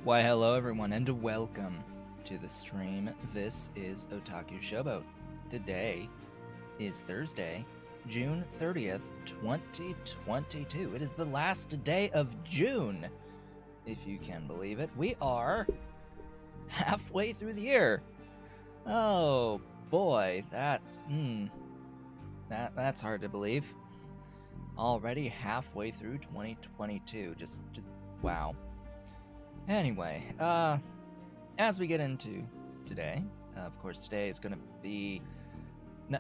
Why, hello everyone, and welcome to the stream. This is Otaku Showboat. Today is Thursday, June 30th, 2022. It is the last day of June, if you can believe it. We are halfway through the year. Oh boy, that's hard to believe. Already halfway through 2022. Just wow. Anyway, as we get into today, of course, today is going to be,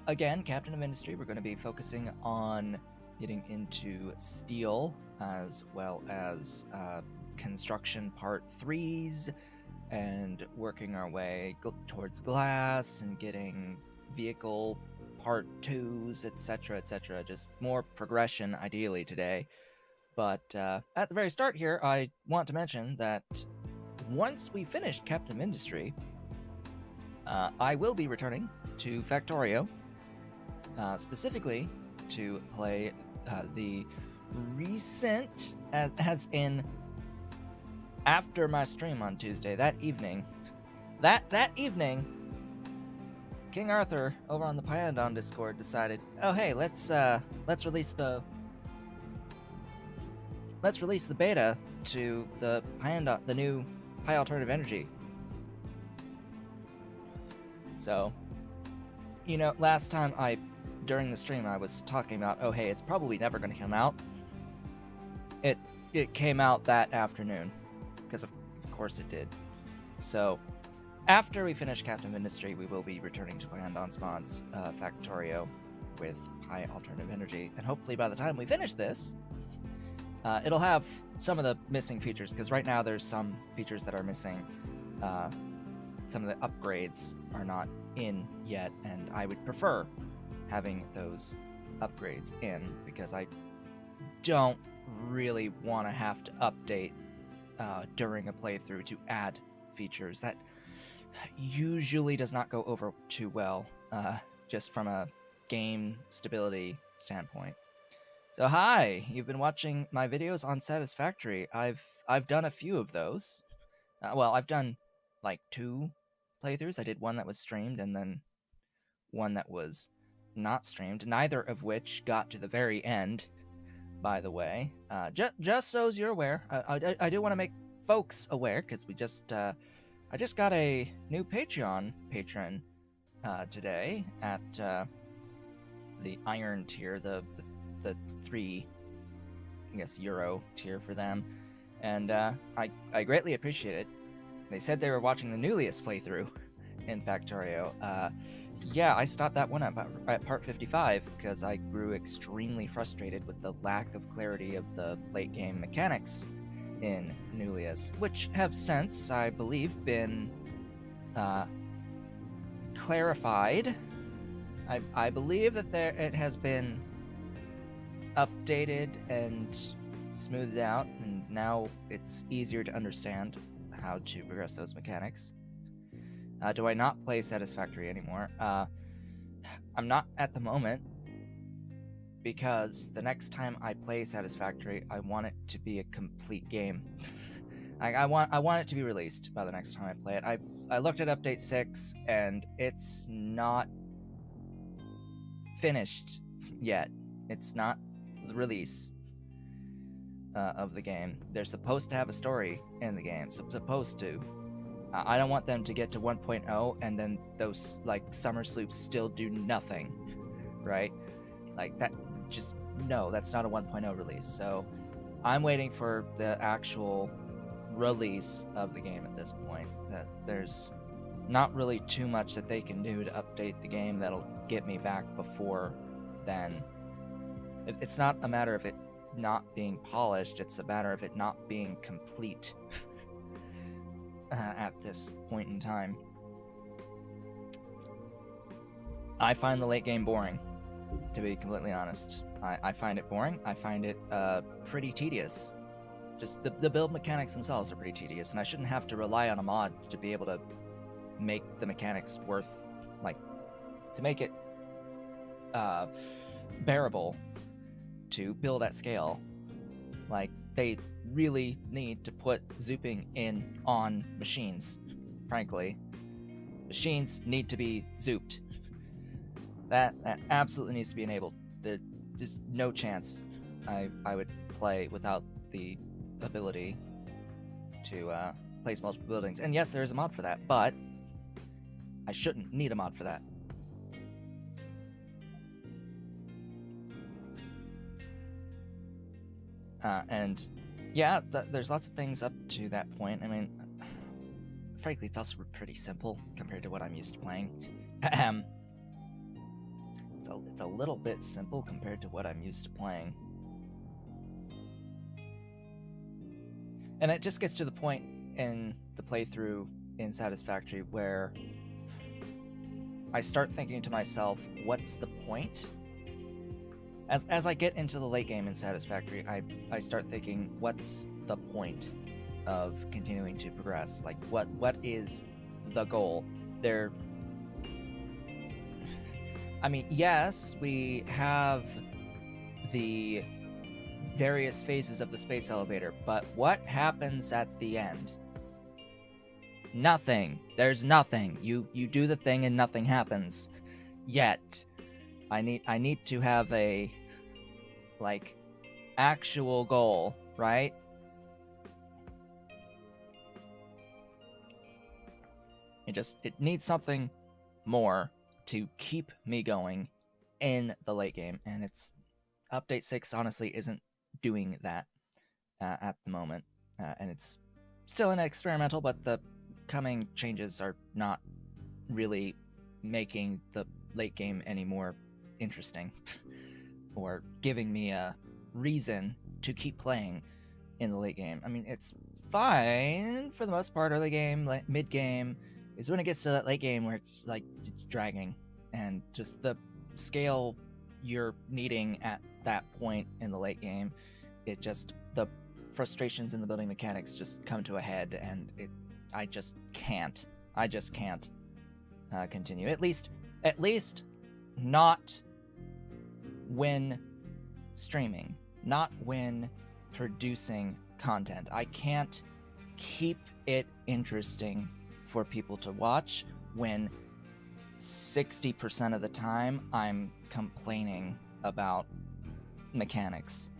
again, Captain of Industry. We're going to be focusing on getting into steel as well as construction part 3s and working our way towards glass and getting vehicle part 2s, etc., etc. Just more progression, ideally, today. But at the very start here, I want to mention that once we finish Captain of Industry, I will be returning to Factorio, specifically to play the recent, as in after my stream on Tuesday, that evening. That evening, King Arthur over on the Pyandon Discord decided, oh hey, let's release the beta to the Pyandon, the new Pi Alternative Energy. So, last time during the stream, I was talking about, oh hey, it's probably never going to come out. It came out that afternoon, because of course it did. So, after we finish Captain of Industry, we will be returning to Pyandon Spawn's Factorio with Pi Alternative Energy, and hopefully by the time we finish this, it'll have some of the missing features, because right now there's some features that are missing. Some of the upgrades are not in yet, and I would prefer having those upgrades in, because I don't really want to have to update during a playthrough to add features. That usually does not go over too well, just from a game stability standpoint. So hi, you've been watching my videos on Satisfactory. I've done a few of those. Well, I've done like 2 playthroughs. I did one that was streamed and then one that was not streamed, neither of which got to the very end, by the way. Just so you're aware, I do want to make folks aware, because I just got a new Patreon patron today at the Iron tier, the 3, I guess, Euro tier for them, and I greatly appreciate it. They said they were watching the Newliest playthrough in Factorio. Yeah, I stopped that one at part 55 because I grew extremely frustrated with the lack of clarity of the late game mechanics in Newliest, which have since, I believe, been clarified. I believe that it has been updated and smoothed out, and now it's easier to understand how to progress those mechanics. Do I not play Satisfactory anymore? I'm not at the moment, because the next time I play Satisfactory, I want it to be a complete game. I want it to be released by the next time I play it. I looked at update 6, and it's not finished yet. It's not the release of the game. They're supposed to have a story in the game. Supposed to. I don't want them to get to 1.0 and then those summer sloops still do nothing, right? That. Just no, that's not a 1.0 release. So I'm waiting for the actual release of the game at this point. That there's not really too much that they can do to update the game that'll get me back before then. It's not a matter of it not being polished, it's a matter of it not being complete at this point in time. I find the late game boring, to be completely honest. I find it boring. I find it pretty tedious. Just the build mechanics themselves are pretty tedious, and I shouldn't have to rely on a mod to be able to make the mechanics to make it bearable to build at scale. they really need to put zooping in on machines. Frankly, machines need to be zooped. That absolutely needs to be enabled. There's just no chance I would play without the ability to place multiple buildings. And yes, there is a mod for that, but I shouldn't need a mod for that. And yeah, there's lots of things up to that point. I mean, frankly, it's also pretty simple compared to what I'm used to playing. It's a little bit simple compared to what I'm used to playing. And it just gets to the point in the playthrough in Satisfactory where I start thinking to myself, what's the point? As I get into the late game in Satisfactory, I start thinking, what's the point of continuing to progress? Like, what is the goal? I mean, yes, we have the various phases of the space elevator, but what happens at the end? Nothing. There's nothing. You do the thing and nothing happens. Yet, I need to have a, like, actual goal, right? It needs something more to keep me going in the late game, and it's update 6 honestly isn't doing that at the moment, and it's still an experimental, but the coming changes are not really making the late game any more interesting or giving me a reason to keep playing in the late game. I mean, it's fine for the most part. Early game, mid game is when it gets to that late game where it's like it's dragging, and just the scale you're needing at that point in the late game, it just, the frustrations in the building mechanics just come to a head, and I just can't continue. At least not when streaming, not when producing content. I can't keep it interesting for people to watch when 60% of the time I'm complaining about mechanics.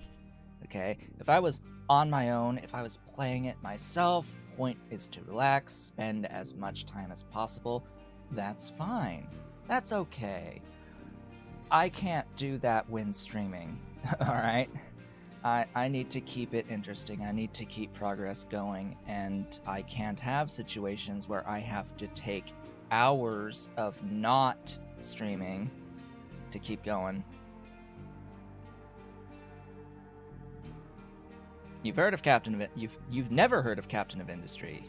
Okay? If I was on my own, if I was playing it myself, point is to relax, spend as much time as possible. That's fine. That's okay. I can't do that when streaming. Alright? I need to keep it interesting. I need to keep progress going, and I can't have situations where I have to take hours of not streaming to keep going. You've heard of you've never heard of Captain of Industry.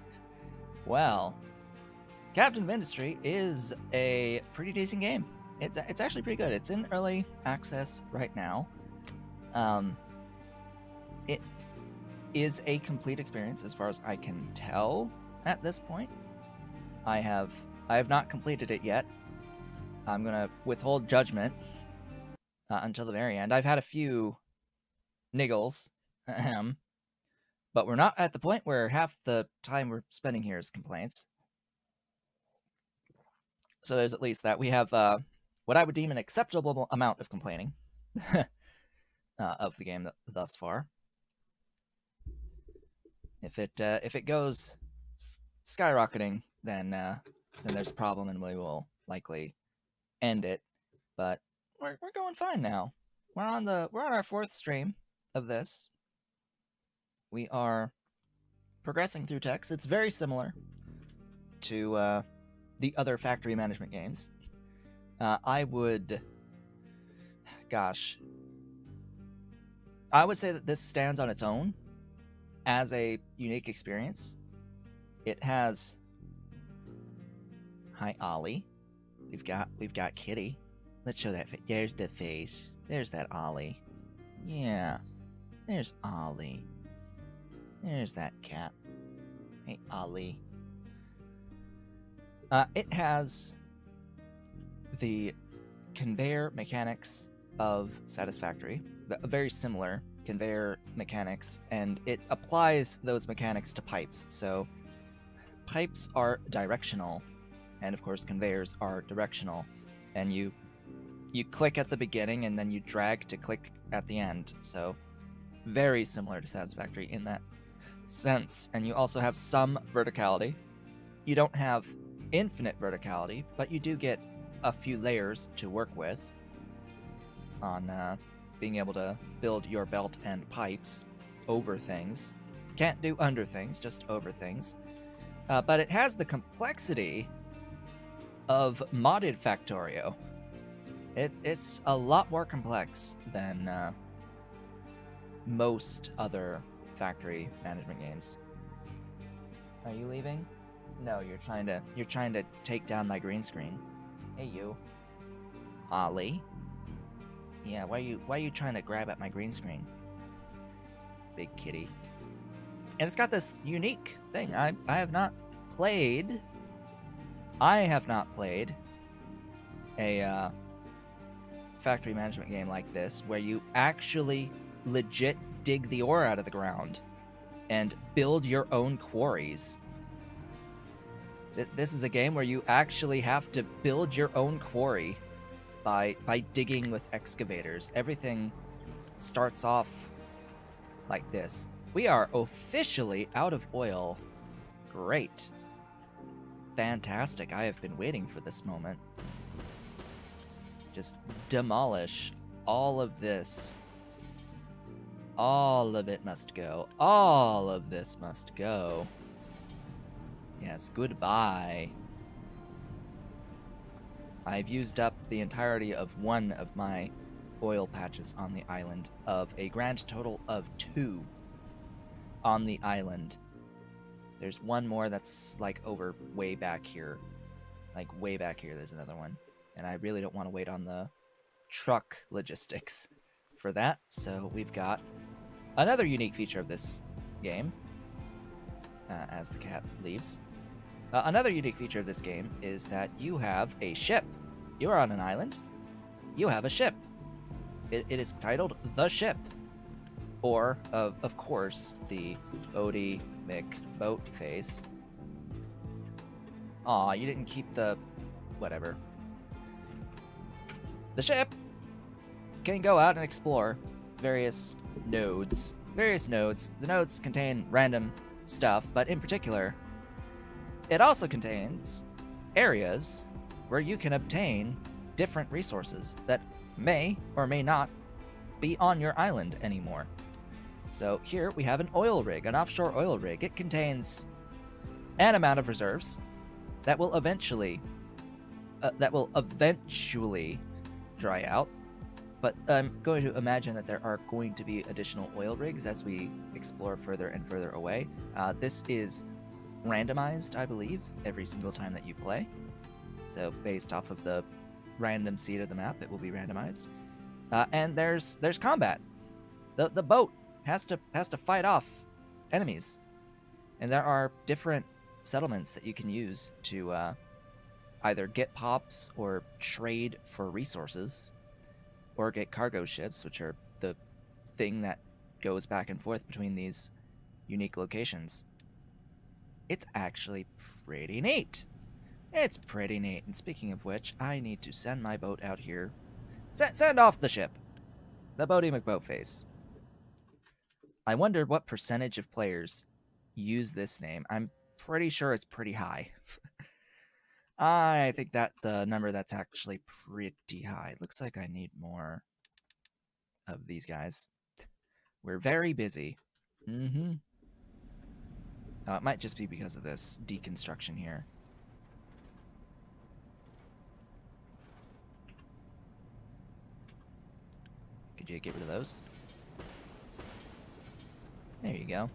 Well, Captain of Industry is a pretty decent game. It's actually pretty good. It's in early access right now. It is a complete experience as far as I can tell at this point. I have not completed it yet. I'm gonna withhold judgment until the very end. I've had a few niggles, but we're not at the point where half the time we're spending here is complaints. So there's at least that. We have what I would deem an acceptable amount of complaining of the game thus far. If it goes skyrocketing, then there's a problem, and we will likely end it. But we're going fine now. We're on our 4th stream of this. We are progressing through text. It's very similar to the other factory management games. I would say that this stands on its own as a unique experience. It has, hi Ollie. We've got Kitty. Let's show that face. There's the face. There's that Ollie. Yeah. There's Ollie. There's that cat. Hey Ollie. It has the conveyor mechanics of Satisfactory, very similar conveyor mechanics, and it applies those mechanics to pipes. So pipes are directional, and of course conveyors are directional, and you click at the beginning and then you drag to click at the end. So very similar to Satisfactory in that sense. And you also have some verticality. You don't have infinite verticality, but you do get a few layers to work with on being able to build your belt and pipes over things. Can't do under things, just over things. But it has the complexity of modded Factorio. It's a lot more complex than most other factory management games. Are you leaving? No, you're trying to take down my green screen. Hey you. Ollie. Yeah, why are you trying to grab at my green screen? Big kitty. And it's got this unique thing. I have not played a factory management game like this where you actually legit dig the ore out of the ground and build your own quarries. This is a game where you actually have to build your own quarry by digging with excavators. Everything starts off like this. We are officially out of oil. Great. Fantastic. I have been waiting for this moment. Just demolish all of this. All of it must go. All of this must go. Yes, goodbye. I've used up the entirety of one of my oil patches on the island, of a grand total of 2 on the island. There's one more that's like over way back here. Like way back here, there's another one. And I really don't want to wait on the truck logistics for that. So we've got another unique feature of this game, as the cat leaves. Another unique feature of this game is that you have a ship. You are on an island. You have a ship. It is titled The Ship. Or, of course, the Odie McBoatface. Aw, you didn't keep the... whatever. The ship can go out and explore various nodes. The nodes contain random stuff, but in particular, it also contains areas where you can obtain different resources that may or may not be on your island anymore. So here we have an oil rig, an offshore oil rig. It contains an amount of reserves that will eventually dry out. But I'm going to imagine that there are going to be additional oil rigs as we explore further and further away. This is randomized, I believe, every single time that you play. So based off of the random seed of the map, it will be randomized. And there's combat. The boat has to fight off enemies, and there are different settlements that you can use to either get pops or trade for resources, or get cargo ships, which are the thing that goes back and forth between these unique locations. It's actually pretty neat. It's pretty neat. And speaking of which, I need to send my boat out here. Send off the ship. The Bodie McBoatface. I wonder what percentage of players use this name. I'm pretty sure it's pretty high. I think that's a number that's actually pretty high. Looks like I need more of these guys. We're very busy. It might just be because of this deconstruction here. Could you get rid of those? There you go.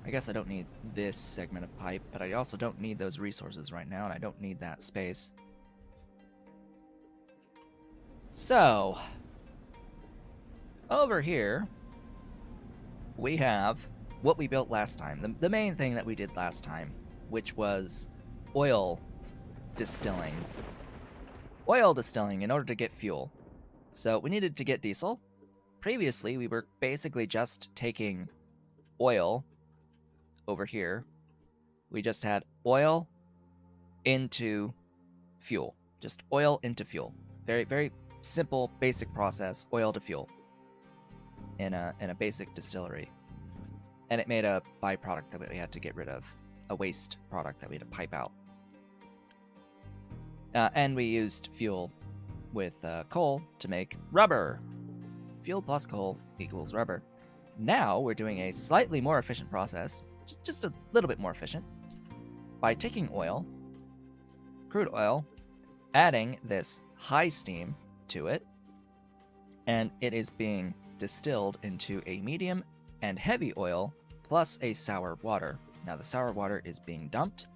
I guess I don't need this segment of pipe, but I also don't need those resources right now, and I don't need that space. So, over here, we have what we built last time. The main thing that we did last time, which was oil distilling. oil distilling in order to get fuel. So we needed to get diesel. Previously, we were basically just taking oil over here. We just had oil into fuel. Just oil into fuel. Very, very simple, basic process, oil to fuel in a basic distillery. And it made a byproduct that we had to get rid of, a waste product that we had to pipe out. And we used fuel with coal to make rubber. Fuel plus coal equals rubber. Now we're doing a slightly more efficient process, just a little bit more efficient, by taking oil, crude oil, adding this high steam to it, and it is being distilled into a medium and heavy oil plus a sour water. Now the sour water is being dumped,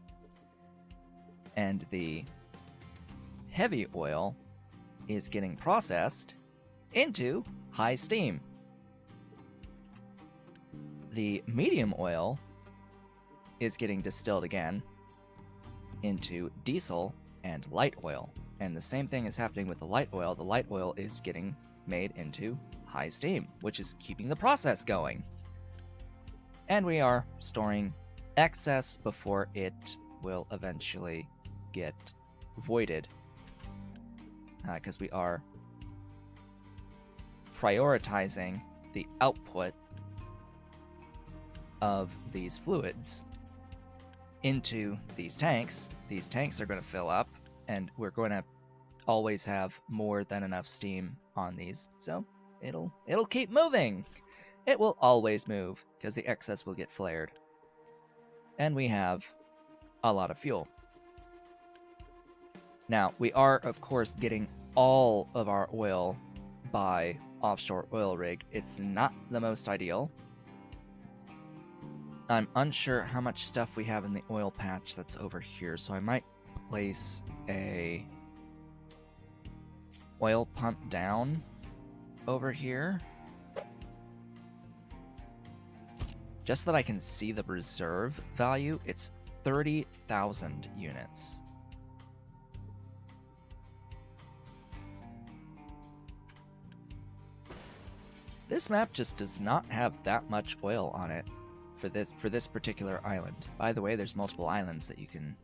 and the heavy oil is getting processed into high steam. The medium oil is getting distilled again into diesel and light oil. And the same thing is happening with the light oil. The light oil is getting made into high steam, which is keeping the process going. And we are storing excess before it will eventually get voided, because we are prioritizing the output of these fluids into these tanks. These tanks are going to fill up, and we're going to always have more than enough steam on these, so it'll keep moving. It will always move because the excess will get flared. And we have a lot of fuel. Now, we are, of course, getting all of our oil by offshore oil rig. It's not the most ideal. I'm unsure how much stuff we have in the oil patch that's over here, so I might place a oil pump down over here, just so that I can see the reserve value. It's 30,000 units. This map just does not have that much oil on it for this particular island. By the way, there's multiple islands that you can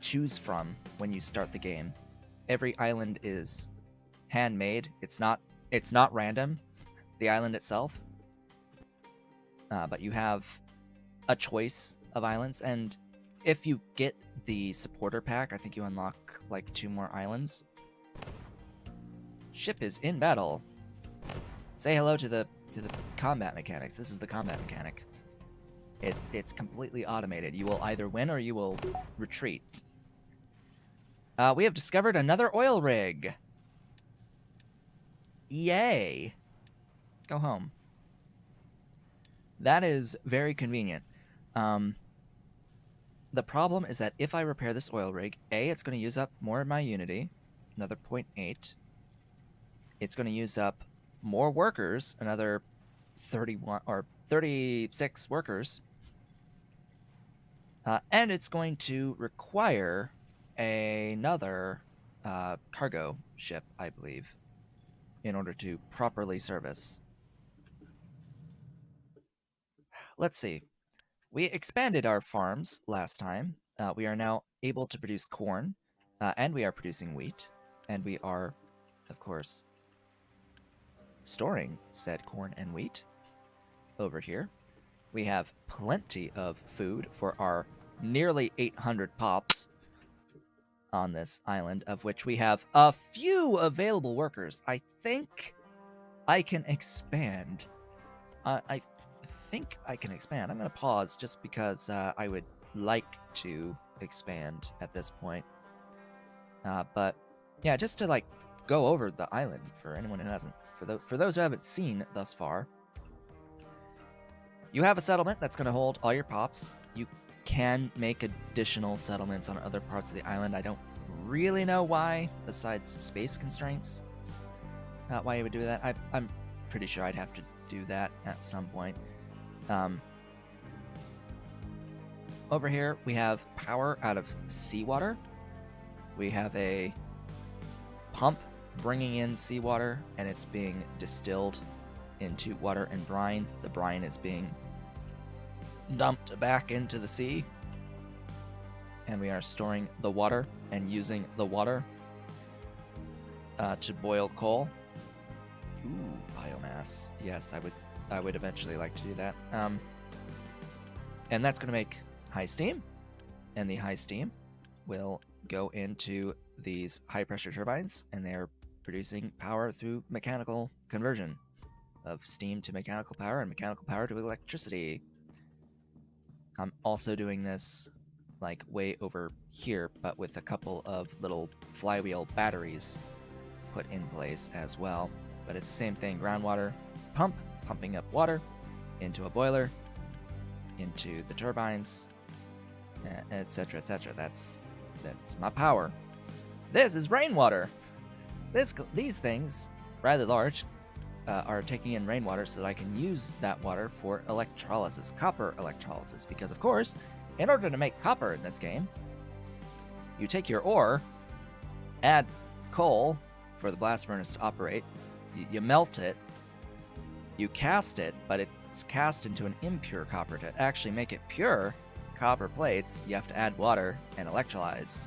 choose from when you start the game. Every island is handmade. It's not random, the island itself. But you have a choice of islands, and if you get the supporter pack, I think you unlock like 2 more islands. Ship is in battle. Say hello to the combat mechanics. This is the combat mechanic. It's completely automated. You will either win or you will retreat. We have discovered another oil rig. Yay! Go home. That is very convenient. The problem is that if I repair this oil rig, it's going to use up more of my Unity, another 0.8. It's going to use up more workers, another 31 or 36 workers. And it's going to require another cargo ship, I believe, in order to properly service. Let's see. We expanded our farms last time. We are now able to produce corn, and we are producing wheat, and we are, of course, storing said corn and wheat over here. We have plenty of food for our nearly 800 pops on this island, of which we have a few available workers. I think I can expand. I think I can expand. I'm going to pause just because I would like to expand at this point. But yeah, just to like go over the island for anyone who hasn't, for those who haven't seen thus far. You have a settlement that's going to hold all your pops. You can make additional settlements on other parts of the island. I don't really know why, besides space constraints. Why you would do that. I'm pretty sure I'd have to do that at some point. Over here, we have power out of seawater. We have a pump bringing in seawater, and it's being distilled into water and brine. The brine is being dumped back into the sea, and we are storing the water and using the water to boil coal. Ooh, biomass. Yes, I would eventually like to do that. And that's going to make high steam, and the high steam will go into these high pressure turbines, and they're producing power through mechanical conversion of steam to mechanical power and mechanical power to electricity. I'm also doing this like way over here, but with a couple of little flywheel batteries put in place as well. But it's the same thing, groundwater pump, pumping up water into a boiler, into the turbines, etc., etc. That's my power. This is rainwater. These things, rather large, are taking in rainwater so that I can use that water for electrolysis, copper electrolysis. Because, of course, in order to make copper in this game, you take your ore, add coal for the blast furnace to operate, you melt it, you cast it, but it's cast into an impure copper. To actually make it pure copper plates, you have to add water and electrolyze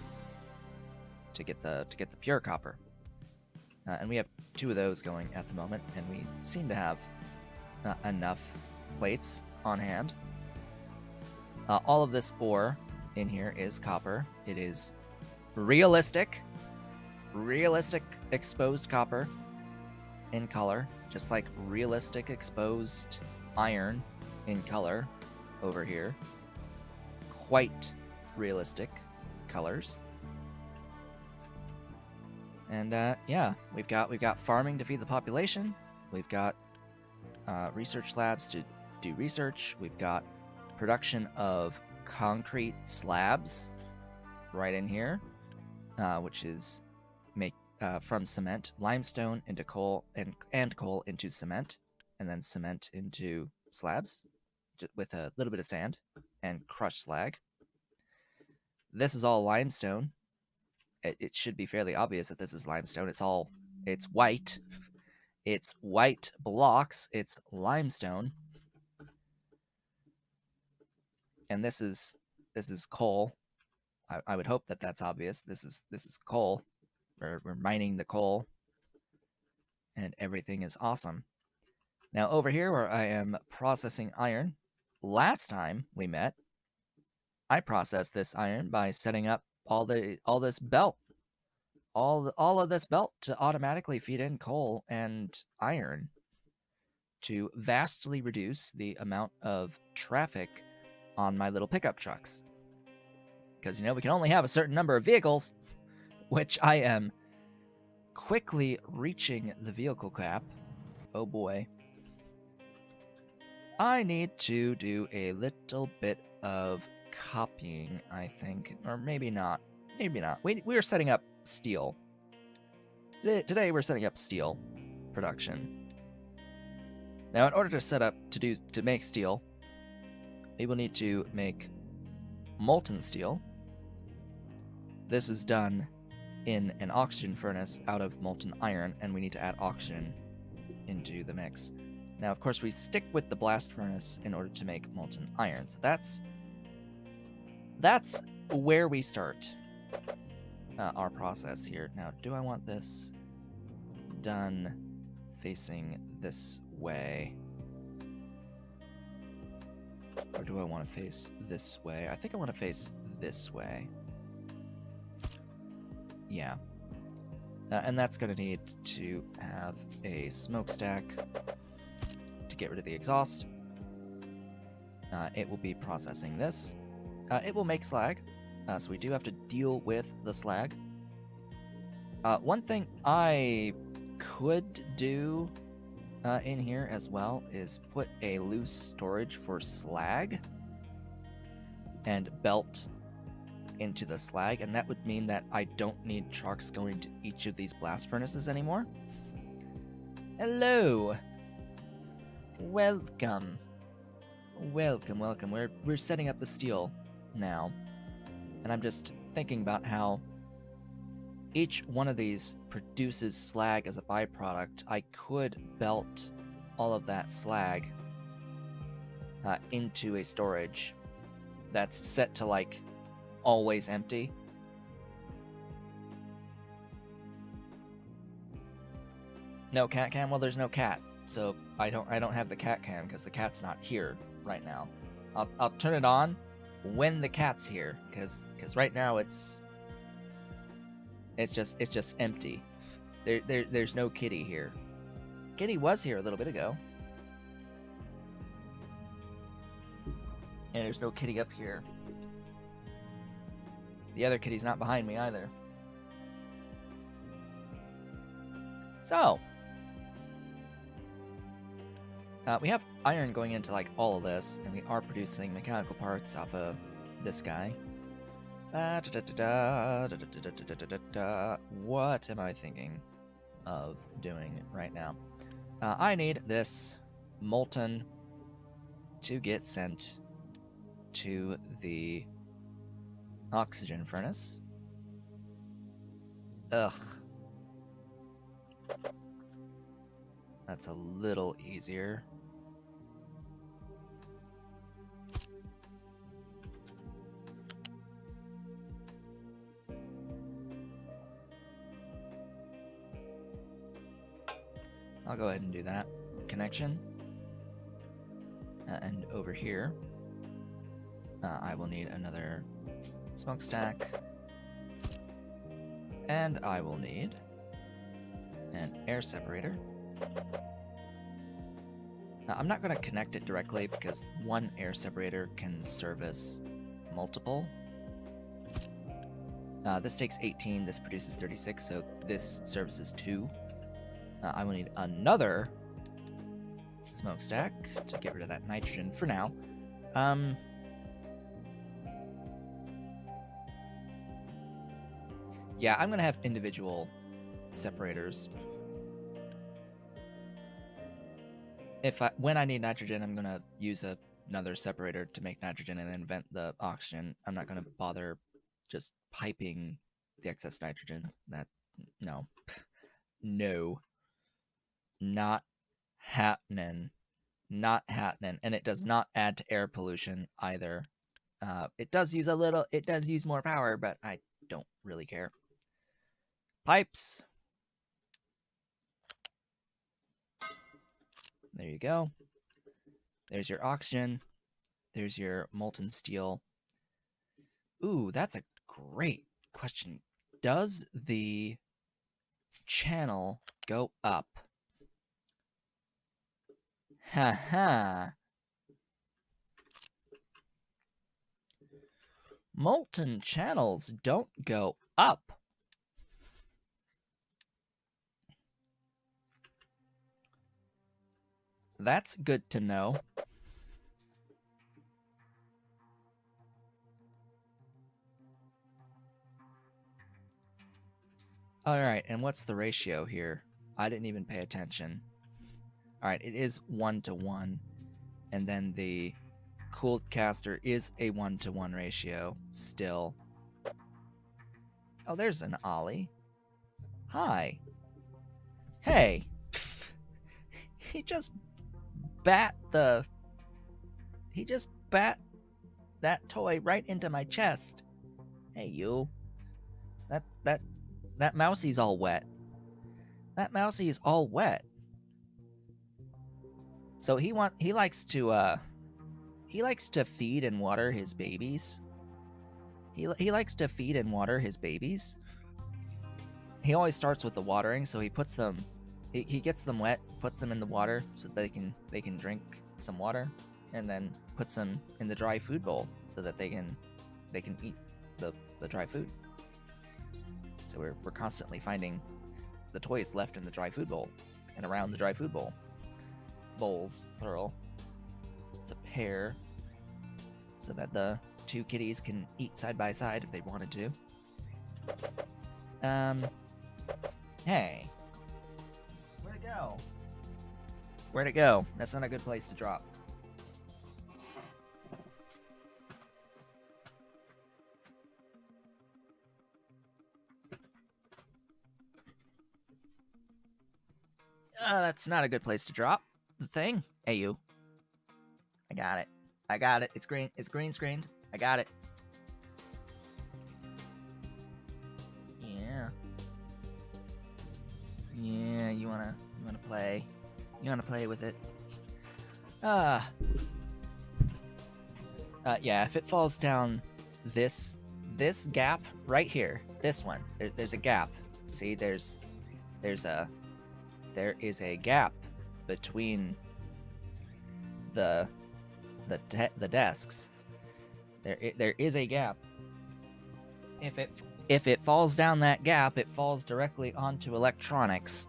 to get the pure copper. And we have 2 of those going at the moment, and we seem to have enough plates on hand. All of this ore in here is copper. It is realistic exposed copper in color, just like realistic exposed iron in color over here. Quite realistic colors. And yeah, we've got farming to feed the population. We've got research labs to do research. We've got production of concrete slabs right in here, which is make from cement, limestone into coal, and coal into cement, and then cement into slabs with a little bit of sand and crushed slag. This is all limestone. It should be fairly obvious that this is limestone. It's white. It's white blocks. It's limestone. And this is coal. I would hope that that's obvious. This is coal. We're mining the coal, and everything is awesome. Now over here where I am processing iron, last time we met, I processed this iron by setting up all this belt, all of this belt to automatically feed in coal and iron to vastly reduce the amount of traffic on my little pickup trucks. Because, we can only have a certain number of vehicles, which I am quickly reaching the vehicle cap. Oh boy. I need to do a little bit of copying, I think. Or maybe not. Maybe not. We are setting up steel. Today we're setting up steel production. Now, in order to set up to make steel, we will need to make molten steel. This is done in an oxygen furnace out of molten iron, and we need to add oxygen into the mix. Now, of course, we stick with the blast furnace in order to make molten iron. So that's where we start our process here. Now, do I want this done facing this way? Or do I want to face this way? I think I want to face this way. Yeah. And that's going to need to have a smokestack to get rid of the exhaust. It will be processing this. It will make slag, so we do have to deal with the slag. One thing I could do in here as well is put a loose storage for slag and belt into the slag, and that would mean that I don't need trucks going to each of these blast furnaces anymore. Hello. Welcome. Welcome. We're setting up the steel now, and I'm just thinking about how each one of these produces slag as a byproduct. I could belt all of that slag into a storage that's set to like always empty. No cat cam? Well, there's no cat, so I don't have the cat cam because the cat's not here right now. I'll turn it on when the cat's here, because right now it's just empty. There's no kitty here. Kitty was here a little bit ago. And there's no kitty up here. The other kitty's not behind me either. So, we have iron going into like all of this, and we are producing mechanical parts off of this guy. What am I thinking of doing right now? I need this molten to get sent to the oxygen furnace. Ugh. That's a little easier. I'll go ahead and do that. Connection. And over here, I will need another smokestack. And I will need an air separator. I'm not going to connect it directly because one air separator can service multiple. This takes 18, this produces 36, so this services 2. I will need another smokestack to get rid of that nitrogen for now. Yeah, I'm going to have individual separators. When I need nitrogen, I'm going to use another separator to make nitrogen and then vent the oxygen. I'm not going to bother just piping the excess nitrogen. No. Not happening. Not happening. And it does not add to air pollution either. It does use more power, but I don't really care. Pipes. There you go. There's your oxygen. There's your molten steel. Ooh, that's a great question. Does the channel go up? Haha. Molten channels don't go up. That's good to know. Alright, and what's the ratio here? I didn't even pay attention. Alright, it is 1-to-1. And then the cooled caster is a 1-to-1 ratio still. Oh, there's an Ollie. Hi. Hey. He just bat that toy right into my chest. Hey, you. That mousie's all wet. That mousie is all wet. So he likes to feed and water his babies. He likes to feed and water his babies. He always starts with the watering, so he puts them he gets them wet, puts them in the water so they can drink some water, and then puts them in the dry food bowl so that they can eat the dry food. So we're constantly finding the toys left in the dry food bowl and around the dry food bowl. Bowls, plural. It's a pair so that the two kitties can eat side by side if they wanted to. Hey. Where'd it go? Where'd it go? That's not a good place to drop. That's not a good place to drop the thing. Hey, you. I got it. I got it. It's green. It's green screened. I got it. Yeah. Yeah, you wanna play? You wanna play with it? Yeah. If it falls down this gap right here, this one, there's a gap. See, there is a gap between the desks. There is a gap. If it falls down that gap, it falls directly onto electronics.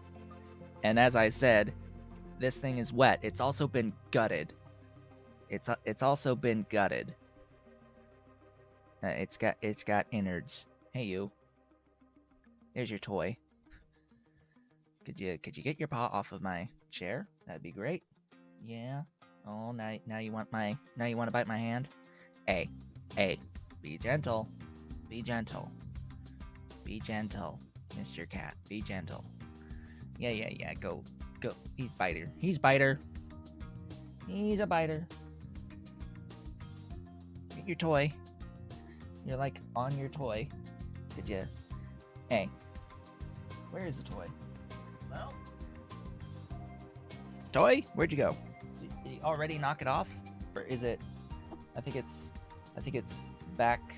And as I said, this thing is wet. It's also been gutted. It's also been gutted. It's got innards. Hey, you. There's your toy. Could you get your paw off of my chair? That'd be great. Yeah. Oh, now you want to bite my hand? Hey, be gentle. Be gentle. Be gentle, Mr. Cat. Be gentle. Yeah. Go. He's biter. He's a biter. Get your toy. You're like on your toy. Did you? Hey, where is the toy? Well, toy? Where'd you go? Did you already knock it off, or is it? I think it's back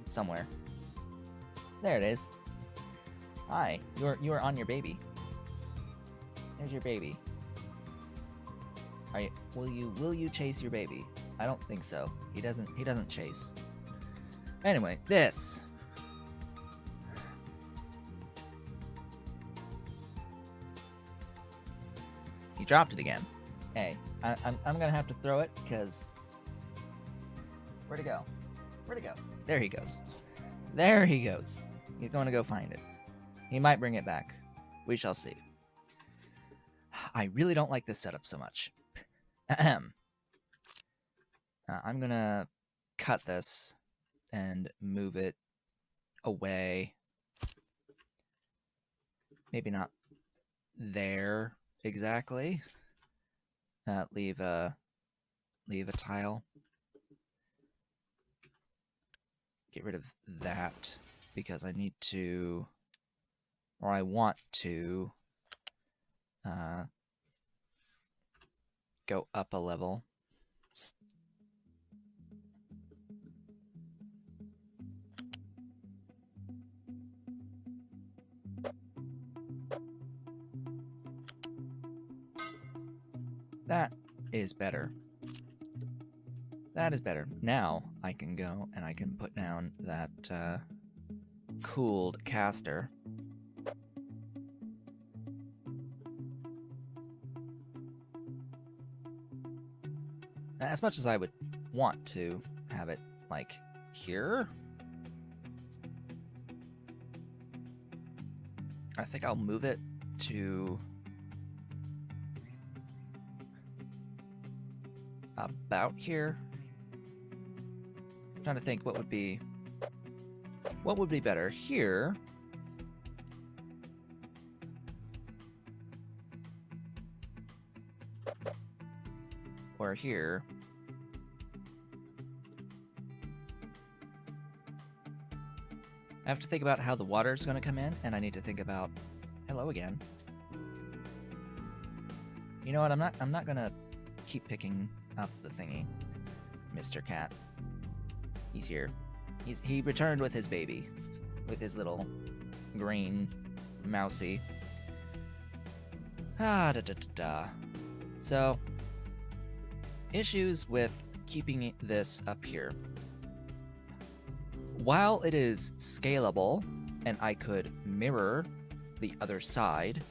somewhere. There it is. Hi, you are on your baby. There's your baby. Are you? Will you chase your baby? I don't think so. He doesn't chase. Anyway, this. He dropped it again. Hey, I'm gonna have to throw it because. Where'd it go? There he goes. He's going to go find it. He might bring it back. We shall see. I really don't like this setup so much. I'm gonna cut this and move it away. Maybe not there exactly. Leave a tile. Get rid of that because I need to, or I want to, go up a level. That is better. That is better. Now I can go and I can put down that cooled caster. As much as I would want to have it like here, I think I'll move it to about here. I'm trying to think what would be better here. Or here. I have to think about how the water is going to come in, and I need to think about hello again. You know what? I'm not going to keep picking up the thingy, Mr. Cat. He's here. He returned with his baby, with his little green mousy. So, issues with keeping this up here. While it is scalable, and I could mirror the other side,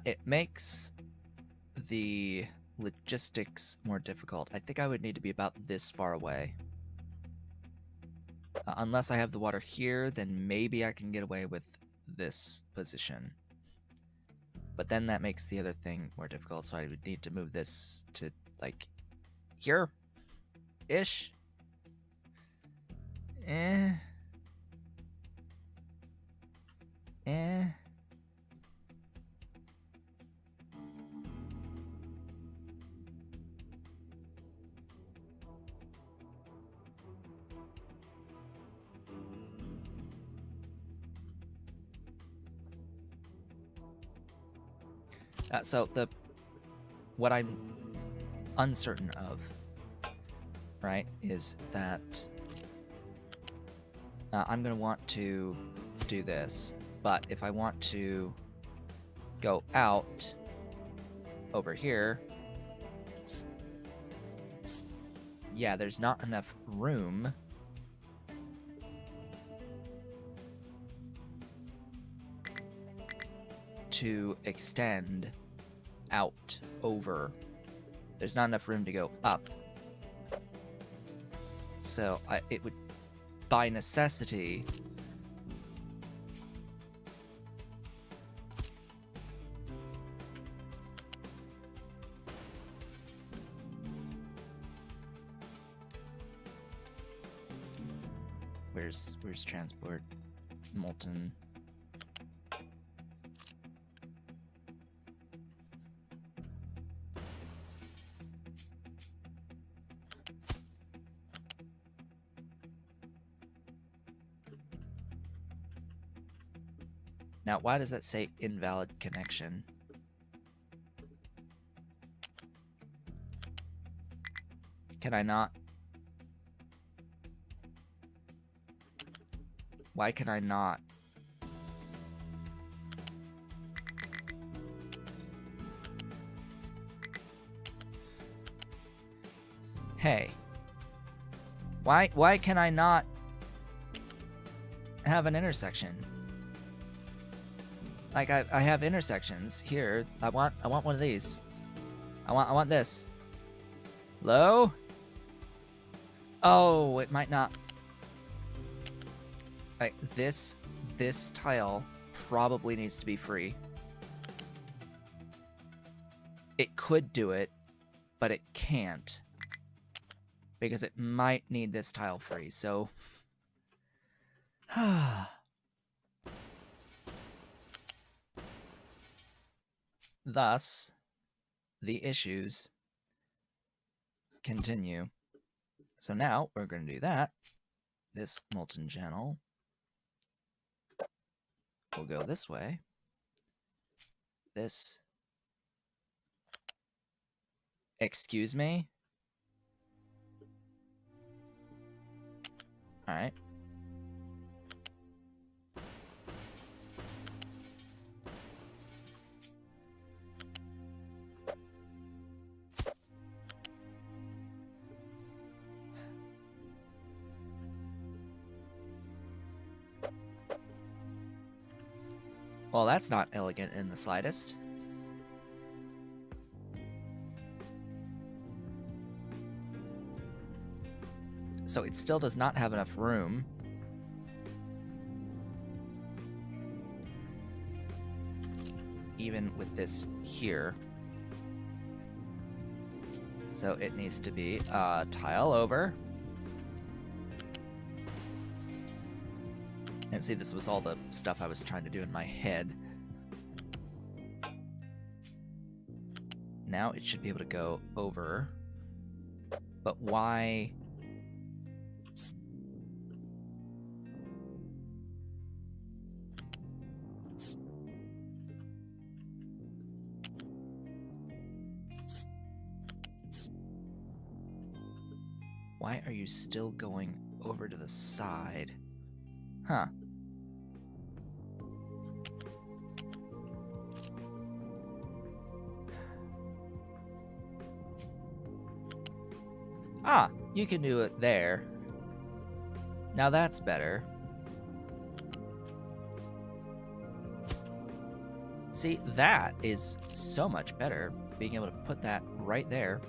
it makes the logistics more difficult. I think I would need to be about this far away. Unless I have the water here, then maybe I can get away with this position. But then that makes the other thing more difficult, so I would need to move this to, like, here-ish. So what I'm uncertain of, right, is that I'm going to want to do this, but if I want to go out over here, yeah, there's not enough room to extend out over. There's not enough room to go up. So it would, by necessity, where's transport? Molten. Now, why does that say invalid connection? Can I not? Why can I not? Hey. Why can I not have an intersection? Like I have intersections here. I want one of these. I want this. Hello? Oh, it might not. Like this tile probably needs to be free. It could do it, but it can't. Because it might need this tile free, so thus the issues continue. So now we're going to do that. This molten channel will go this way. This. Excuse me? Alright. Well, that's not elegant in the slightest. So it still does not have enough room. Even with this here. So it needs to be tile over. And see, this was all the stuff I was trying to do in my head. Now it should be able to go over. But why? Why are you still going over to the side? Huh. Ah, you can do it there. Now that's better. See, that is so much better, being able to put that right there.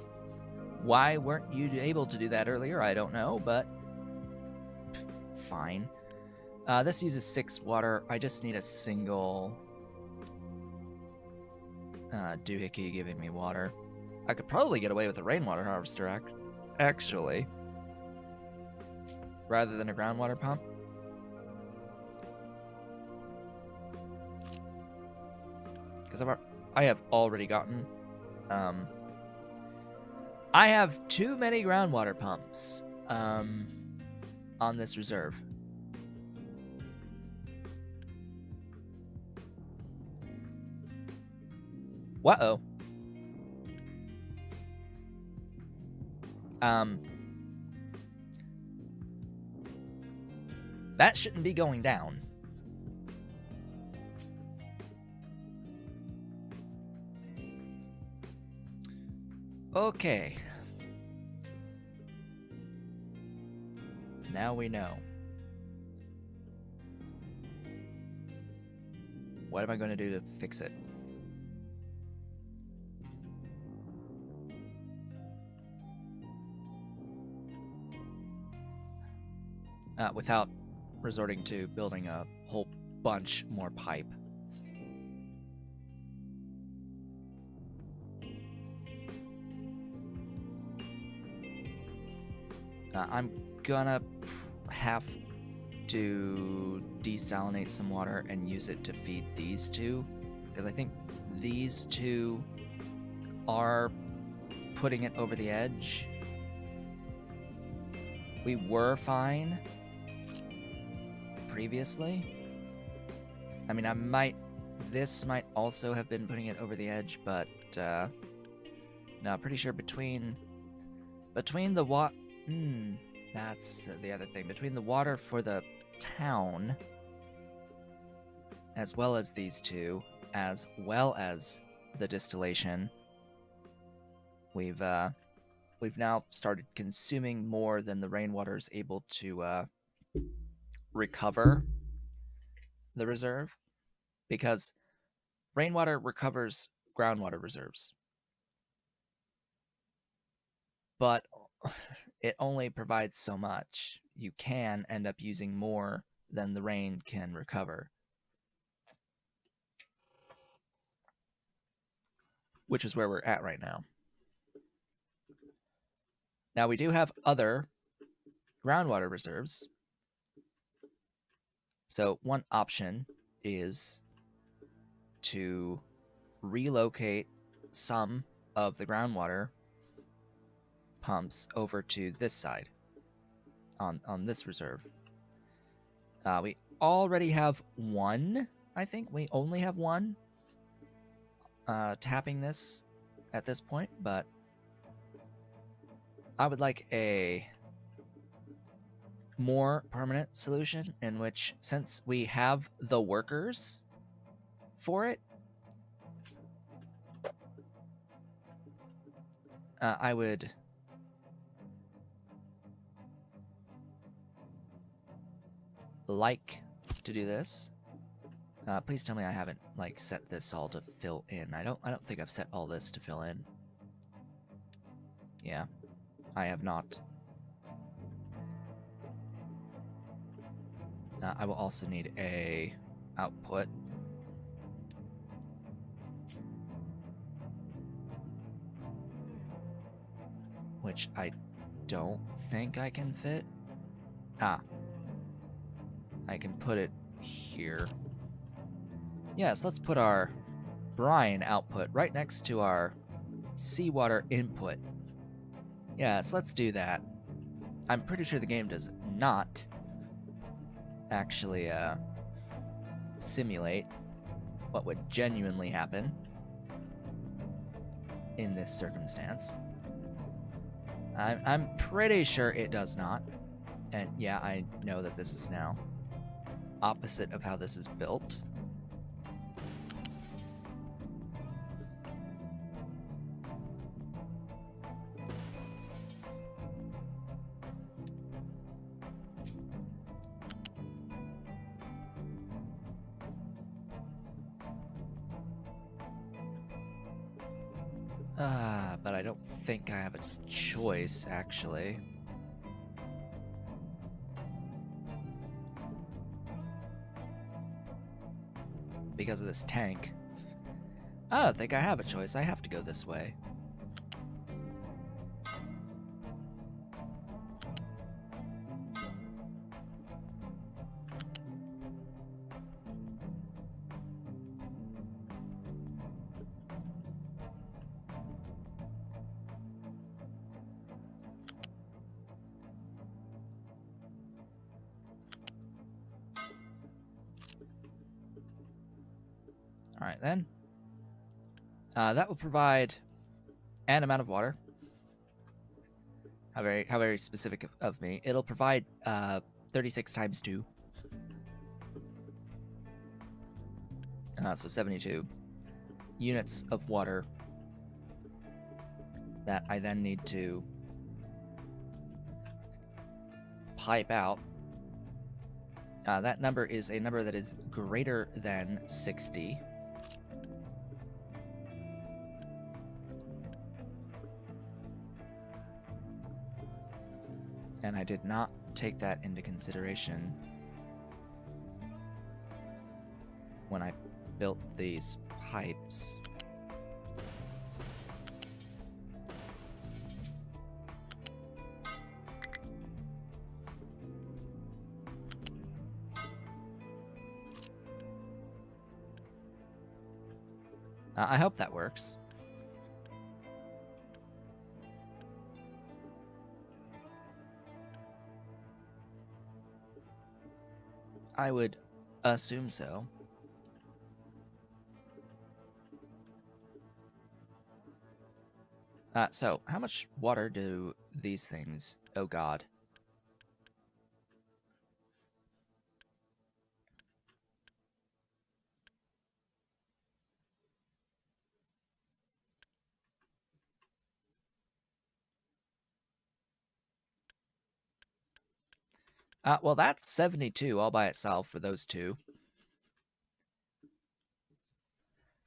Why weren't you able to do that earlier? I don't know, but fine. This uses 6 water. I just need a single doohickey giving me water. I could probably get away with a rainwater harvester, actually, rather than a groundwater pump. Because I have already gotten... I have too many groundwater pumps on this reserve. Whoa. That shouldn't be going down. Okay. Now we know. What am I going to do to fix it? Without resorting to building a whole bunch more pipe. I'm gonna have to desalinate some water and use it to feed these two, because I think these two are putting it over the edge. We were fine previously. I mean, this might also have been putting it over the edge, but no, pretty sure between the that's the other thing. Between the water for the town, as well as these two, as well as the distillation, we've now started consuming more than the rainwater is able to recover the reserve, because rainwater recovers groundwater reserves, but it only provides so much. You can end up using more than the rain can recover, which is where we're at right now. Now, we do have other groundwater reserves. So one option is to relocate some of the groundwater pumps over to this side on this reserve. We already have one. I think we only have one tapping this at this point, but I would like a more permanent solution in which, since we have the workers for it, I would like to do this. Please tell me I haven't set this all to fill in. I don't think I've set all this to fill in. Yeah, I have not. I will also need a output. Which I don't think I can fit. I can put it here. Yes, let's put our brine output right next to our seawater input. Yes, let's do that. I'm pretty sure the game does not actually simulate what would genuinely happen in this circumstance. I'm pretty sure it does not. And yeah, I know that this is now opposite of how this is built. But I don't think I have a choice, actually. Because of this tank. I don't think I have a choice. I have to go this way. Alright then. That will provide an amount of water. How very specific of me. It'll provide 36 times 2. So 72 units of water that I then need to pipe out. That number is a number that is greater than 60. And I did not take that into consideration when I built these pipes. I hope that works. I would assume so. So, how much water do these things... Oh god. Well, that's 72 all by itself for those two.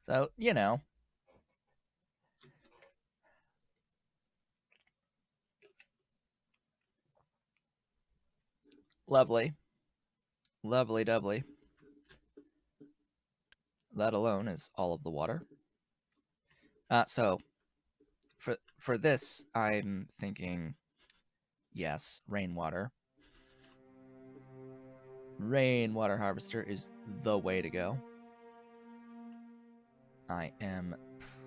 So, you know. Lovely. Lovely doubly. That alone is all of the water. So, for this, I'm thinking, yes, rainwater. Rainwater harvester is the way to go. I am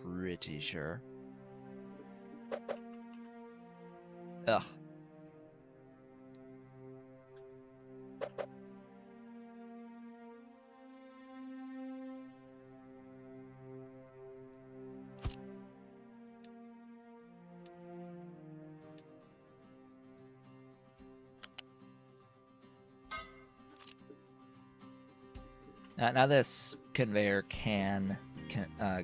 pretty sure. Ugh. Now this conveyor can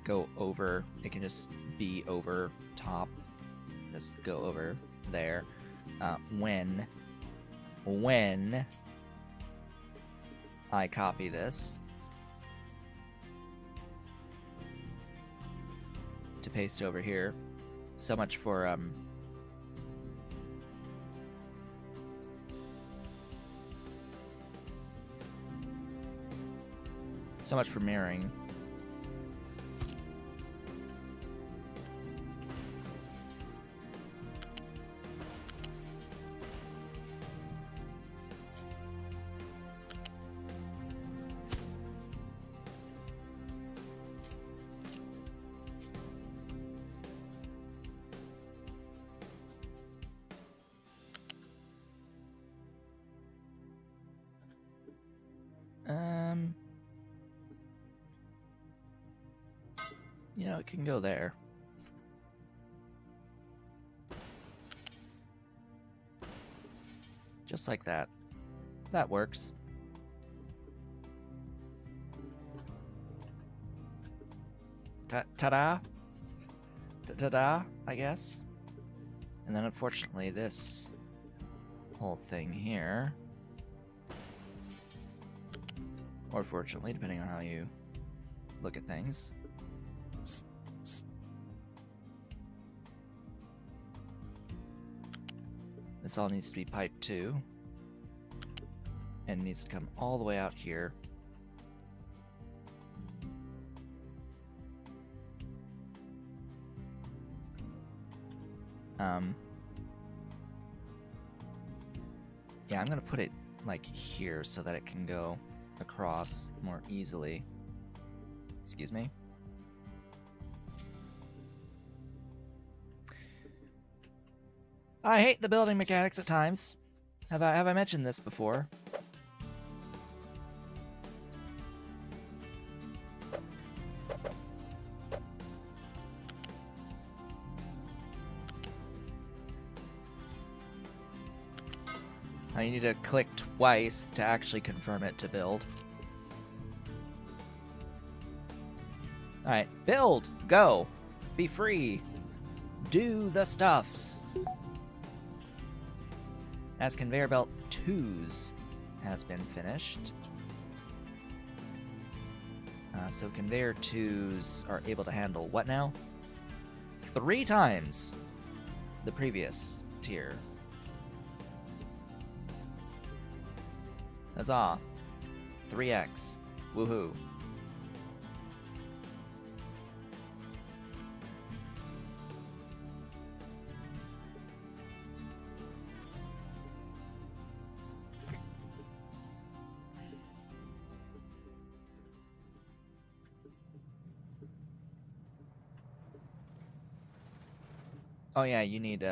go over. It can just be over top. Just go over there. When I copy this to paste over here. So much for so much for mirroring. You know, it can go there. Just like that. That works. Ta-da! Ta-da, I guess. And then unfortunately this whole thing here, or fortunately, depending on how you look at things, this all needs to be piped too, and needs to come all the way out here. Yeah, I'm gonna put it like here so that it can go across more easily. Excuse me. I hate the building mechanics at times. Have I mentioned this before? You need to click twice to actually confirm it to build. Alright, build! Go! Be free! Do the stuffs! As conveyor belt 2's has been finished. So conveyor 2's are able to handle what now? 3 times the previous tier. Huzzah. 3x. Woohoo. Oh yeah, you need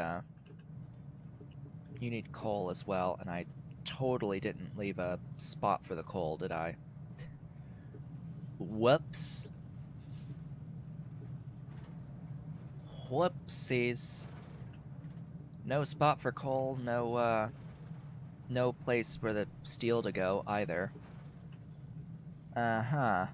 coal as well, and I totally didn't leave a spot for the coal, did I? Whoops. Whoopsies. No spot for coal, no place for the steel to go either. Uh-huh.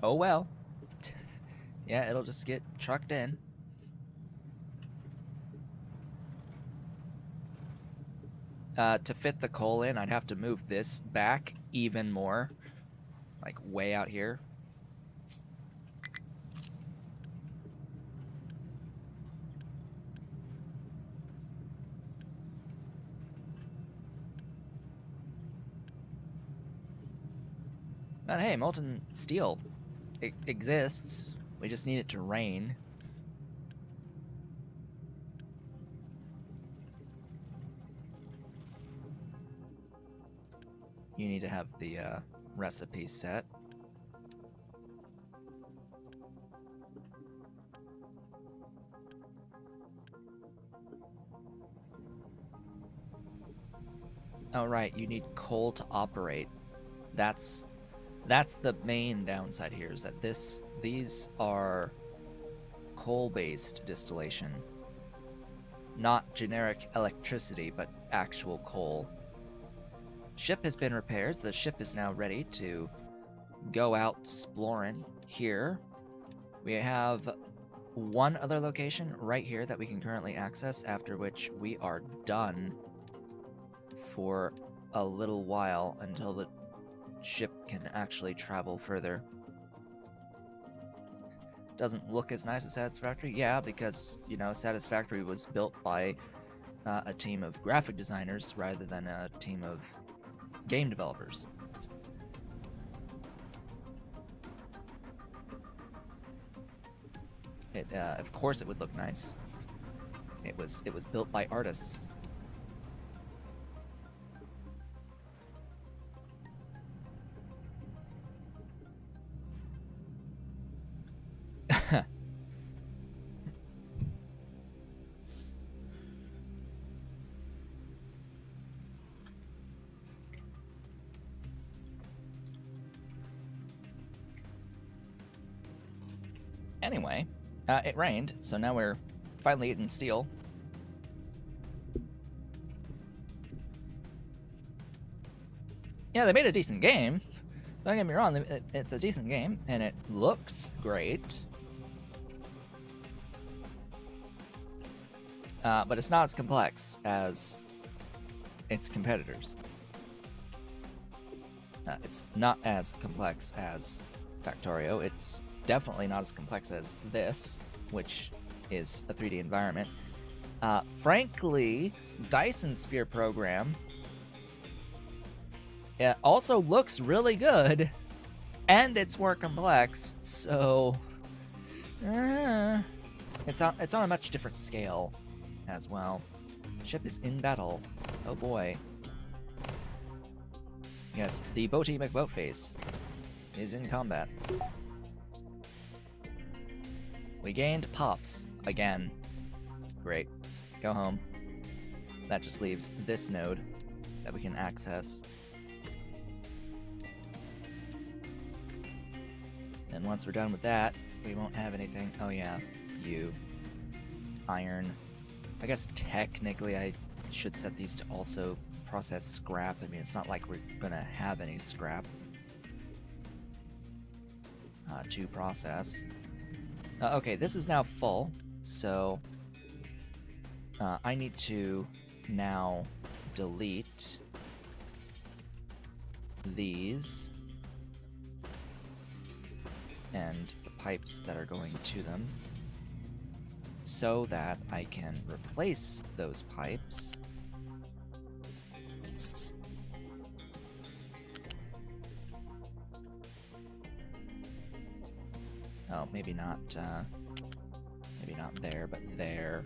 Oh well. Yeah, it'll just get trucked in. To fit the coal in, I'd have to move this back even more. Like, way out here. But hey, molten steel. It exists. We just need it to rain. You need to have the recipe set. Oh right, you need coal to operate. That's the main downside here, is that these are coal-based distillation. Not generic electricity, but actual coal. Ship has been repaired, so the ship is now ready to go out exploring here. We have one other location right here that we can currently access, after which we are done for a little while until the ship can actually travel further. Doesn't look as nice as Satisfactory? Yeah, because, you know, Satisfactory was built by a team of graphic designers rather than a team of game developers. Of course it would look nice. It was built by artists. Anyway, it rained, so now we're finally eating steel. Yeah, they made a decent game. Don't get me wrong, it's a decent game, and it looks great. But it's not as complex as its competitors. It's not as complex as Factorio. It's definitely not as complex as this, which is a 3D environment. Frankly, Dyson Sphere program, it also looks really good, and it's more complex, so it's on a much different scale as well. Ship is in battle. Oh boy. Yes, the Boaty McBoatface is in combat. We gained pops again. Great. Go home. That just leaves this node that we can access. And once we're done with that, we won't have anything. Oh yeah, you. Iron. I guess technically I should set these to also process scrap. I mean, it's not like we're gonna have any scrap to process. Okay, this is now full, so I need to now delete these and the pipes that are going to them so that I can replace those pipes oh, maybe not there, but there.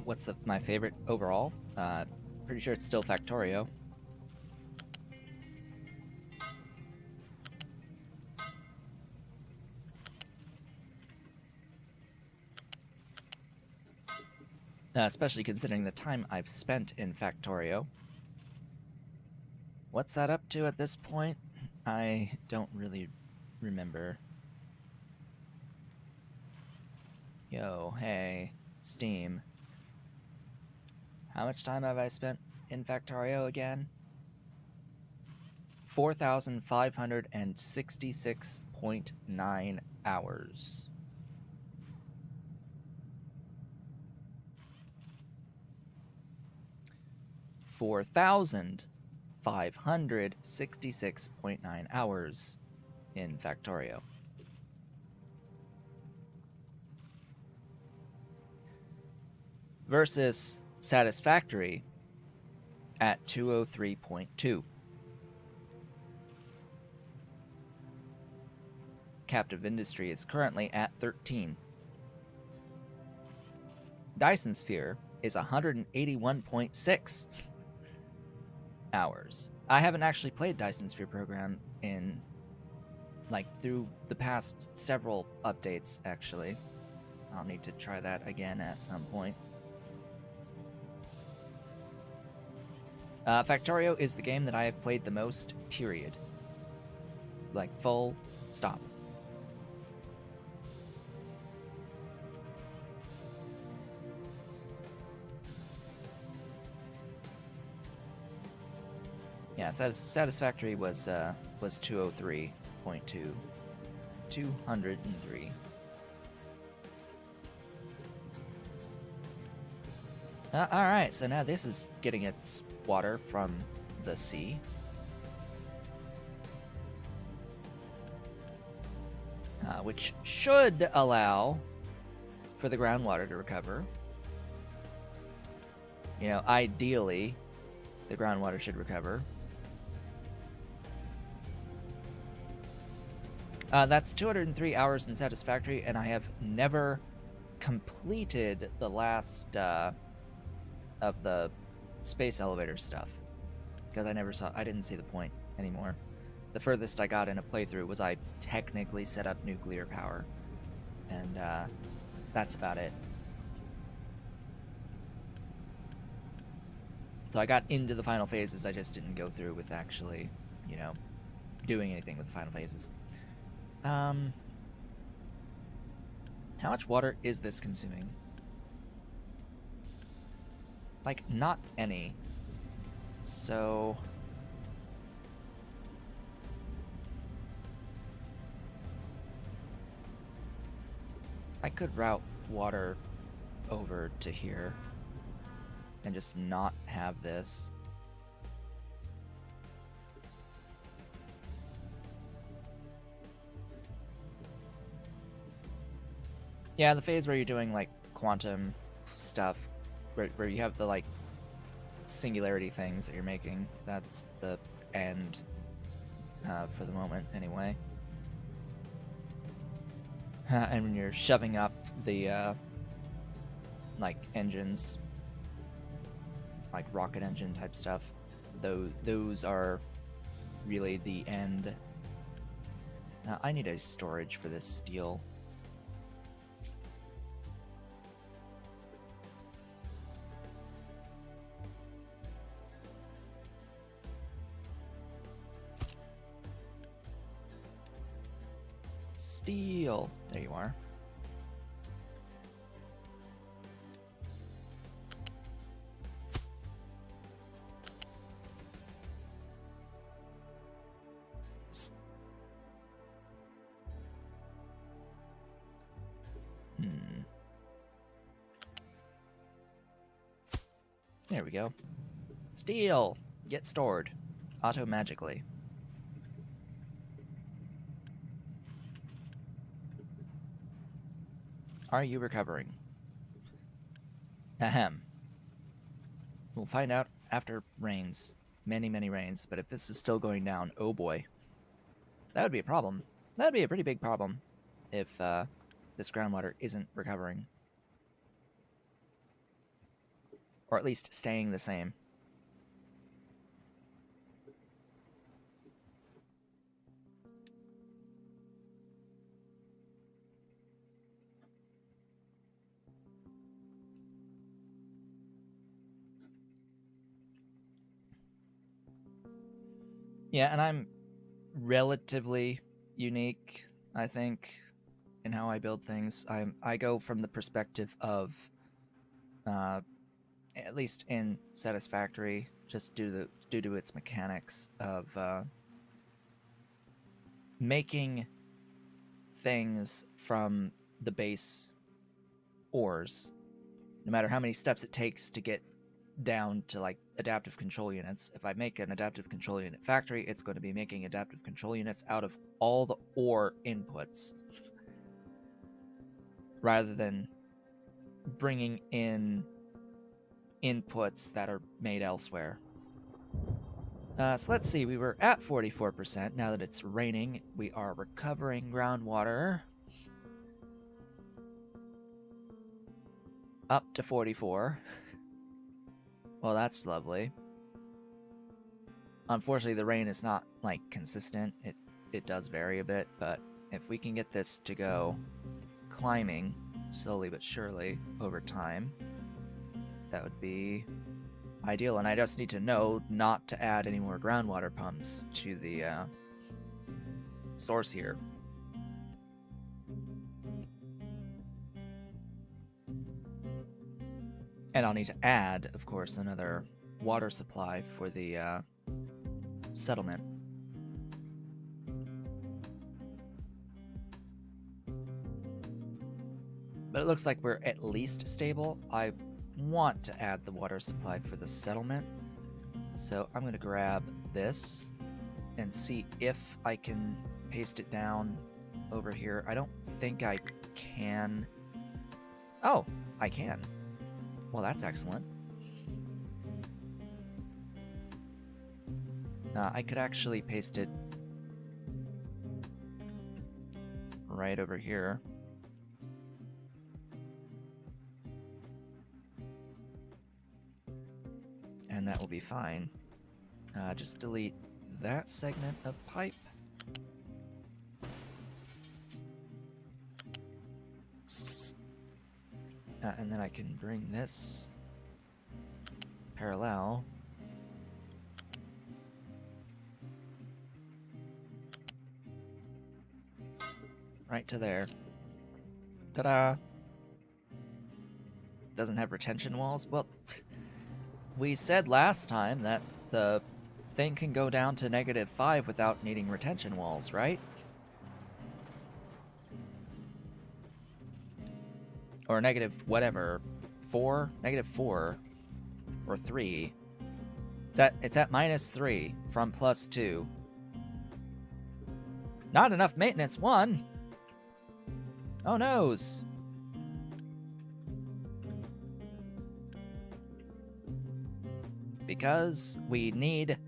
What's my favorite overall? Pretty sure it's still Factorio. Especially considering the time I've spent in Factorio. What's that up to at this point? I don't really remember. Yo, hey, Steam. How much time have I spent in Factorio again? 4,566.9 hours. $4,566.9 hours in Factorio. Versus Satisfactory at 203.2. Captive Industry is currently at 13. Dyson Sphere is 181.6 hours. I haven't actually played Dyson Sphere program in, like, through the past several updates, actually. I'll need to try that again at some point. Factorio is the game that I have played the most, period. Like, full stop. Yeah, Satisfactory was 203.2. 203. Alright, so now this is getting its water from the sea. Which should allow for the groundwater to recover. You know, ideally, the groundwater should recover. That's 203 hours in Satisfactory, and I have never completed the last of the space elevator stuff because I didn't see the point anymore. The furthest I got in a playthrough was I technically set up nuclear power, and that's about it. So I got into the final phases, I just didn't go through with actually, you know, doing anything with the final phases. How much water is this consuming? Like, not any. So... I could route water over to here and just not have this. Yeah, the phase where you're doing, like, quantum stuff, where you have the, like, singularity things that you're making, that's the end, for the moment, anyway. And when you're shoving up the, like, engines, like rocket engine type stuff, those are really the end. I need a storage for this steel. Steel. There you are. There we go. Steel! Get stored. Auto-magically. Are you recovering? Ahem. We'll find out after rains. Many, many rains. But if this is still going down, oh boy. That would be a problem. That would be a pretty big problem if this groundwater isn't recovering. Or at least staying the same. Yeah, and I'm relatively unique, I think, in how I build things. I go from the perspective of, at least in Satisfactory, just due to its mechanics of making things from the base ores, no matter how many steps it takes to get down to like adaptive control units. If I make an adaptive control unit factory, it's going to be making adaptive control units out of all the ore inputs rather than bringing in inputs that are made elsewhere. So let's see, we were at 44%. Now that it's raining, we are recovering groundwater up to 44. Well, that's lovely. Unfortunately, the rain is not, like, consistent. It does vary a bit, but if we can get this to go climbing slowly but surely over time, that would be ideal. And I just need to know not to add any more groundwater pumps to the source here. And I'll need to add, of course, another water supply for the settlement. But it looks like we're at least stable. I want to add the water supply for the settlement. So I'm going to grab this and see if I can paste it down over here. I don't think I can. Oh, I can. Well, that's excellent. I could actually paste it right over here. And that will be fine. Just delete that segment of pipe. And then I can bring this parallel right to there. Ta-da! Doesn't have retention walls? Well, we said last time that the thing can go down to -5 without needing retention walls, right? Or negative whatever, 4, -4, or 3. It's at -3 from +2. Not enough maintenance 1. Oh noes. Because we need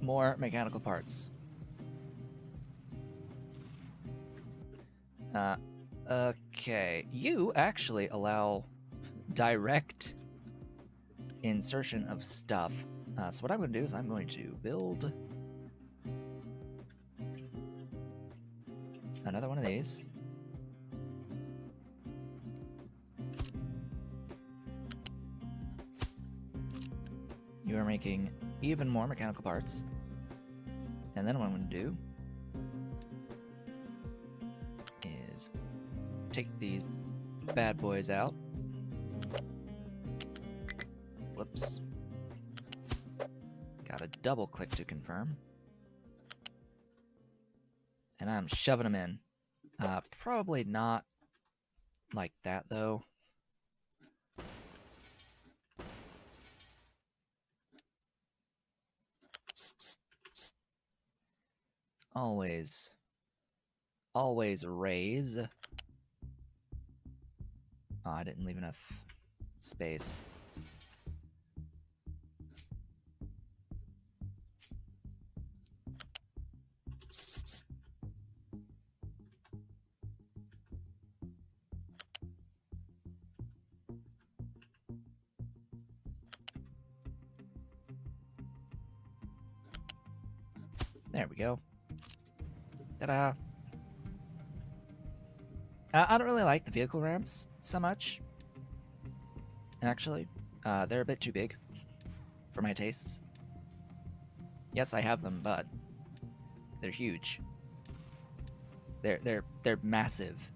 more mechanical parts. Okay. You actually allow direct insertion of stuff. So what I'm going to do is I'm going to build another one of these. You are making even more mechanical parts. And then what I'm going to do is take these bad boys out. Whoops. Got to double click to confirm. And I'm shoving them in. Probably not like that, though. Always raise. Oh, I didn't leave enough space. There we go. Ta-da! I don't really like the vehicle ramps so much, actually. They're a bit too big for my tastes. Yes, I have them, but they're huge. They're massive.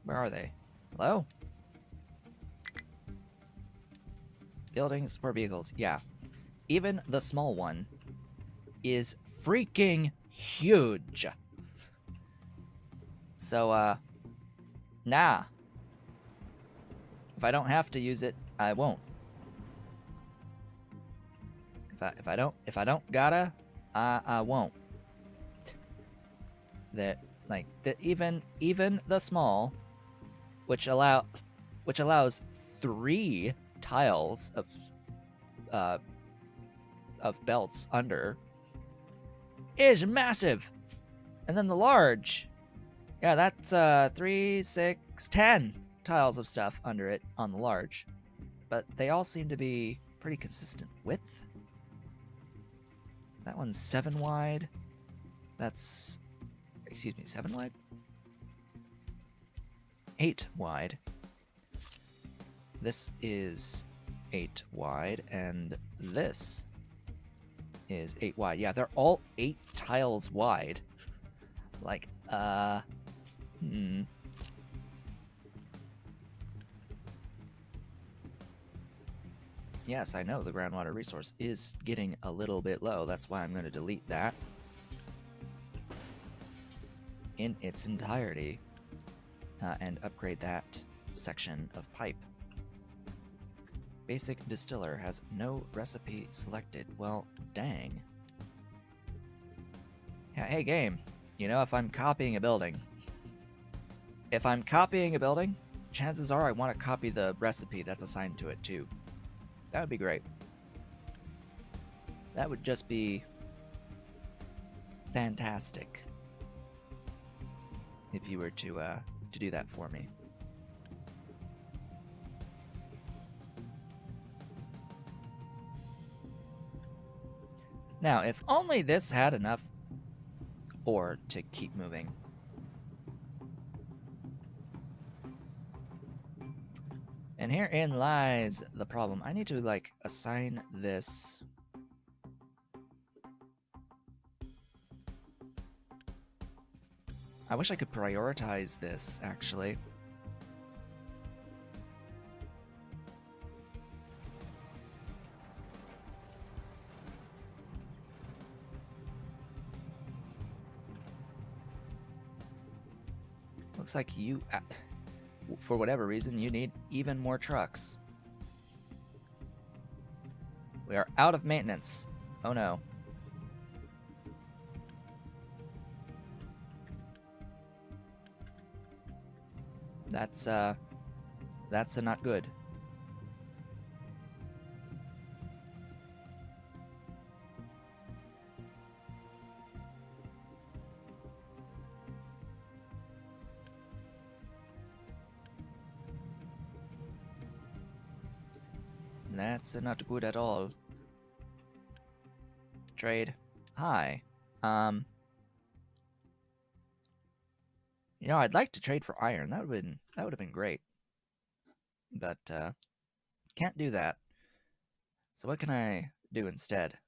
Where are they? Hello? Buildings for vehicles. Yeah. Even the small one is freaking huge. So, nah. If I don't have to use it, I won't. If I don't gotta, I won't. Even the small, which allows 3 tiles of belts under, is massive. And then the large, yeah, that's 3, 6, 10 tiles of stuff under it on the large. But they all seem to be pretty consistent width. That one's 7 wide. That's, excuse me, 7 wide? 8 wide. This is 8 wide, and this is 8 wide. Yeah, they're all 8 tiles wide. Like, Yes, I know the groundwater resource is getting a little bit low. That's why I'm going to delete that in its entirety and upgrade that section of pipe. Basic distiller has no recipe selected. Well, dang. Yeah, hey game, you know, if I'm copying a building, chances are I want to copy the recipe that's assigned to it too. That would be great. That would just be fantastic if you were to do that for me. Now, if only this had enough ore to keep moving. And herein lies the problem. I need to, like, assign this. I wish I could prioritize this, actually. Looks like you, for whatever reason, you need even more trucks. We are out of maintenance. Oh no. That's not good. That's not good at all. Trade. Hi. You know, I'd like to trade for iron. That would have been great. But can't do that. So what can I do instead?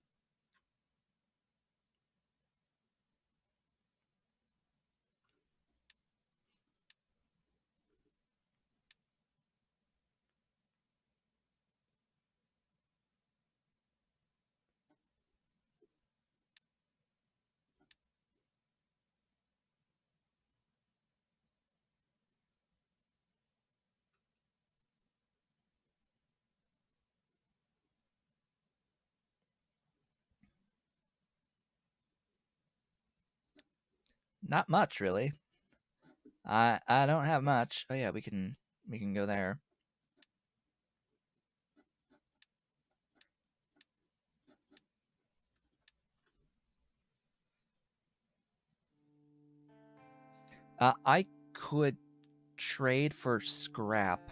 Not much, really. I don't have much. Oh yeah, we can go there. I could trade for scrap.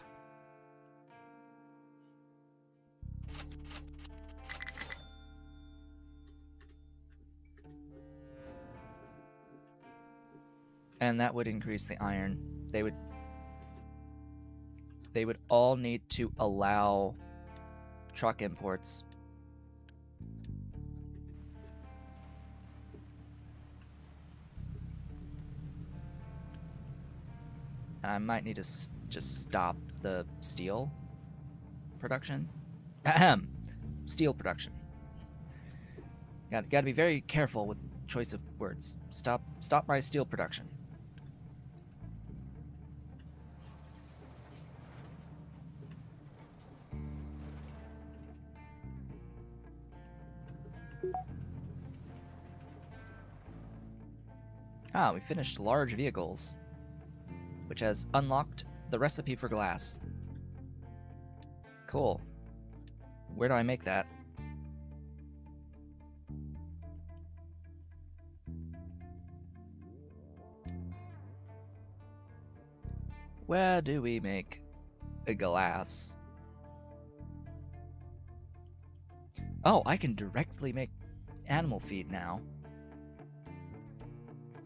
And that would increase the iron. They would all need to allow truck imports. I might need to just stop the steel production. Ahem. Steel production. Got to be very careful with choice of words. Stop my steel production. Ah, we finished large vehicles, which has unlocked the recipe for glass. Cool. Where do I make that? Where do we make a glass? Oh, I can directly make animal feed now.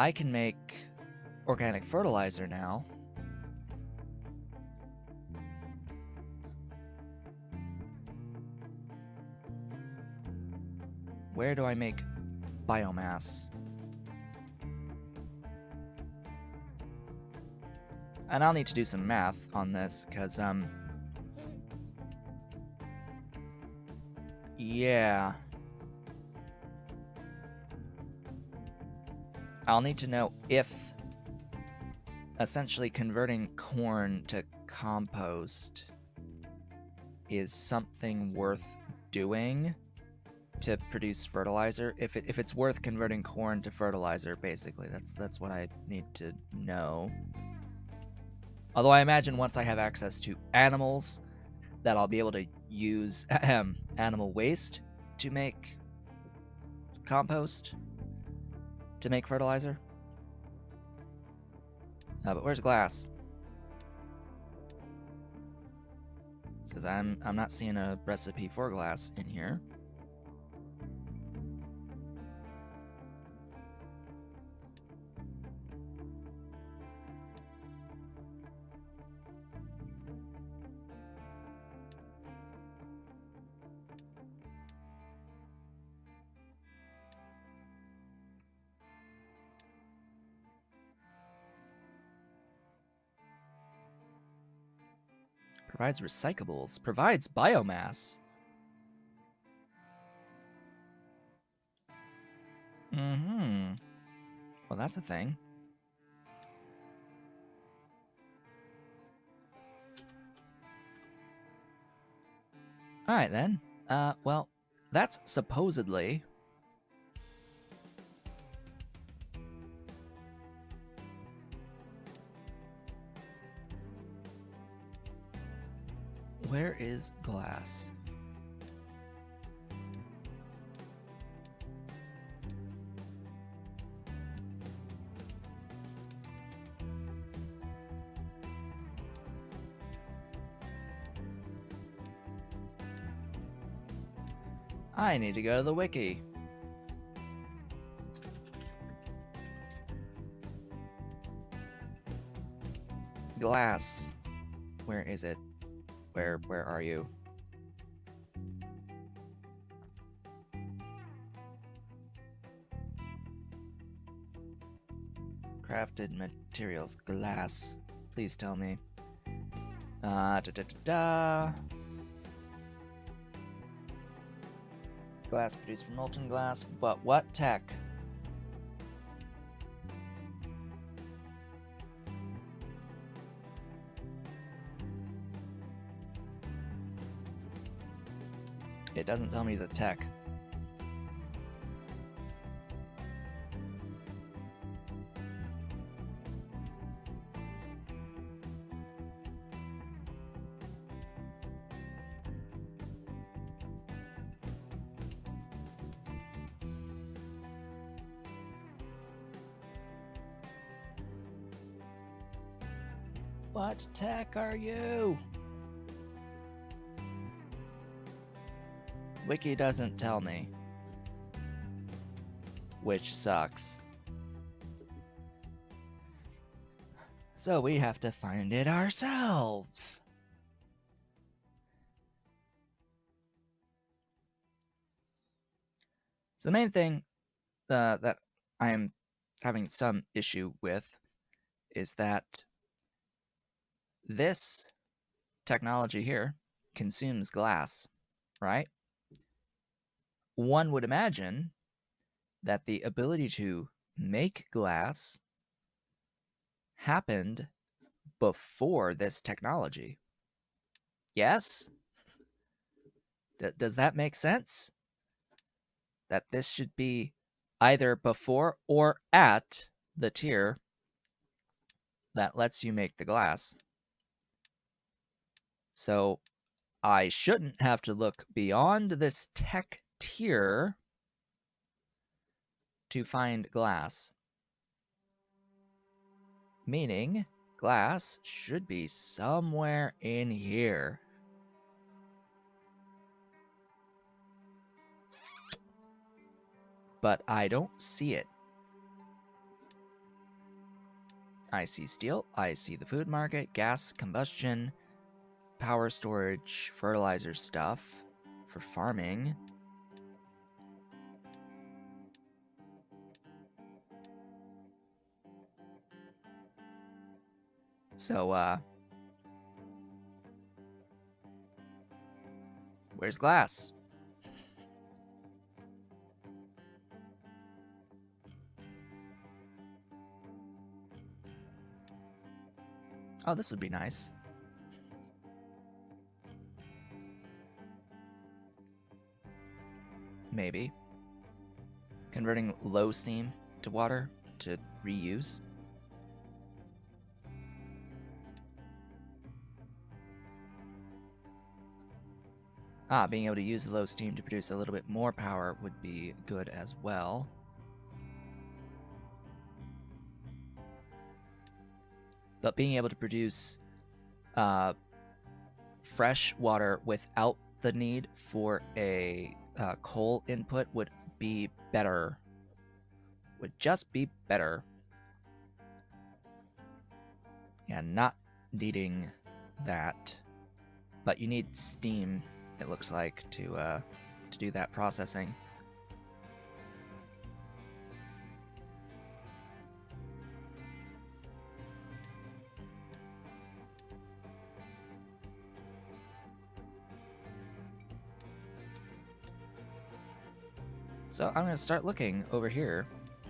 I can make organic fertilizer now. Where do I make biomass? And I'll need to do some math on this, because, yeah. I'll need to know if essentially converting corn to compost is something worth doing to produce fertilizer. If it's worth converting corn to fertilizer, basically, that's what I need to know. Although I imagine once I have access to animals, that I'll be able to use animal waste to make compost, to make fertilizer. But where's glass? Because I'm not seeing a recipe for glass in here. Provides recyclables. Provides biomass. Mm-hmm. Well, that's a thing. Alright then. Well, that's supposedly... Where is glass? I need to go to the wiki. Glass. Where is it? Where are you? Crafted materials. Glass. Please tell me. Da da da da. Glass produced from molten glass, but what tech? It doesn't tell me the tech. What tech are you? Wiki doesn't tell me. Which sucks. So we have to find it ourselves. So the main thing that I am having some issue with is that this technology here consumes glass, right? One would imagine that the ability to make glass happened before this technology. Yes? Does that make sense? That this should be either before or at the tier that lets you make the glass. So I shouldn't have to look beyond this tech tier to find glass. Meaning, glass should be somewhere in here. But I don't see it. I see steel, I see the food market, gas, combustion, power storage, fertilizer stuff for farming. So, where's glass? Oh, this would be nice. Maybe. Converting low steam to water to reuse. Being able to use the low steam to produce a little bit more power would be good as well. But being able to produce fresh water without the need for a coal input would be better. Would just be better. Yeah, not needing that. But you need steam, it looks like, to do that processing. So I'm going to start looking over here.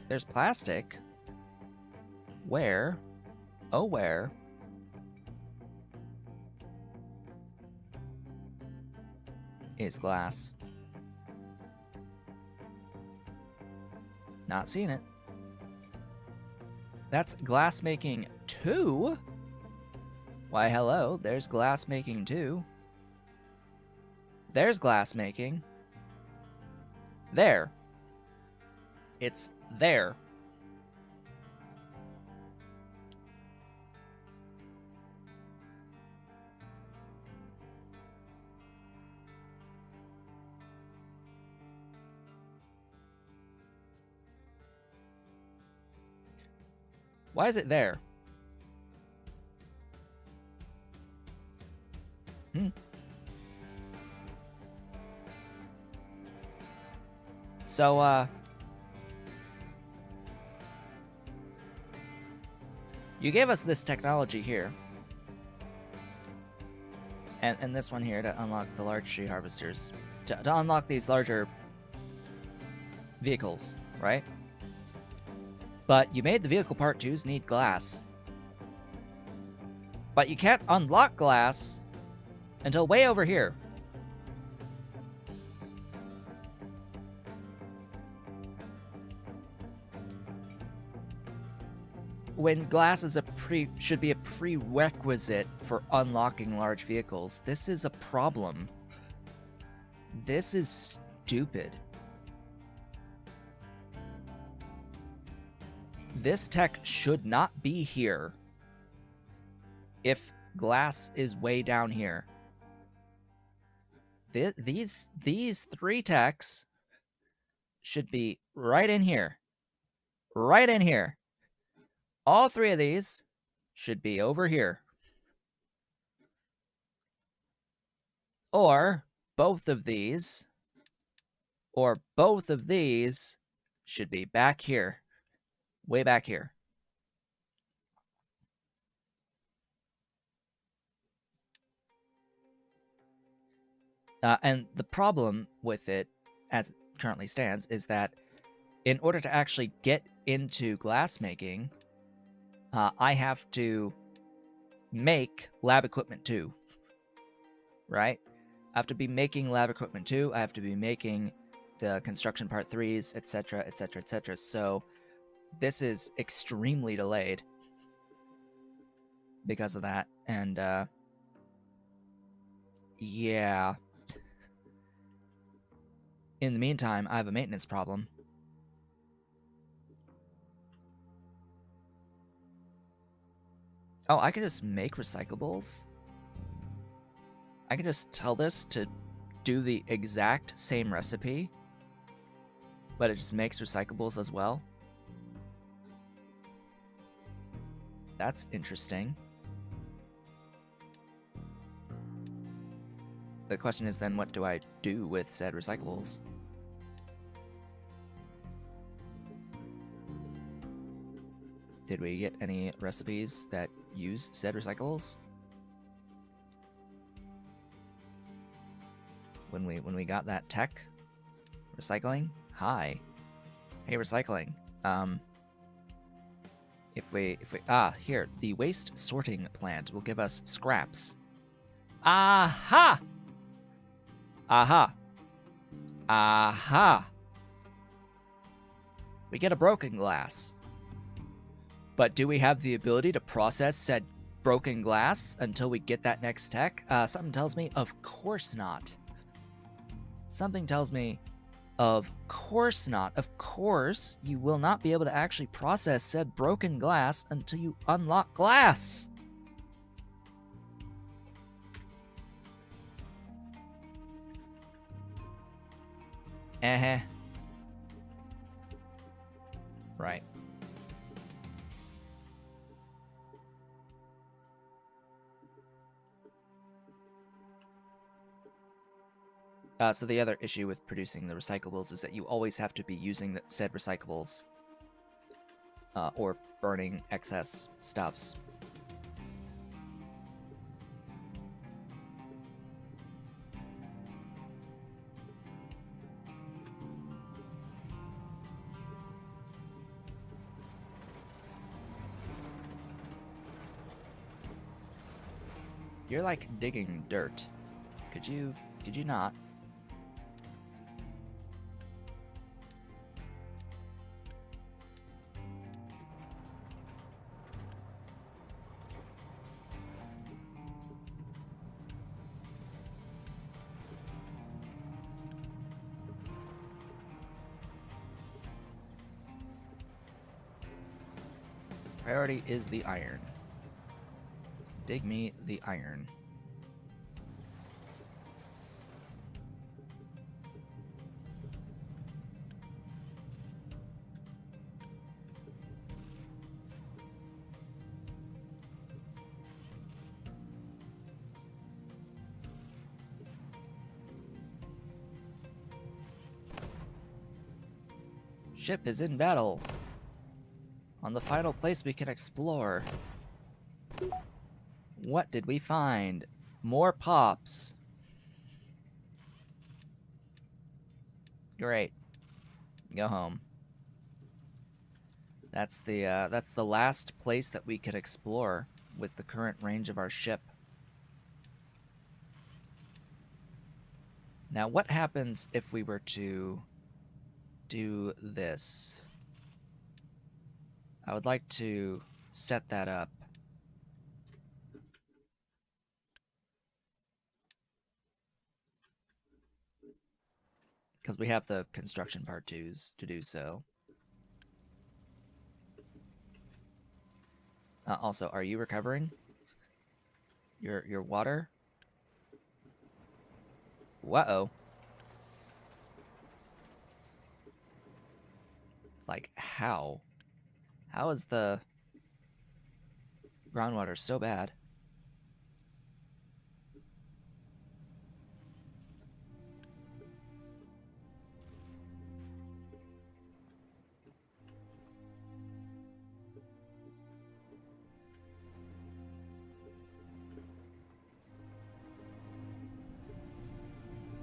There's plastic. Where? Oh, where? Is glass? Not seeing it. That's glass making 2? Why, hello, there's glass making 2. There's glass making. There. It's there. Why is it there? So, you gave us this technology here. And this one here to unlock the large tree harvesters. To unlock these larger vehicles, right? But you made the vehicle part 2s need glass. But you can't unlock glass until way over here. When glass is should be a prerequisite for unlocking large vehicles, this is a problem. This is stupid. This tech should not be here. if glass is way down here, these 3 techs should be right in here. Right in here. All 3 of these should be over here. Or both of these should be back here. Way back here. And the problem with it, as it currently stands, is that in order to actually get into glassmaking, I have to make lab equipment 2, right? I have to be making lab equipment 2. I have to be making the construction part 3s, etc., etc., etc. So this is extremely delayed because of that. And yeah. In the meantime, I have a maintenance problem. Oh, I can just make recyclables? I can just tell this to do the exact same recipe, but it just makes recyclables as well? That's interesting. The question is then, what do I do with said recyclables? Did we get any recipes that use said recyclables? When we got that tech recycling? Hi. Hey, recycling. If we here, the waste sorting plant will give us scraps. Aha! Aha! Aha! We get a broken glass. But do we have the ability to process said broken glass until we get that next tech? Something tells me, of course not. Something tells me, of course not. Of course, you will not be able to actually process said broken glass until you unlock glass. Right. So the other issue with producing the recyclables is that you always have to be using the said recyclables or burning excess stuffs. You're like digging dirt. Could you not? Priority is the iron. Dig me the iron. Ship is in battle. On the final place we can explore. What did we find? More pops. Great. Go home. That's the last place that we could explore with the current range of our ship. Now, what happens if we were to do this? I would like to set that up. Because we have the construction part 2s to do so. Also, are you recovering? Your water? Uh-oh. Like, how? How is the groundwater so bad?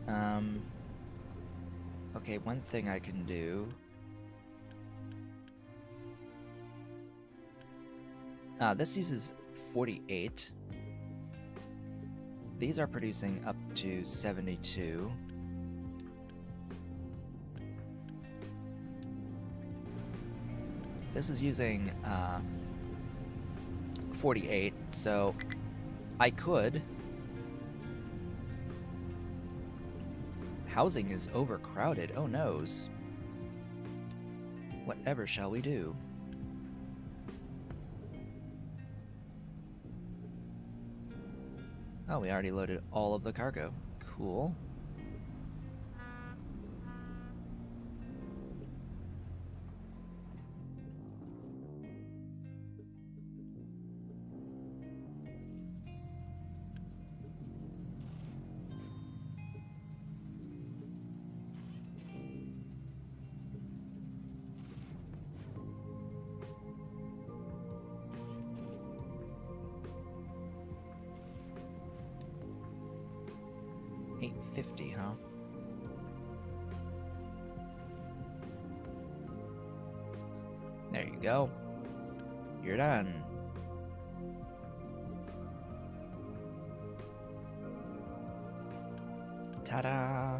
Um, okay, one thing I can do. This uses 48. These are producing up to 72. This is using 48, so I could. Housing is overcrowded. Oh noes. Whatever shall we do? Oh, we already loaded all of the cargo. Cool. $850, huh? There you go. You're done. Ta-da!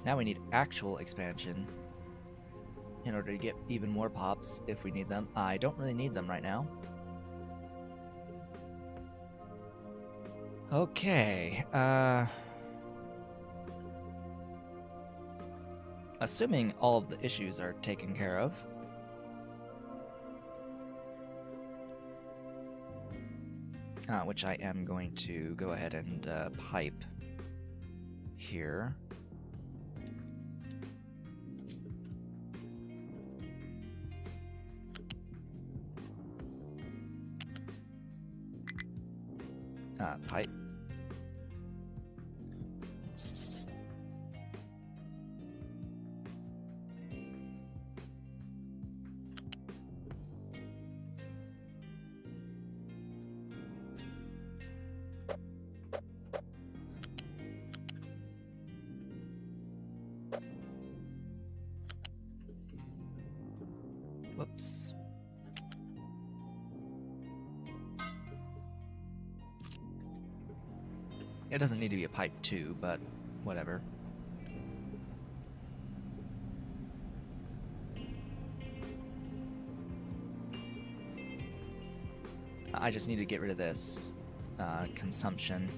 Now we need actual expansion in order to get even more pops if we need them. I don't really need them right now. Okay, assuming all of the issues are taken care of, which I am going to go ahead and pipe here. Pipe. Whoops. It doesn't need to be a pipe 2, but whatever. I just need to get rid of this consumption.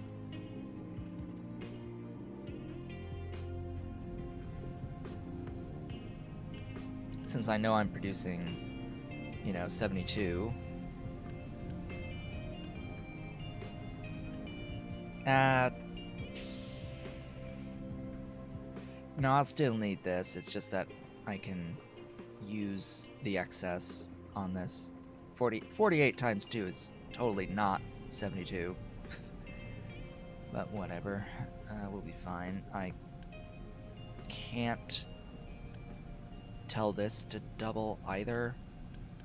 Since I know I'm producing, 72. No, I'll still need this. It's just that I can use the excess on this. 48 times 2 is totally not 72. But whatever. We'll be fine. I can't tell this to double either.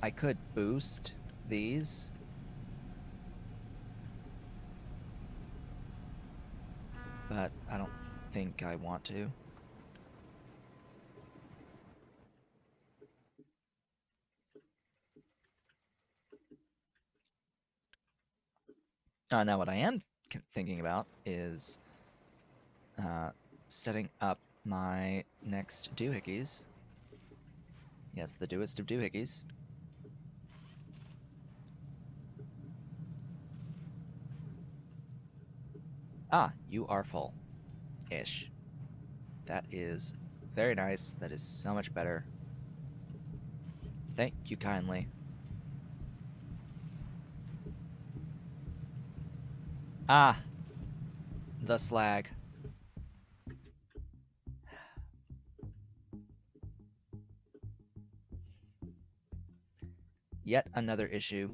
I could boost these. But I don't think I want to. Now what I am thinking about is setting up my next doohickeys. Yes, the doest of doohickeys. Ah, you are full-ish. That is very nice. That is so much better. Thank you kindly. Ah, the slag. Yet another issue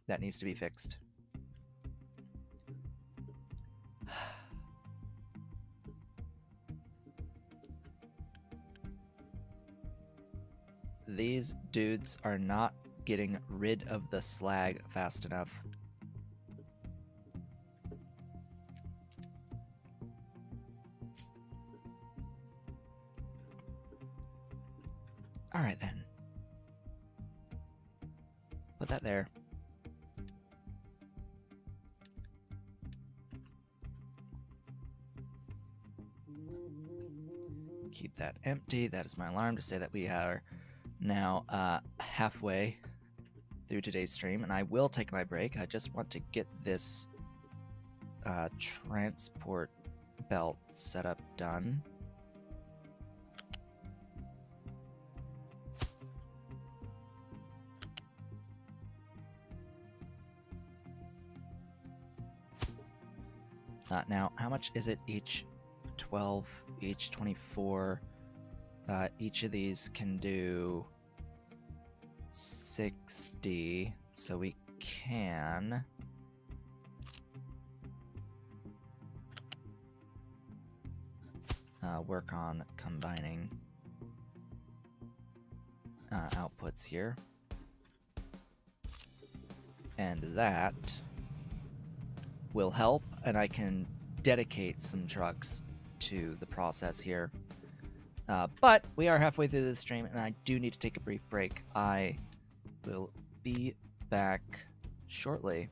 that needs to be fixed. These dudes are not getting rid of the slag fast enough. All right then. Put that there. Keep that empty. That is my alarm to say that we are now halfway through today's stream, and I will take my break. I just want to get this transport belt setup done. Now, how much is it each? 12, each 24. Each of these can do 60, so we can work on combining outputs here. And that will help, and I can dedicate some trucks to the process here. But we are halfway through the stream, and I do need to take a brief break. I will be back shortly.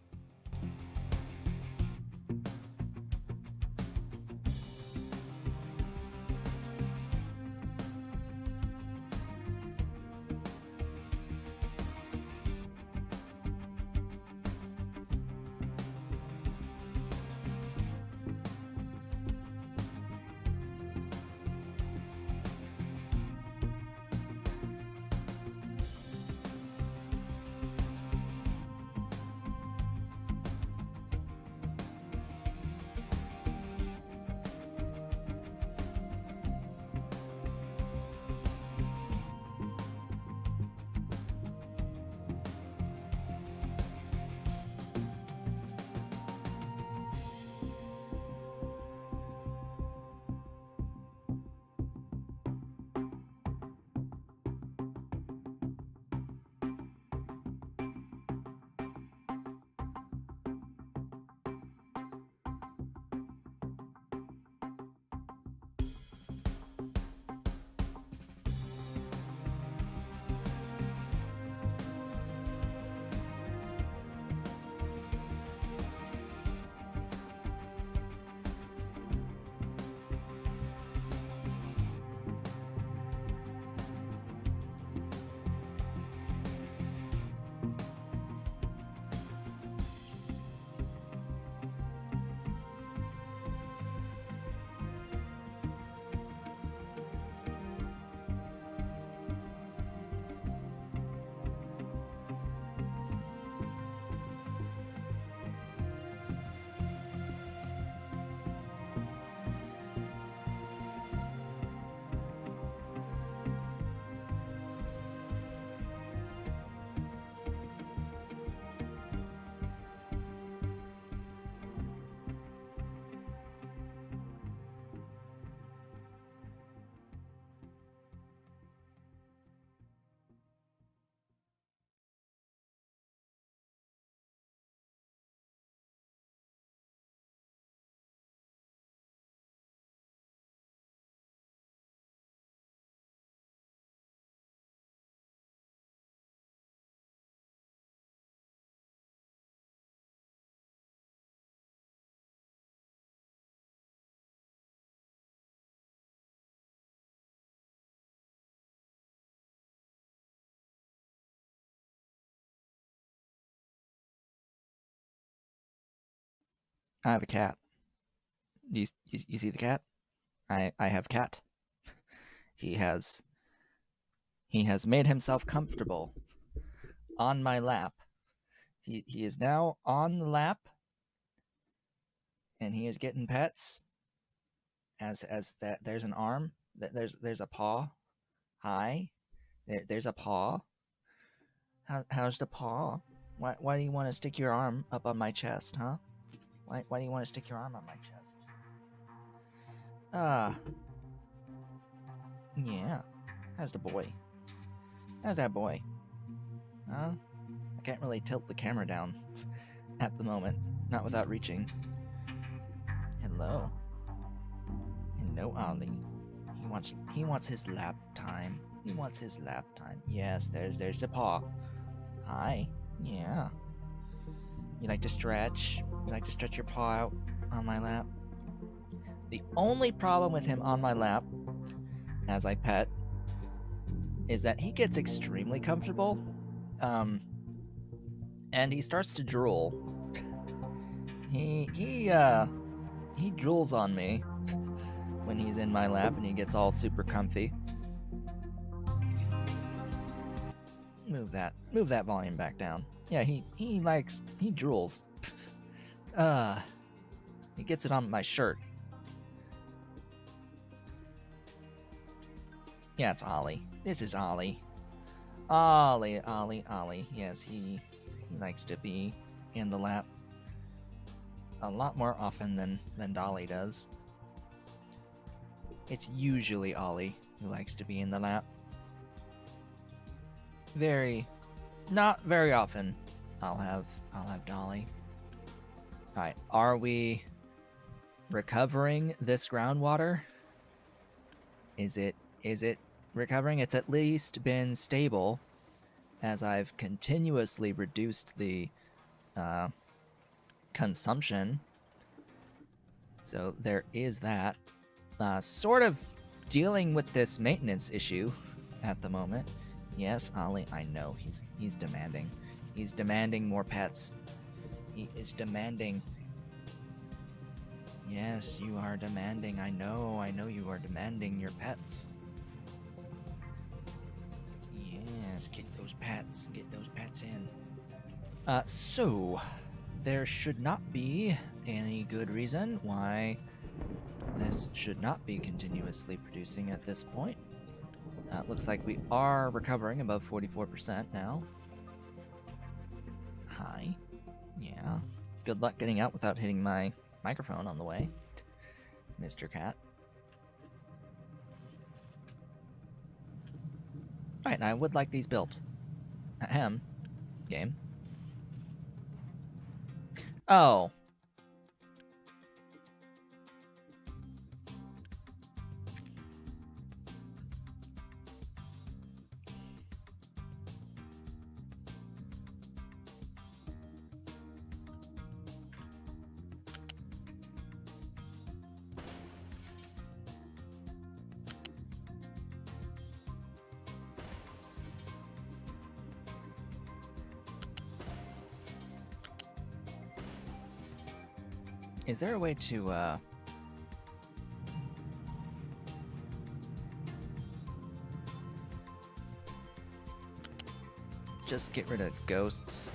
I have a cat. You see the cat? I have cat. He has He has made himself comfortable on my lap. He is now on the lap, and he is getting pets. As that, there's an arm. There's a paw. Hi, there's a paw. How's the paw? Why do you want to stick your arm up on my chest, huh? Why do you want to stick your arm on my chest? Ah, yeah. How's the boy? How's that boy? Huh? I can't really tilt the camera down at the moment, not without reaching. Hello. Hello, Ollie. He wants his lap time. He wants his lap time. Yes, there's the paw. Hi. Yeah. You like to stretch? You like to stretch your paw out on my lap? The only problem with him on my lap, as I pet, is that he gets extremely comfortable. And he starts to drool. He drools on me when he's in my lap and he gets all super comfy. Move that volume back down. Yeah, he drools. He gets it on my shirt. Yeah, it's Ollie. This is Ollie. Ollie. Yes, he likes to be in the lap a lot more often than Dolly does. It's usually Ollie who likes to be in the lap. Not very often. I'll have Dolly. All right, are we recovering this groundwater? Is it recovering? It's at least been stable as I've continuously reduced the consumption. So there is that. Sort of dealing with this maintenance issue at the moment. Yes, Ollie, I know he's demanding. He's demanding more pets. He is demanding. Yes, you are demanding. I know you are demanding your pets. Yes, get those pets in. So there should not be any good reason why this should not be continuously producing at this point. Looks like we are recovering above 44% now. Hi. Yeah. Good luck getting out without hitting my microphone on the way, Mr. Cat. Alright, I would like these built. Ahem. Game. Oh. Is there a way to, just get rid of ghosts?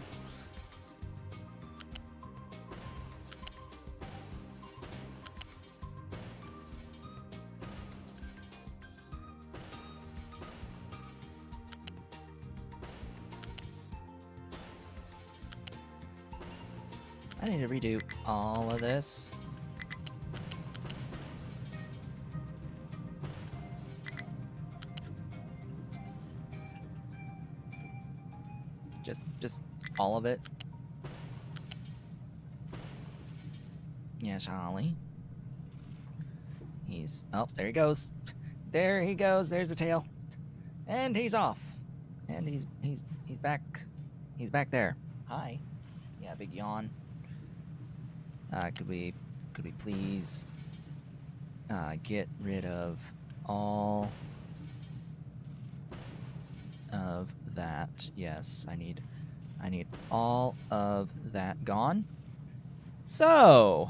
I need to redo all of this. Just all of it. Yes, Ollie. Oh, there he goes. There he goes. There's the tail. And he's off. And he's back. He's back there. Hi. Yeah, big yawn. Could we please get rid of all of that? Yes, I need all of that gone. So,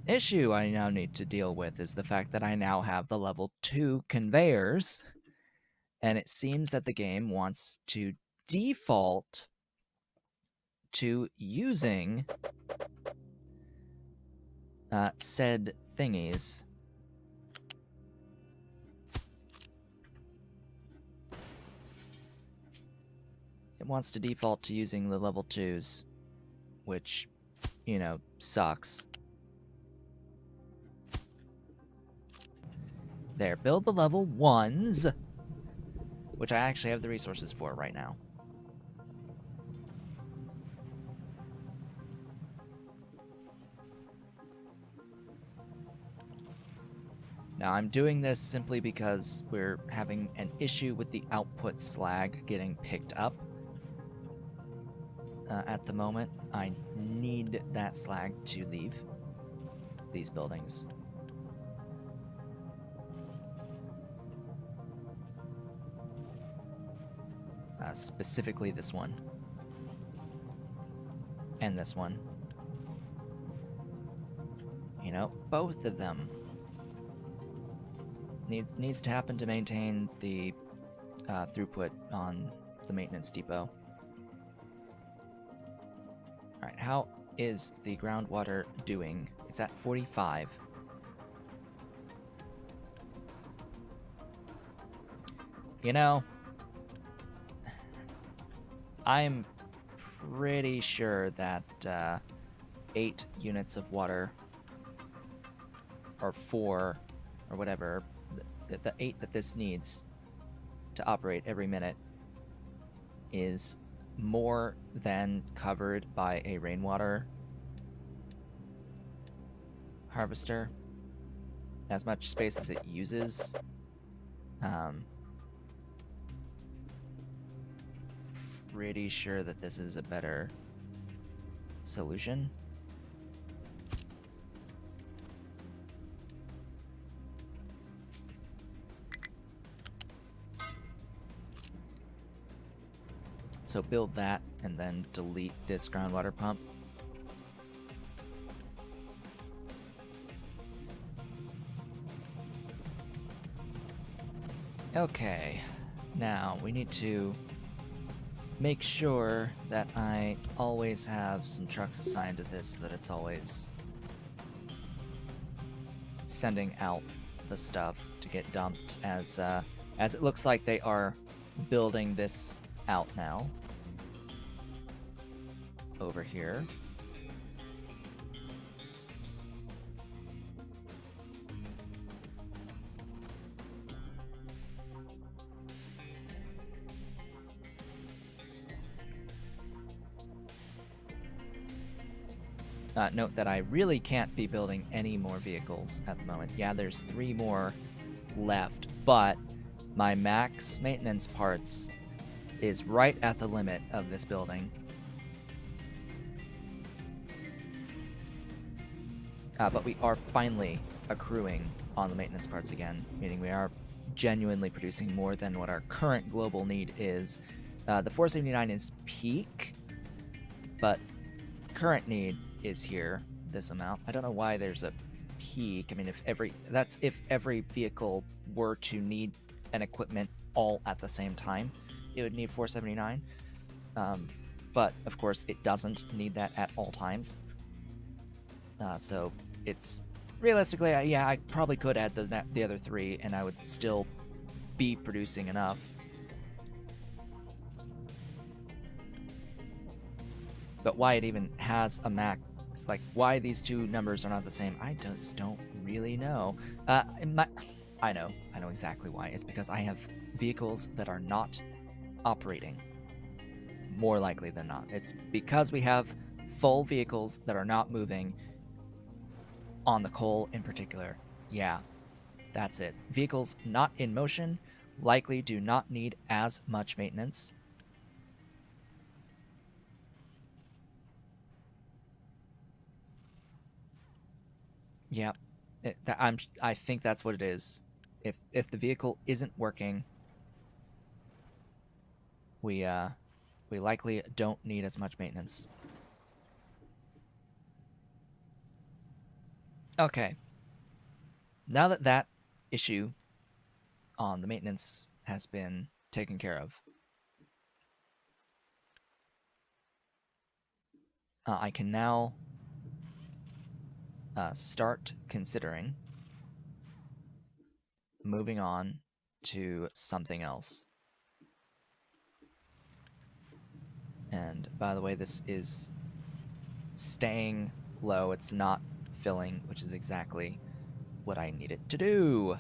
issue I now need to deal with is the fact that I now have the level 2 conveyors, And it seems that the game wants to default to using said thingies. It wants to default to using the level 2s, which, you know, sucks. There, build the level 1s, which I actually have the resources for right now. Now, I'm doing this simply because we're having an issue with the output slag getting picked up at the moment. I need that slag to leave these buildings. Specifically this one. And this one. You know, both of them. Needs to happen to maintain the throughput on the maintenance depot. Alright, how is the groundwater doing? It's at 45. You know, I'm pretty sure that 8 units of water, or 4, or whatever, the 8 that this needs to operate every minute is more than covered by a rainwater harvester. As much space as it uses. Pretty sure that this is a better solution. So build that and then delete this groundwater pump. Okay, now we need to make sure that I always have some trucks assigned to this so that it's always sending out the stuff to get dumped as it looks like they are building this out now. Over here. Note that I really can't be building any more vehicles at the moment. Yeah, there's 3 more left, but my max maintenance parts is right at the limit of this building. But we are finally accruing on the maintenance parts again, meaning we are genuinely producing more than what our current global need is. The 479 is peak, but current need is here, this amount. I don't know why there's a peak. I mean, if every vehicle were to need an equipment all at the same time, it would need 479. But of course, it doesn't need that at all times. So it's realistically, yeah, I probably could add the other 3, and I would still be producing enough. But why it even has a max, like why these 2 numbers are not the same, I just don't really know. I know exactly why. It's because I have vehicles that are not operating. More likely than not. It's because we have full vehicles that are not moving on the coal in particular. Yeah, that's it. Vehicles not in motion likely do not need as much maintenance. Yeah, I think that's what it is. If the vehicle isn't working, we likely don't need as much maintenance. Okay. Now that issue on the maintenance has been taken care of. I can now start considering moving on to something else. And by the way, this is staying low. It's not filling, which is exactly what I need it to do.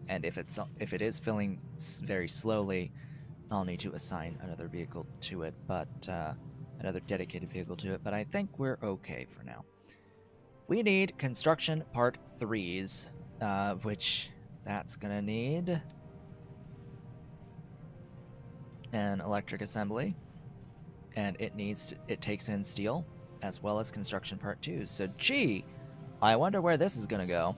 And if it is filling very slowly, I'll need to assign another vehicle to it, but another dedicated vehicle to it. But I think we're okay for now. We need construction part 3s, which that's gonna need an electric assembly, and it takes in steel as well as construction part 2s. So gee, I wonder where this is gonna go.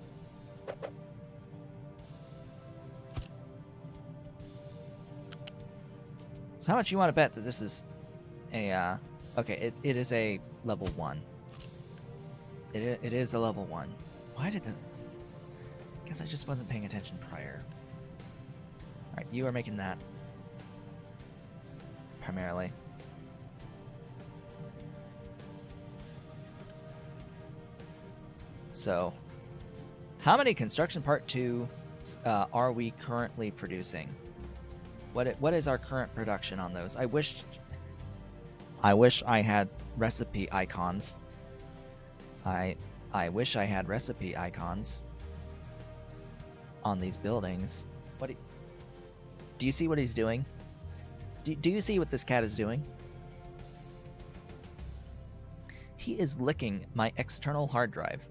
So how much you want to bet that this is a okay, it is a level 1. It is a level 1. Why did the... Guess I just wasn't paying attention prior. Alright, you are making that. Primarily. So, how many construction part 2 are we currently producing? What is our current production on those? I wish I had recipe icons. I wish I had recipe icons on these buildings. Do you see what he's doing? Do you see what this cat is doing? He is licking my external hard drive.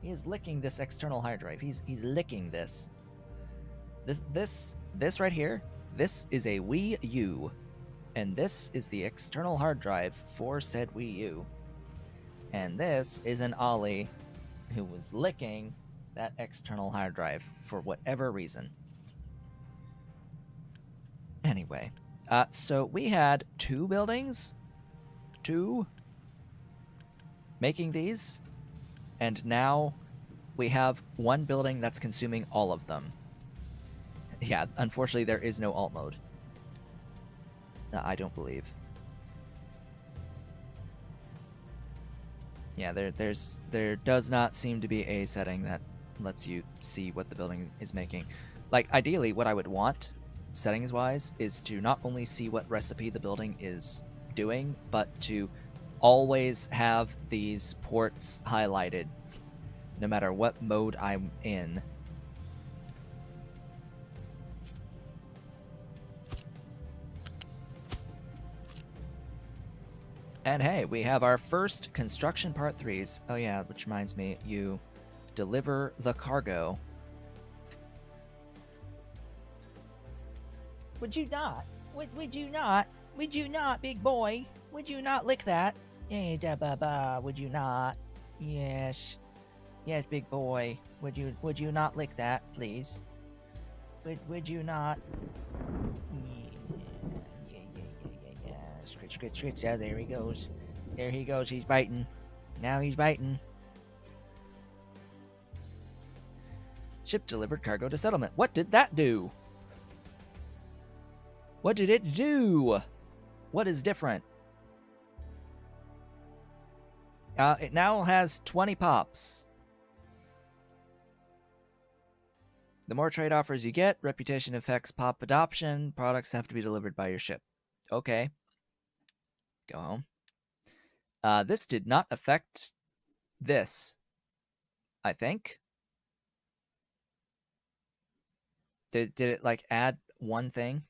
He is licking this external hard drive. He's licking this. This right here, this is a Wii U, and this is the external hard drive for said Wii U. And this is an Ollie who was licking that external hard drive for whatever reason. Anyway, so we had 2 buildings, 2 making these, and now we have 1 building that's consuming all of them. Yeah, unfortunately there is no alt mode. I don't believe. Yeah, there does not seem to be a setting that lets you see what the building is making. Like, ideally, what I would want, settings-wise, is to not only see what recipe the building is doing, but to always have these ports highlighted, no matter what mode I'm in. And hey, we have our first construction part 3s. Oh yeah, which reminds me, you deliver the cargo. Would you not? Would you not? Would you not, big boy? Would you not lick that? Hey, da ba ba. Would you not? Yes, yes, big boy. Would you not lick that, please? Would you not? Yeah. Scritch. Yeah, there he goes. There he goes. He's biting. Now he's biting. Ship delivered cargo to settlement. What did that do? What did it do? What is different? It now has 20 pops. The more trade offers you get, reputation affects pop adoption. Products have to be delivered by your ship. Okay. Go home. This did not affect this, I think. Did it, like, add one thing?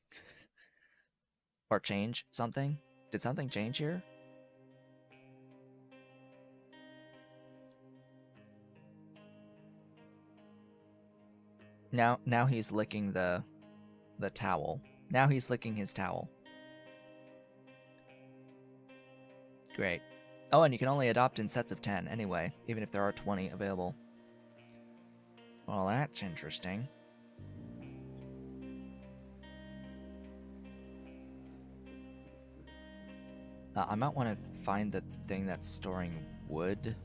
Or change something? Did something change here? Now he's licking the towel. Now he's licking his towel. Great. Oh, and you can only adopt in sets of 10 anyway, even if there are 20 available. Well, that's interesting. I might want to find the thing that's storing wood.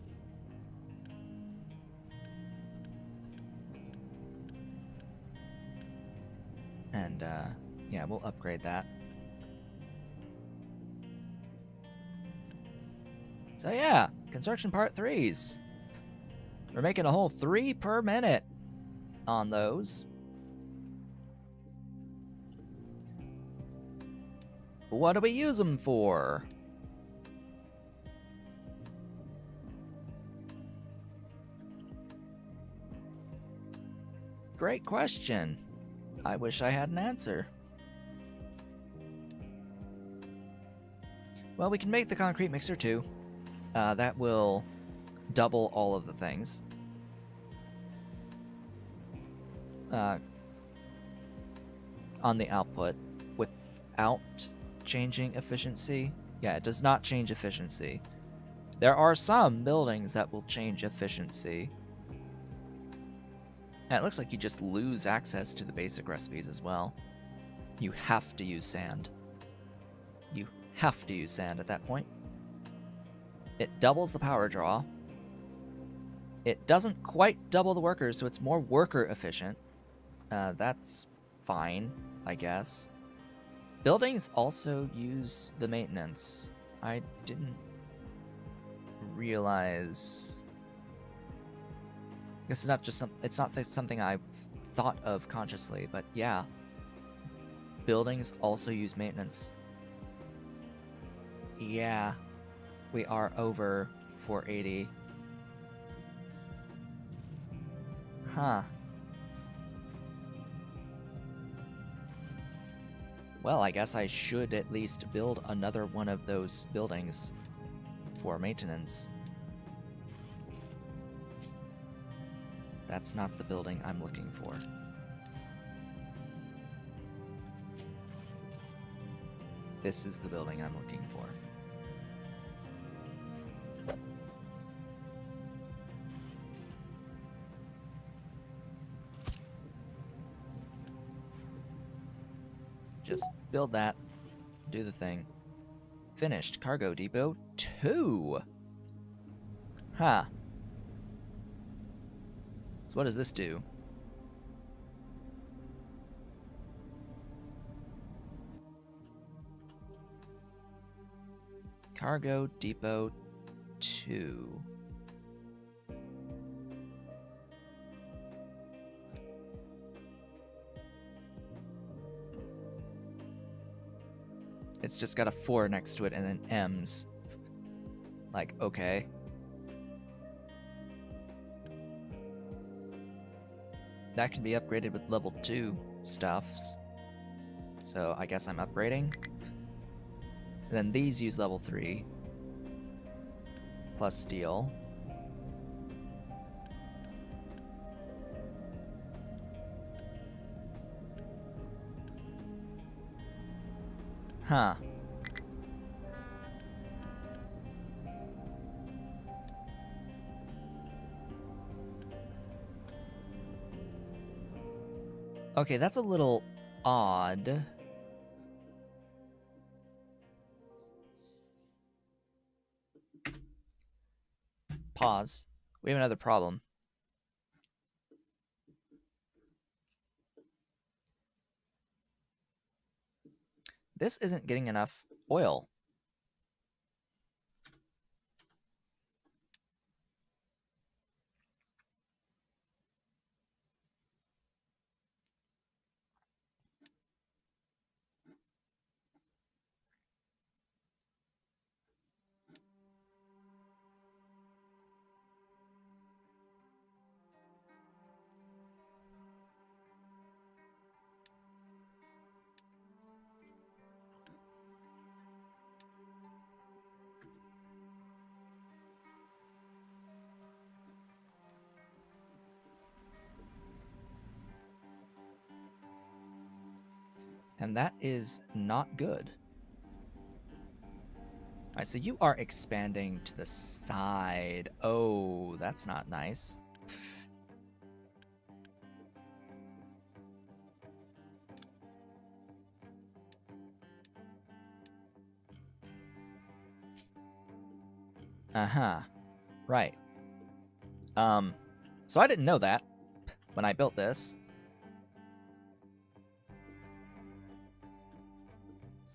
And yeah, we'll upgrade that. So yeah, construction part 3s. We're making a whole 3 per minute on those. What do we use them for? Great question. I wish I had an answer. Well, we can make the concrete mixer too. That will double all of the things. On the output without changing efficiency. Yeah, it does not change efficiency. There are some buildings that will change efficiency. And it looks like you just lose access to the basic recipes as well. You have to use sand. You have to use sand at that point. It doubles the power draw. It doesn't quite double the workers, so it's more worker efficient. That's fine, I guess. Buildings also use the maintenance. I didn't realize. I guess it's not something I've thought of consciously, but yeah. Buildings also use maintenance. Yeah, we are over 480. Huh. Well, I guess I should at least build another one of those buildings for maintenance. That's not the building I'm looking for. This is the building I'm looking for. Just build that. Do the thing. Finished. Cargo Depot 2. Huh. So what does this do? Cargo Depot 2. It's just got a 4 next to it and then M's. Like, okay. That can be upgraded with level 2 stuffs. So I guess I'm upgrading. And then these use level 3. Plus steel. Huh. Okay, that's a little odd. Pause. We have another problem. This isn't getting enough oil. And that is not good. Alright, so you are expanding to the side. Oh, that's not nice. Uh-huh. Right. So I didn't know that when I built this.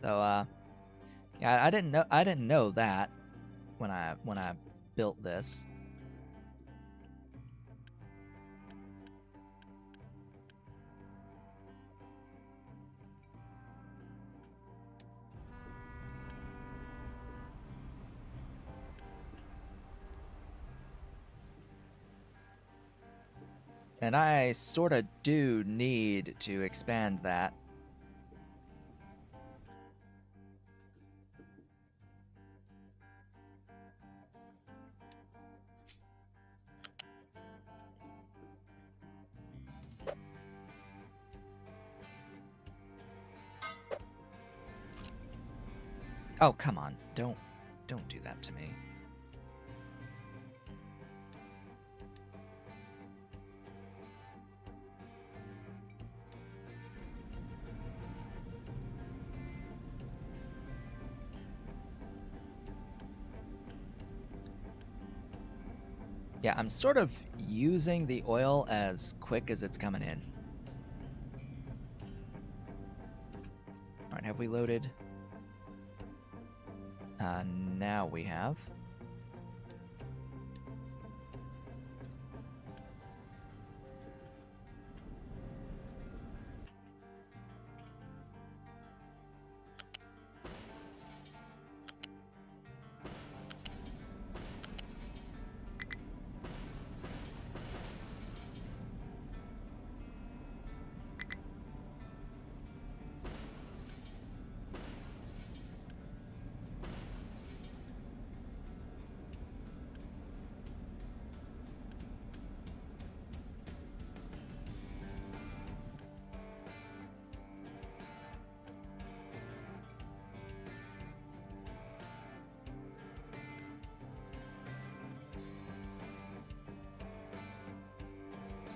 So yeah, I didn't know that when I built this. And I sort of do need to expand that. Oh, come on. Don't do that to me. Yeah, I'm sort of using the oil as quick as it's coming in. All right, have we loaded? Now we have.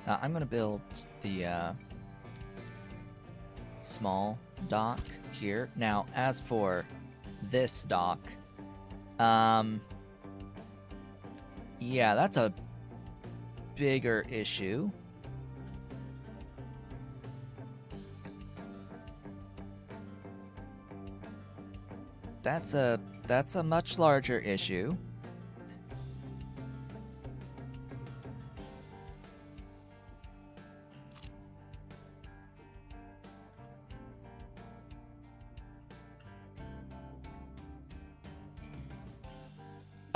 I'm going to build the small dock here. Now, as for this dock, yeah, that's a bigger issue. That's a much larger issue.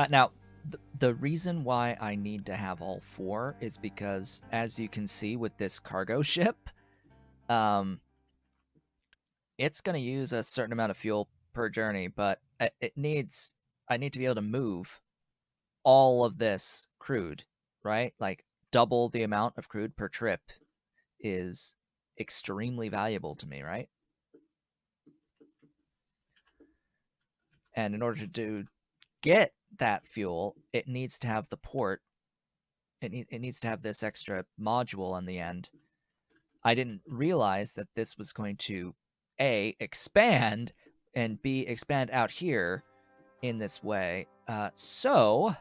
Now, the reason why I need to have all four is because, as you can see with this cargo ship, it's going to use a certain amount of fuel per journey, but I need to be able to move all of this crude, right? Like double the amount of crude per trip is extremely valuable to me, right? And in order to get that fuel, it needs to have the port. It needs to have this extra module on the end. I didn't realize that this was going to A, expand, and B, expand out here in this way. So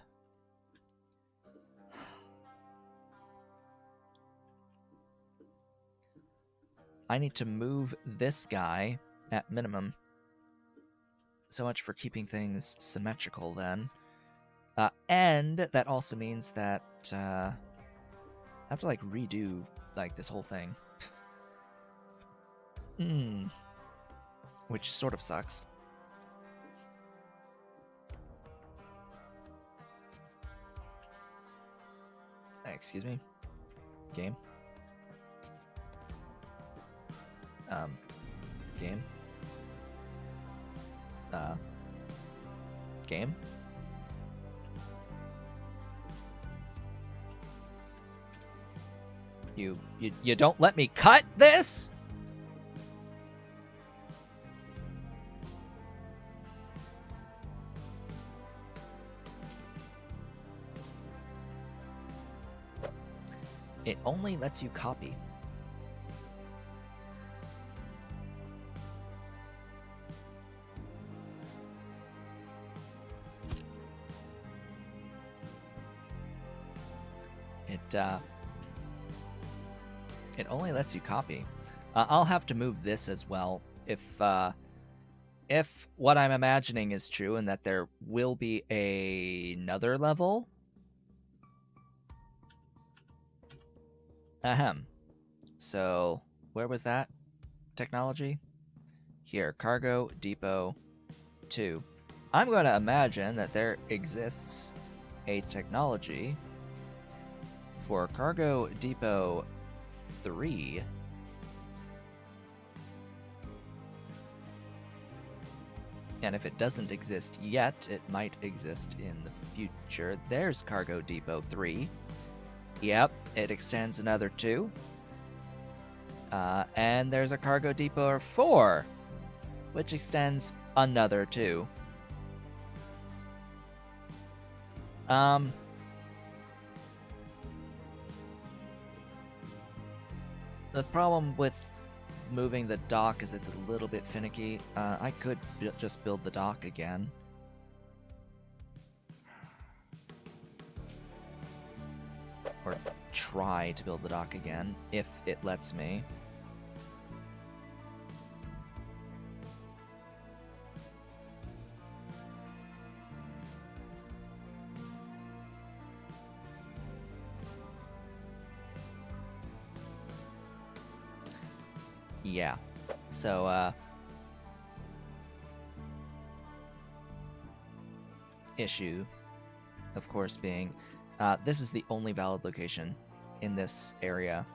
I need to move this guy at minimum. So much for keeping things symmetrical then. And that also means that I have to like redo like this whole thing. Which sort of sucks. Excuse me. Game. Game. Game. You don't let me cut this? It only lets you copy. It only lets you copy. I'll have to move this as well if if what I'm imagining is true and that there will be another level, ahem. So, where was that technology? Here, Cargo Depot 2. I'm going to imagine that there exists a technology for Cargo Depot 3. And if it doesn't exist yet, it might exist in the future. There's Cargo Depot 3. Yep, it extends another 2. And there's a Cargo Depot 4, which extends another 2. The problem with moving the dock is it's a little bit finicky. I could just build the dock again. Or try to build the dock again, if it lets me. Yeah. So, issue, of course, being this is the only valid location in this area.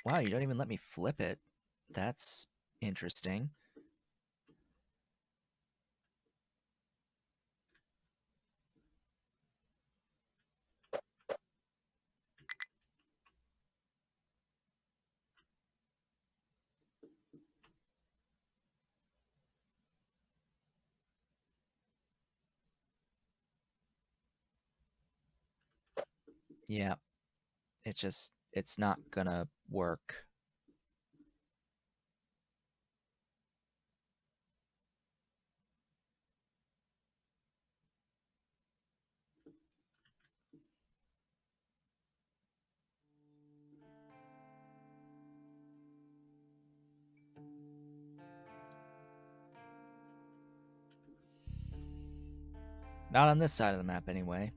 Wow, you don't even let me flip it. That's interesting. Yeah, it's not gonna work. Not on this side of the map, anyway.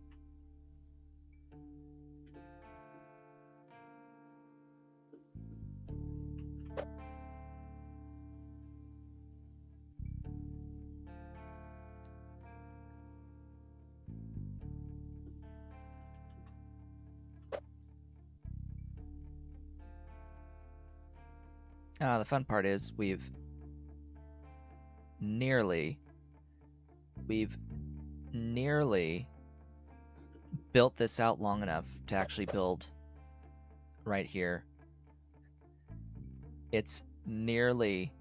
The fun part is we've nearly built this out long enough to actually build right here. It's nearly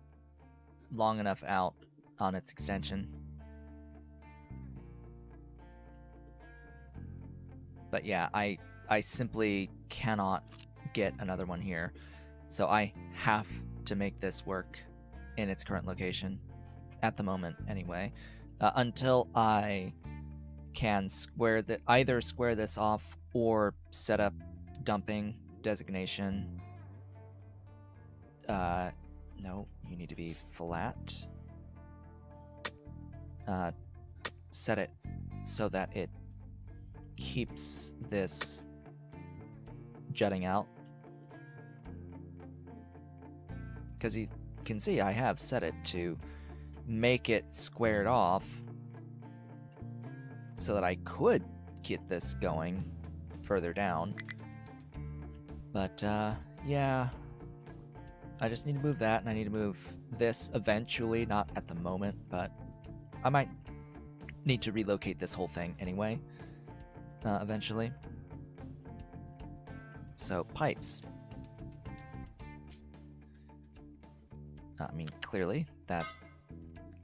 long enough out on its extension. But yeah, I simply cannot get another one here. So I have to make this work in its current location, at the moment anyway, until I can either square this off or set up dumping designation. No, you need to be flat. Set it so that it keeps this jutting out. Because you can see I have set it to make it squared off so that I could get this going further down. But, yeah. I just need to move that, and I need to move this eventually, not at the moment, but I might need to relocate this whole thing anyway, eventually. So, pipes. I mean, clearly, that...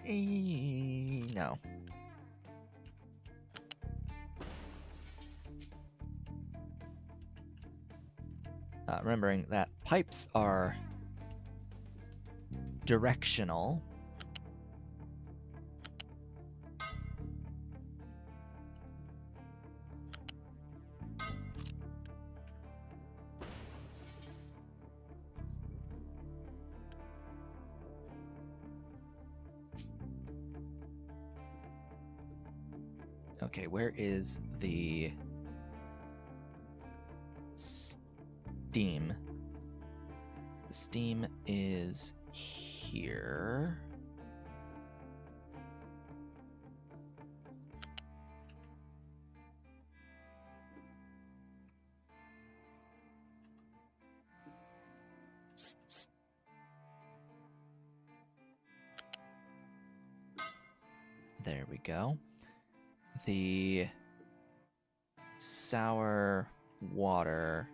no. Remembering that pipes are directional. Okay, where is the steam? The steam is here. There we go. The sour water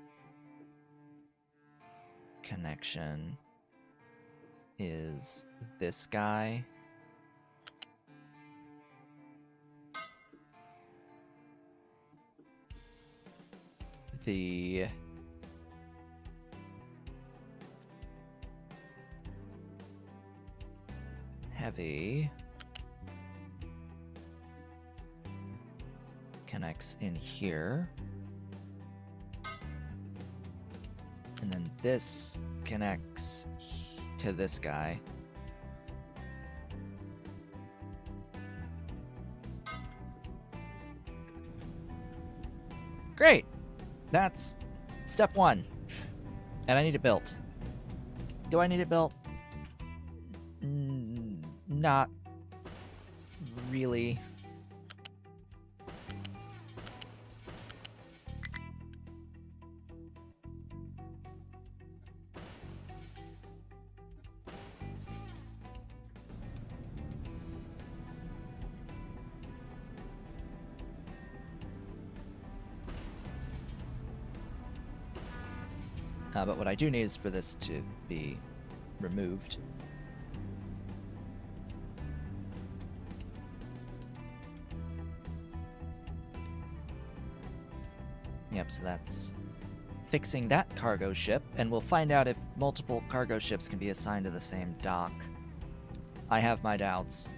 connection is this guy. The heavy connects in here. And then this connects to this guy. Great! That's step one. And I need it built. Do I need it built? Not really. But what I do need is for this to be removed. Yep, so that's fixing that cargo ship, and we'll find out if multiple cargo ships can be assigned to the same dock. I have my doubts.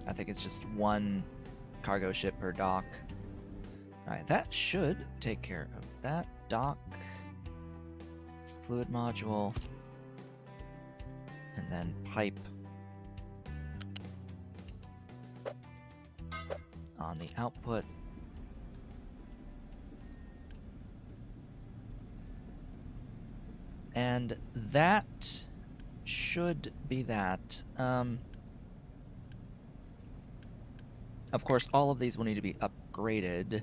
I think it's just one cargo ship per dock. Alright, that should take care of that. Dock, fluid module, and then pipe on the output. And that should be that. Of course, all of these will need to be upgraded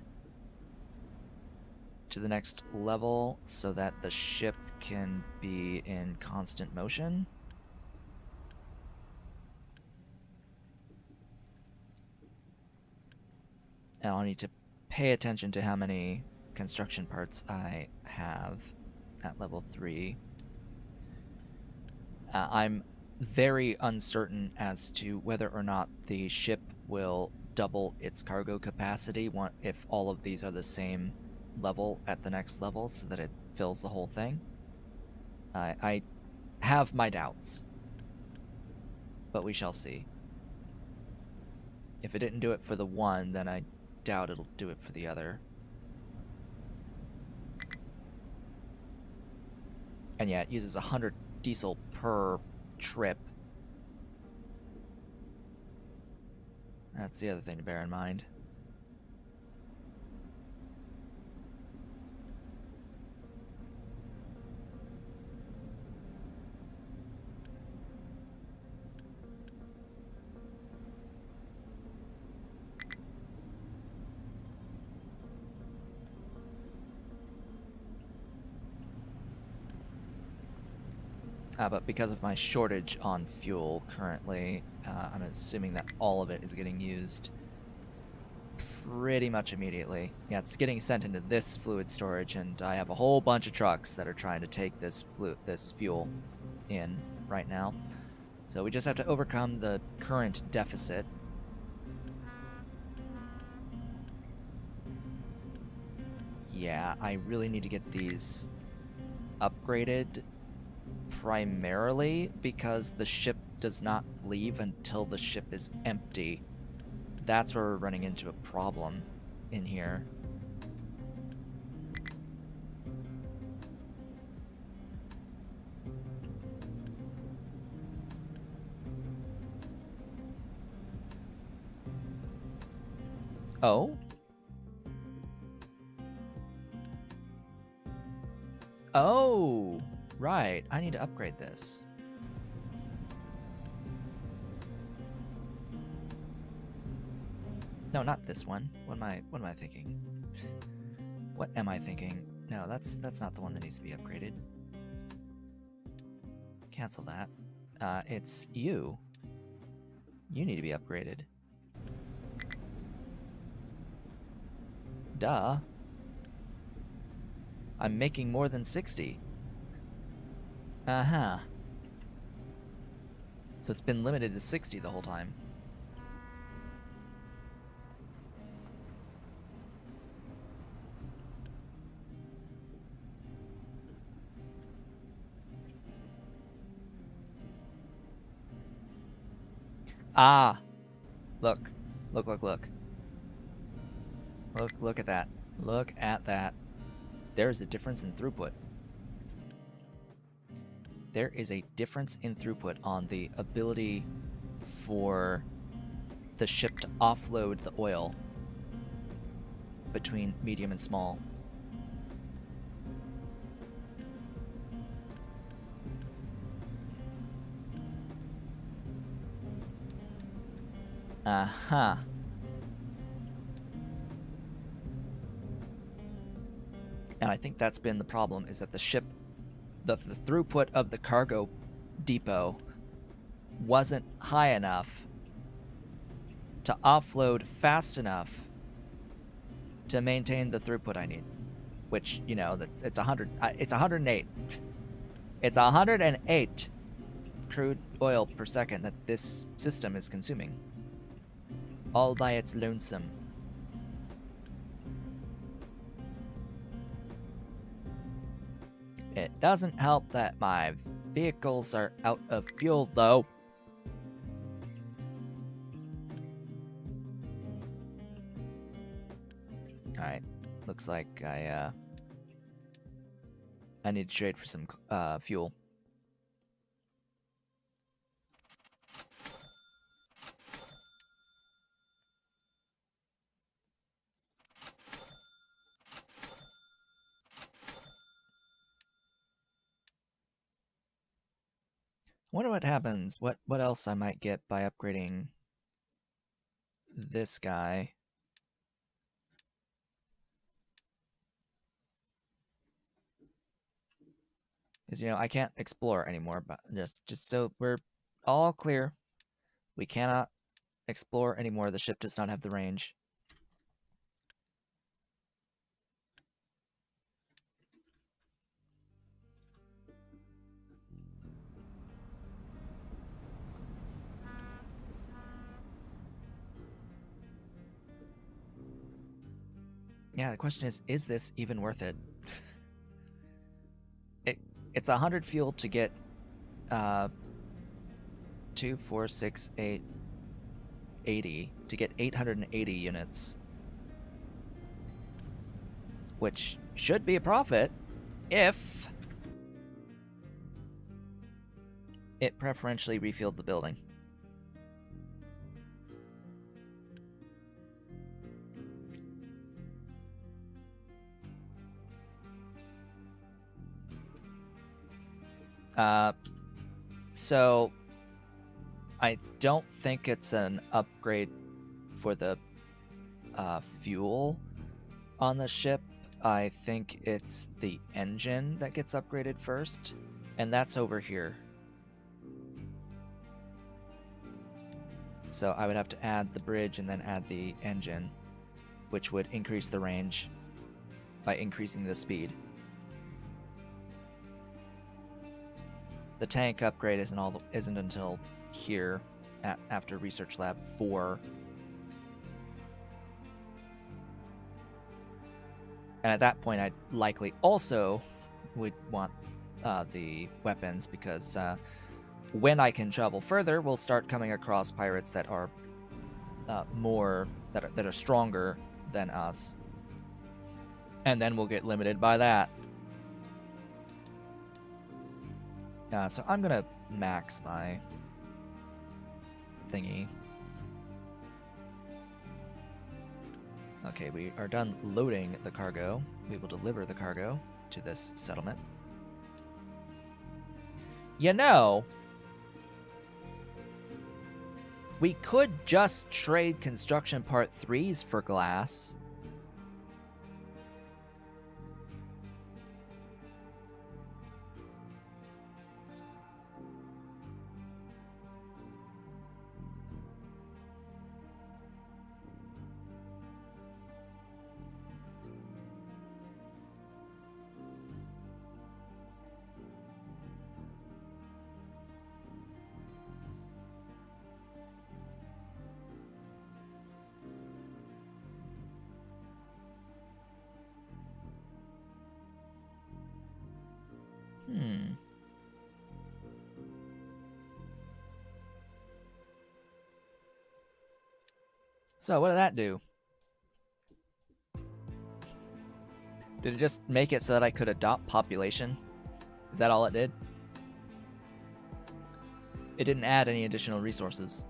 to the next level so that the ship can be in constant motion. And I'll need to pay attention to how many construction parts I have at level 3. I'm very uncertain as to whether or not the ship will double its cargo capacity if all of these are the same level at the next level so that it fills the whole thing. I have my doubts, but we shall see. If it didn't do it for the one, then I doubt it'll do it for the other. And yeah, it uses 100 diesel per trip. That's the other thing to bear in mind. But because of my shortage on fuel currently, I'm assuming that all of it is getting used pretty much immediately. Yeah, it's getting sent into this fluid storage, and I have a whole bunch of trucks that are trying to take this fuel in right now. So we just have to overcome the current deficit. Yeah, I really need to get these upgraded primarily because the ship does not leave until the ship is empty. That's where we're running into a problem in here. Oh? Oh! Right, I need to upgrade this. No, not this one. What am I thinking? What am I thinking? No, that's not the one that needs to be upgraded. Cancel that. It's you. You need to be upgraded. Duh. I'm making more than 60. Uh-huh. So it's been limited to 60 the whole time. Ah! Look. Look, look, look. Look at that. Look at that. There is a difference in throughput. There is a difference in throughput on the ability for the ship to offload the oil between medium and small. Uh-huh. And I think that's been the problem, is that the ship, the throughput of the cargo depot wasn't high enough to offload fast enough to maintain the throughput I need. Which, you know, it's 100. It's 108. It's 108 crude oil per second that this system is consuming, all by its lonesome. It doesn't help that my vehicles are out of fuel, though. Alright, looks like I need to trade for some fuel. I wonder what happens, what else I might get by upgrading this guy. Because, you know, I can't explore anymore, but just so we're all clear, we cannot explore anymore. The ship does not have the range. Yeah, the question is this even worth it? It's 100 fuel to get 2, 4, 6, 8, 80 to get 880 units, which should be a profit if it preferentially refueled the building. So I don't think it's an upgrade for the fuel on the ship. I think it's the engine that gets upgraded first, and that's over here. So I would have to add the bridge and then add the engine, which would increase the range by increasing the speed. The tank upgrade isn't until here after Research Lab 4. And at that point, I'd likely also would want the weapons, because when I can travel further, we'll start coming across pirates that are that are stronger than us, and then we'll get limited by that. So I'm gonna max my thingy. Okay, we are done loading the cargo. We will deliver the cargo to this settlement. You know, we could just trade construction part 3s for glass. So what did that do? Did it just make it so that I could adopt population? Is that all it did? It didn't add any additional resources.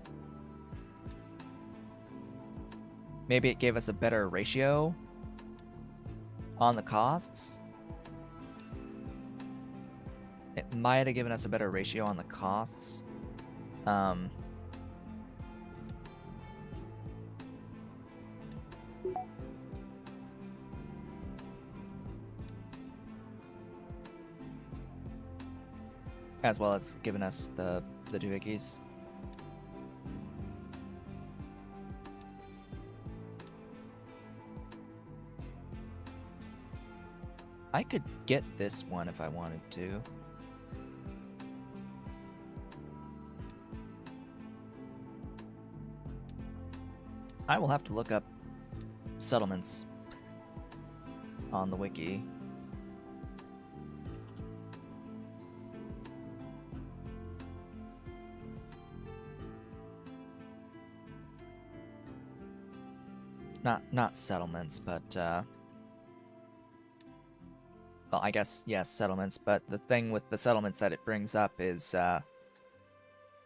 Maybe it gave us a better ratio on the costs? It might have given us a better ratio on the costs. As well as giving us the doohickeys. I could get this one if I wanted to. I will have to look up settlements on the wiki. Not settlements, but well, I guess yes, settlements, but the thing with the settlements that it brings up is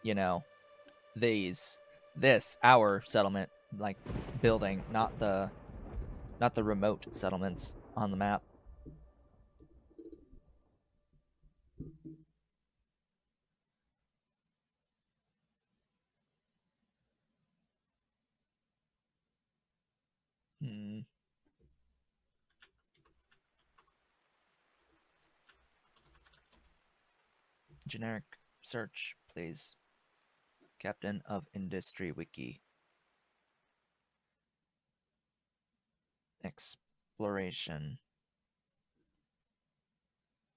you know, our settlement, like, building, not the remote settlements on the map. Generic search, please. Captain of Industry Wiki. Exploration.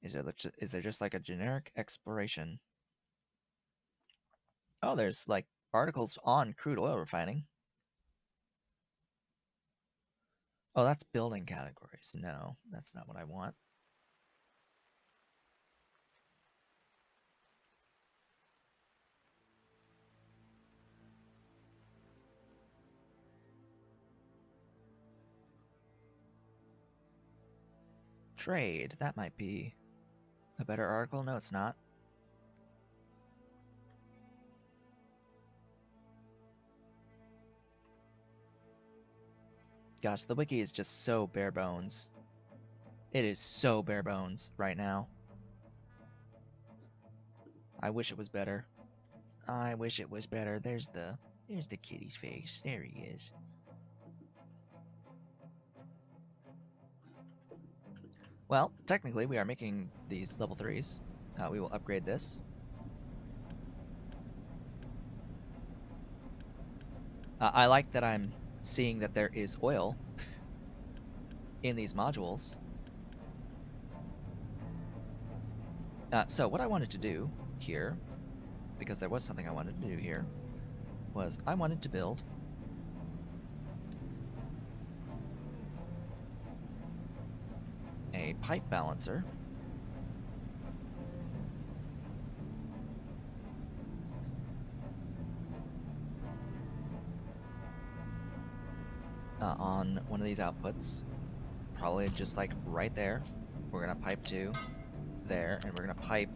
Is there just like a generic exploration? Oh, there's like articles on crude oil refining. Oh, that's building categories. No, that's not what I want. Trade, that might be a better article. No, it's not. Gosh, the wiki is just so bare bones. It is so bare bones right now. I wish it was better. I wish it was better. There's the kitty's face. There he is. Well, technically we are making these level 3s. We will upgrade this. I like that I'm seeing that there is oil in these modules. So what I wanted to do here, because there was something I wanted to do here, was I wanted to build . pipe balancer. On one of these outputs, probably just like right there. We're gonna pipe to there, and we're gonna pipe.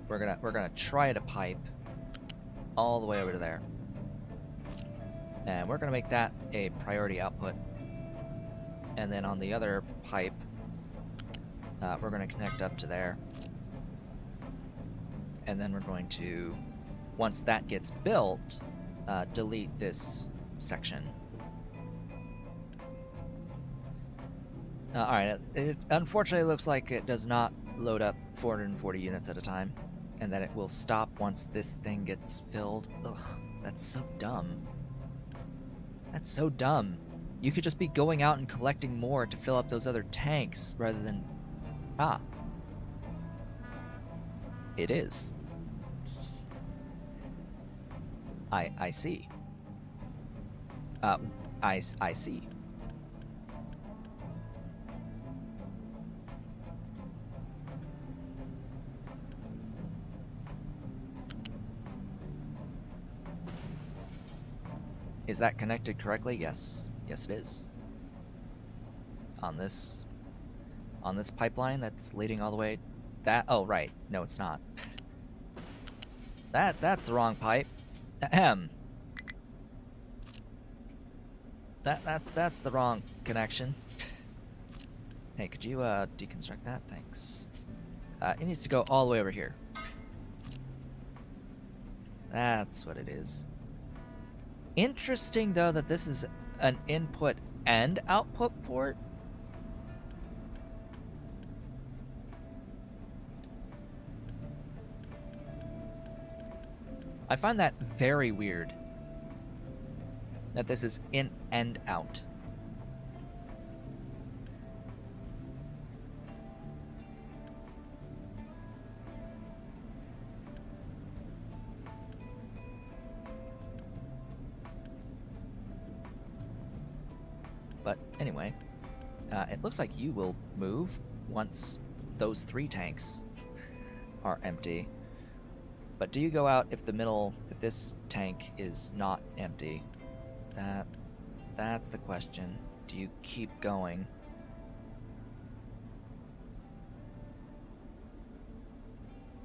We're gonna try to pipe all the way over to there, and we're gonna make that a priority output. And then on the other pipe, we're gonna connect up to there, and then we're going to, once that gets built, delete this section. Alright, it unfortunately looks like it does not load up 440 units at a time, and that it will stop once this thing gets filled. Ugh, that's so dumb. That's so dumb. You could just be going out and collecting more to fill up those other tanks rather than... Ah. It is. I see. I see. Is that connected correctly? Yes. Yes, it is. On this pipeline that's leading all the way... That... Oh, right. No, it's not. That's the wrong pipe. Ahem. That's the wrong connection. Hey, could you deconstruct that? Thanks. It needs to go all the way over here. That's what it is. Interesting, though, that this is an input and output port. I find that very weird. That this is in and out. But anyway, it looks like you will move once those 3 tanks are empty. But do you go out if this tank is not empty? That's the question. Do you keep going?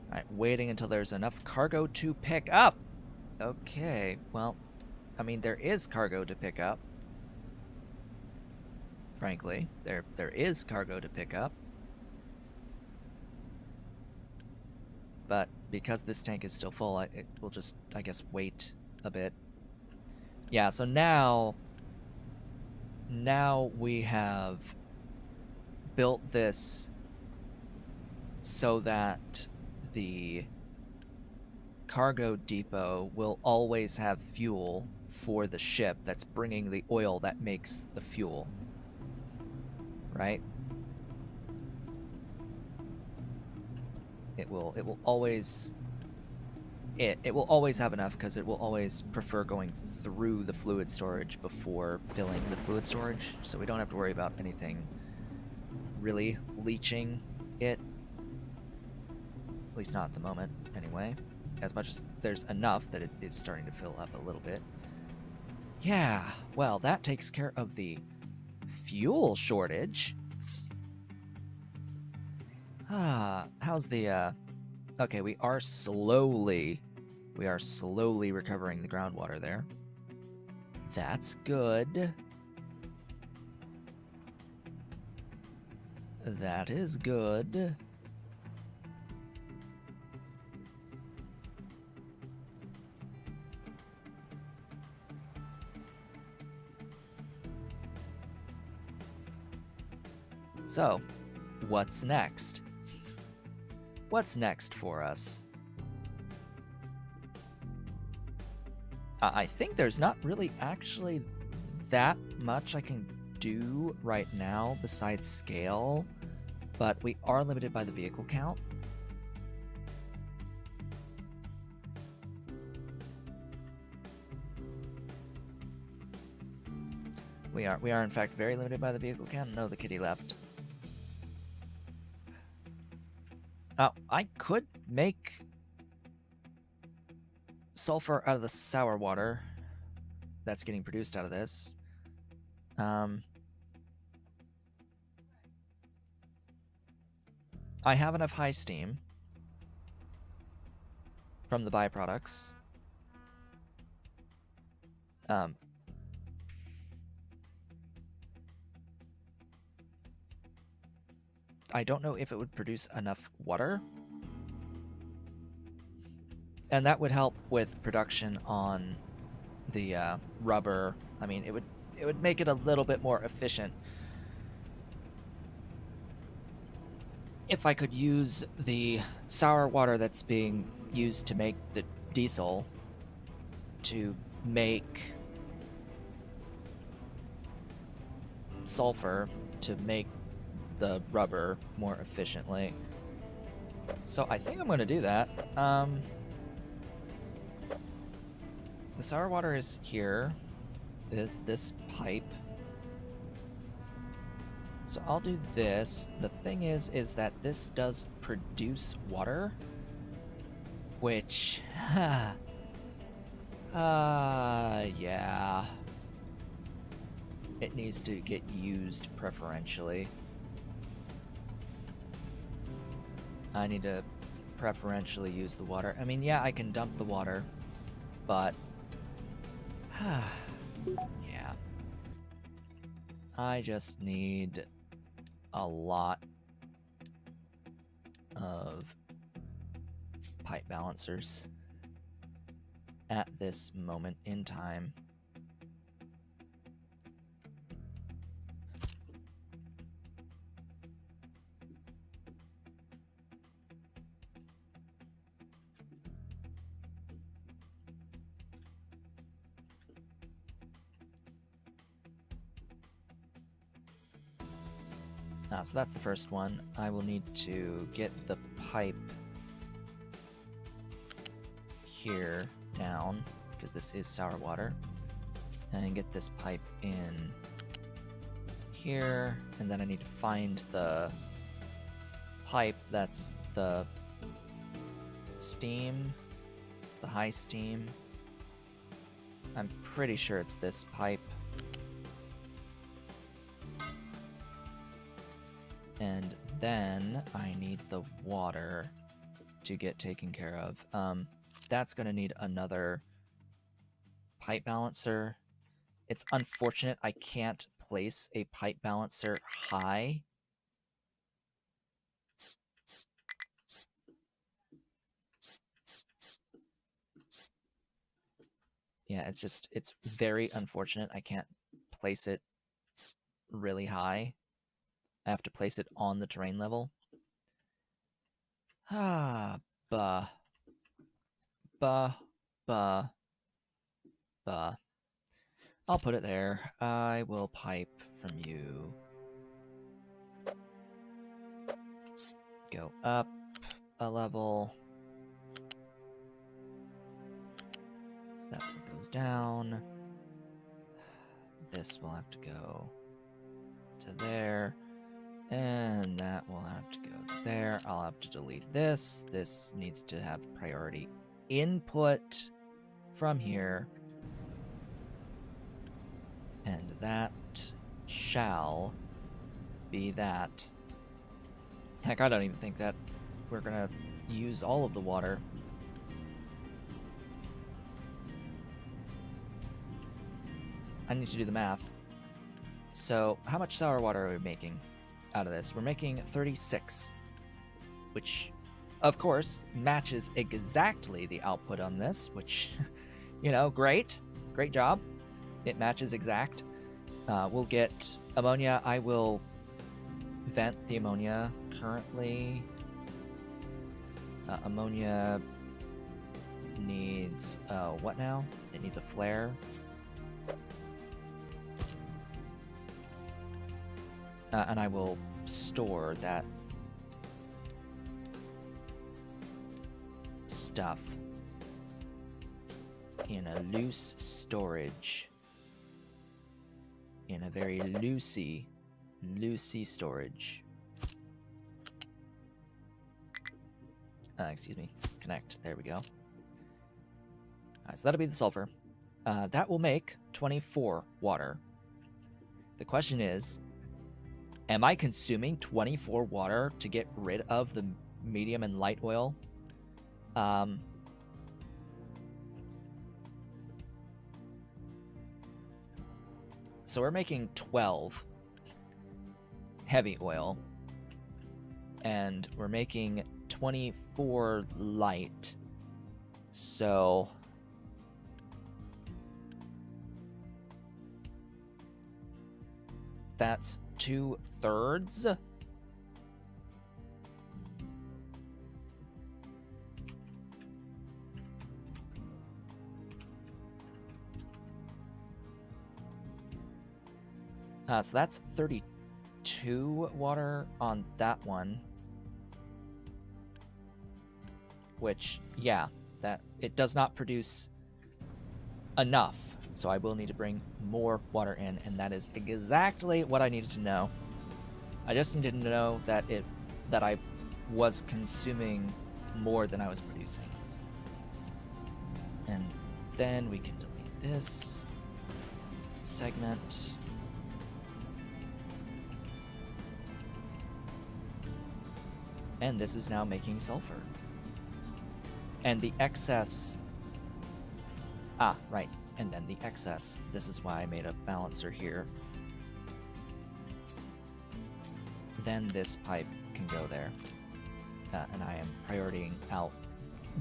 Alright, waiting until there's enough cargo to pick up. Okay, well, I mean, there is cargo to pick up. Frankly, there is cargo to pick up. But because this tank is still full, it will just, I guess, wait a bit. Yeah, so now we have built this so that the cargo depot will always have fuel for the ship that's bringing the oil that makes the fuel. Right? It will always have enough because it will always prefer going through the fluid storage before filling the fluid storage, so we don't have to worry about anything really leaching it. At least not at the moment, anyway. As much as there's enough that it is starting to fill up a little bit. Yeah, well, that takes care of the fuel shortage. How's the, okay, we are slowly recovering the groundwater there. That's good. That is good. So, what's next? What's next for us? I think there's not really actually that much I can do right now besides scale, but we are limited by the vehicle count. We are in fact very limited by the vehicle count. No, the kitty left. I could make sulfur out of the sour water that's getting produced out of this. I have enough high steam from the byproducts. I don't know if it would produce enough water. And that would help with production on the rubber. I mean, it would make it a little bit more efficient if I could use the sour water that's being used to make the diesel to make sulfur to make the rubber more efficiently. So I think I'm going to do that. The sour water is here. Is this pipe. So I'll do this. The thing is that this does produce water, which, yeah. It needs to get used preferentially. I need to preferentially use the water. I mean, yeah, I can dump the water, but yeah. I just need a lot of pipe balancers at this moment in time. So that's the first one. I will need to get the pipe here down, because this is sour water, and get this pipe in here, and then I need to find the pipe that's the steam, the high steam. I'm pretty sure it's this pipe. And then I need the water to get taken care of. That's going to need another pipe balancer. It's unfortunate I can't place a pipe balancer high. Yeah, it's very unfortunate I can't place it really high. I have to place it on the terrain level. Bah. I'll put it there. I will pipe from you. Go up a level. That one goes down. This will have to go to there. And that will have to go to there. I'll have to delete this. This needs to have priority input from here. And that shall be that. Heck, I don't even think that we're gonna use all of the water. I need to do the math. So, how much sour water are we making out of this? We're making 36, which, of course, matches exactly the output on this, which, you know, great job. It matches exact. We'll get ammonia. I will vent the ammonia currently. Ammonia needs, what now? It needs a flare. And I will store that stuff in a loose storage in a very loosey storage. Excuse me, connect, there we go. Alright, so that'll be the sulfur. That will make 24 water. The question is, am I consuming 24 water to get rid of the medium and light oil? So we're making 12 heavy oil, and we're making 24 light. So that's 2/3. So that's 32 water on that one. Which, yeah, that it does not produce enough. So I will need to bring more water in, and that is exactly what I needed to know. I just needed to know that I was consuming more than I was producing. And then we can delete this segment. And this is now making sulfur. And the excess... right. And then the excess. This is why I made a balancer here. Then this pipe can go there. And I am prioritying out,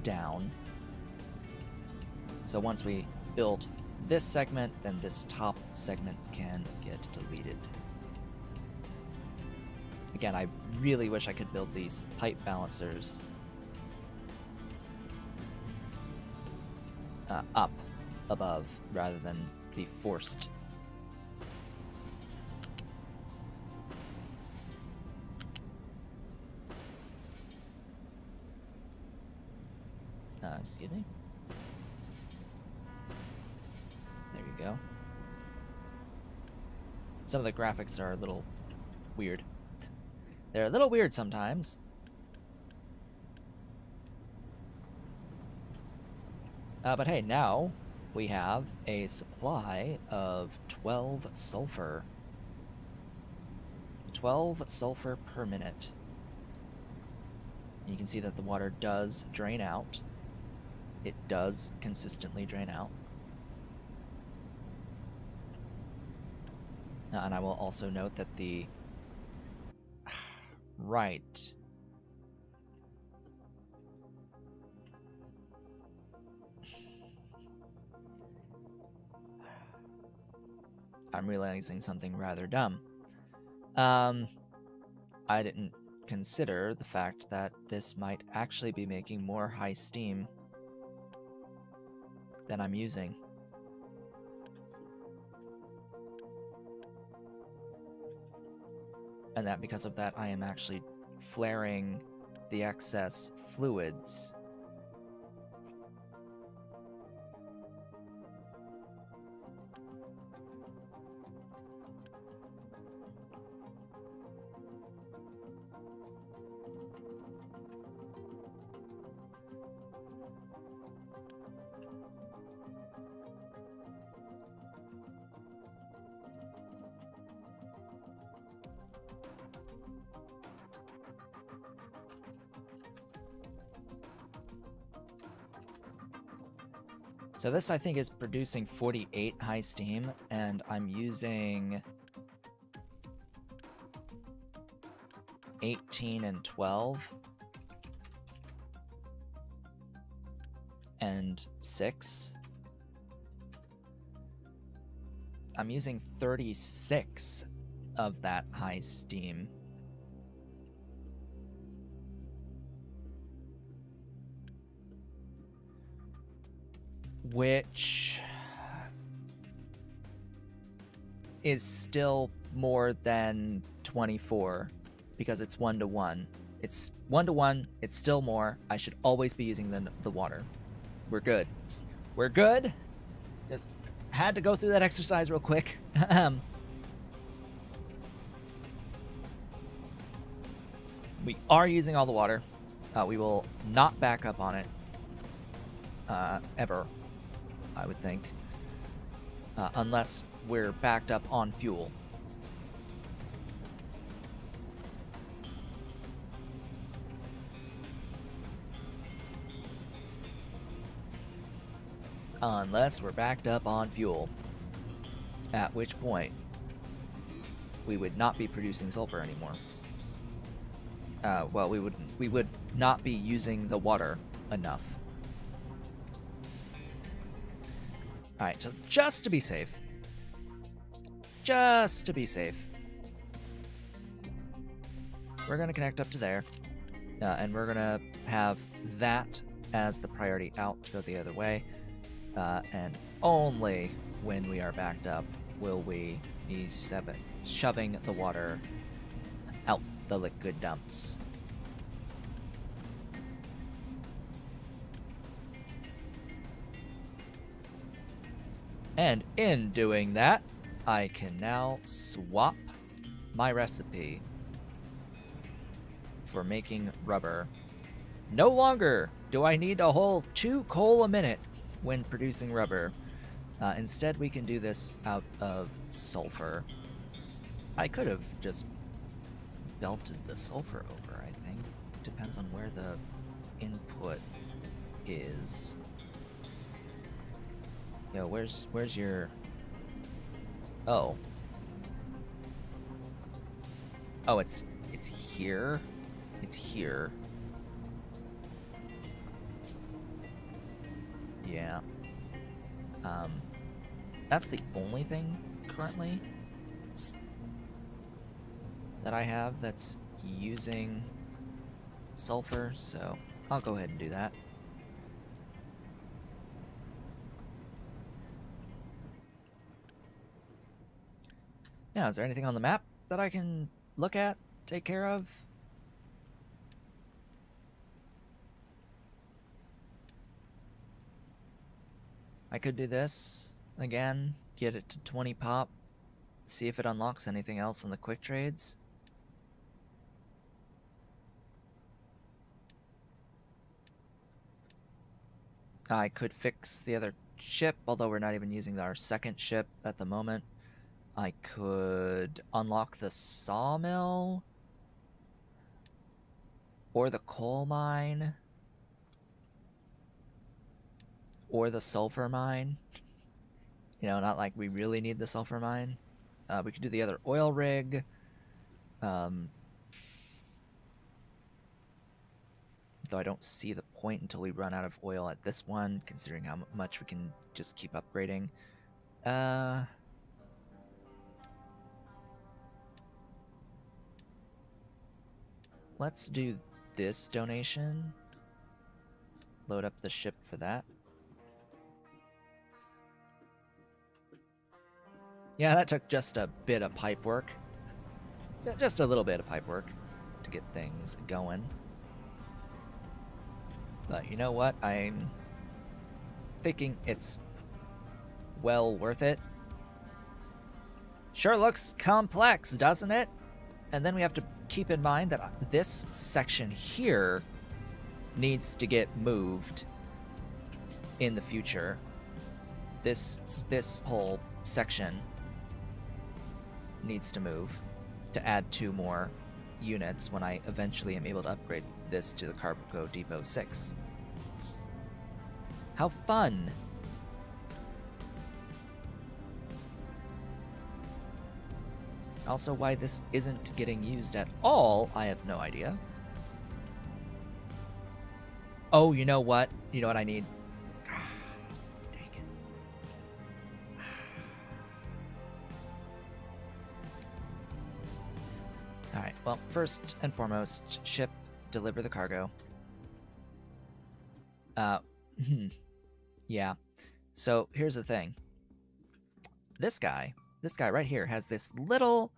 down. So once we build this segment, then this top segment can get deleted. Again, I really wish I could build these pipe balancers up above rather than be forced. Excuse me. There you go. Some of the graphics are a little weird. They're a little weird sometimes. But hey, now we have a supply of 12 sulfur. 12 sulfur per minute. You can see that the water does drain out. It does consistently drain out. And I will also note that the... Right. I'm realizing something rather dumb. I didn't consider the fact that this might actually be making more high steam than I'm using. And that because of that, I am actually flaring the excess fluids. So this, I think, is producing 48 high steam, and I'm using 18 and 12 and 6. I'm using 36 of that high steam. Which is still more than 24 because it's 1-to-1. It's 1-to-1, it's still more. I should always be using the water. We're good. We're good. Just had to go through that exercise real quick. We are using all the water. We will not back up on it ever, I would think, unless we're backed up on fuel. Unless we're backed up on fuel, at which point we would not be producing sulfur anymore. Well, we would not be using the water enough. All right, so just to be safe, we're gonna connect up to there, and we're gonna have that as the priority out to go the other way, and only when we are backed up will we be shoving the water out the liquid dumps. And in doing that, I can now swap my recipe for making rubber. No longer do I need a whole 2 coal a minute when producing rubber. Instead, we can do this out of sulfur. I could have just belted the sulfur over, I think. Depends on where the input is. Yo, where's your... Oh. Oh, it's here? It's here. Yeah. That's the only thing currently that I have that's using sulfur, so I'll go ahead and do that. Now, is there anything on the map that I can look at, take care of? I could do this again, get it to 20 pop, see if it unlocks anything else in the quick trades. I could fix the other ship, although we're not even using our second ship at the moment. I could unlock the sawmill or the coal mine or the sulfur mine. You know, not like we really need the sulfur mine. We could do the other oil rig. Though I don't see the point until we run out of oil at this one, considering how much we can just keep upgrading. Let's do this donation. Load up the ship for that. Yeah, that took just a bit of pipe work. Just a little bit of pipe work to get things going. But you know what? I'm thinking it's well worth it. Sure looks complex, doesn't it? And then we have to keep in mind that this section here needs to get moved in the future. This whole section needs to move to add 2 more units when I eventually am able to upgrade this to the Cargo Depot 6. How fun! Also, why this isn't getting used at all, I have no idea. Oh, you know what? You know what I need? Dang it. Alright, well, first and foremost, ship, deliver the cargo. Yeah. So, here's the thing. This guy right here has this little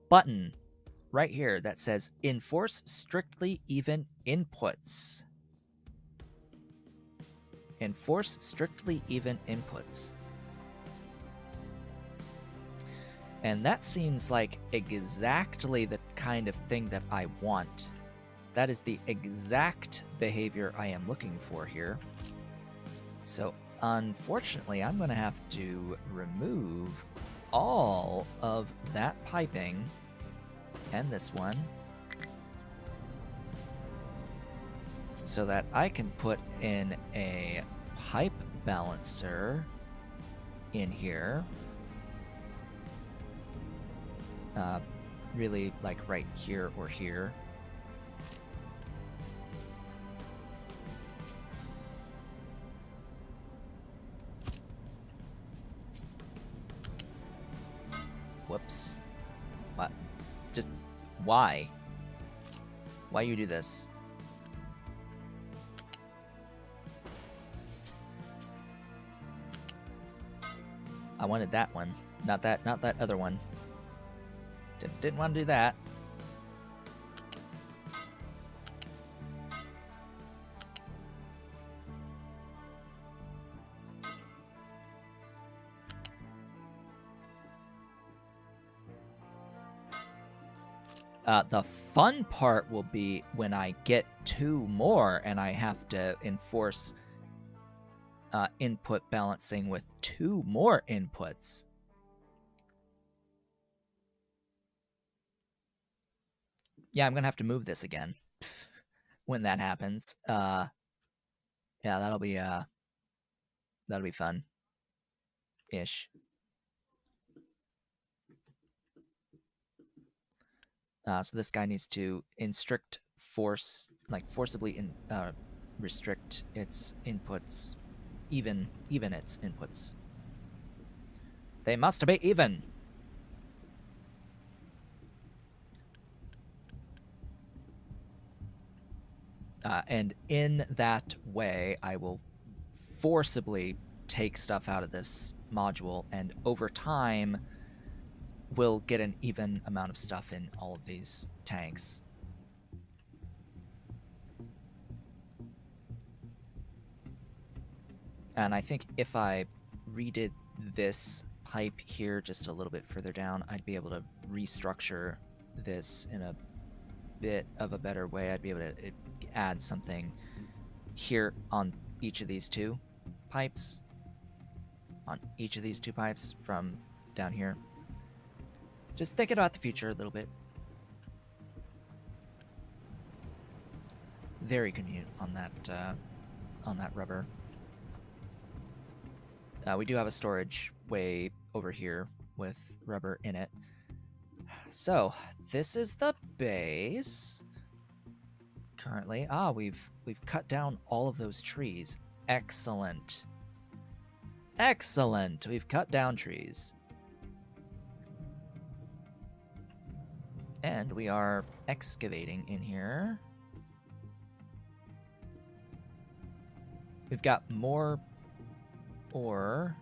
button right here that says enforce strictly even inputs. Enforce strictly even inputs. And that seems like exactly the kind of thing that I want That is the exact behavior I am looking for here. So unfortunately, I'm going to have to remove all of that piping and this one so that I can put in a pipe balancer in here. Really like right here or here. Whoops. What? Just why? Why you do this? I wanted that one, not that other one. Didn't want to do that. The fun part will be when I get 2 more and I have to enforce input balancing with 2 more inputs. Yeah, I'm gonna have to move this again when that happens. Yeah, that'll be fun. Ish. So this guy needs to forcibly restrict its inputs, even its inputs. They must be even. And in that way, I will forcibly take stuff out of this module, and over time, we'll get an even amount of stuff in all of these tanks. And I think if I redid this pipe here just a little bit further down, I'd be able to restructure this in a bit of a better way. I'd be able to add something here on each of these 2 pipes. On each of these 2 pipes from down here. Just thinking about the future a little bit. Very convenient on that rubber. We do have a storage way over here with rubber in it. So this is the base. Currently, we've cut down all of those trees. Excellent. Excellent. We've cut down trees. And we are excavating in here. We've got more ore.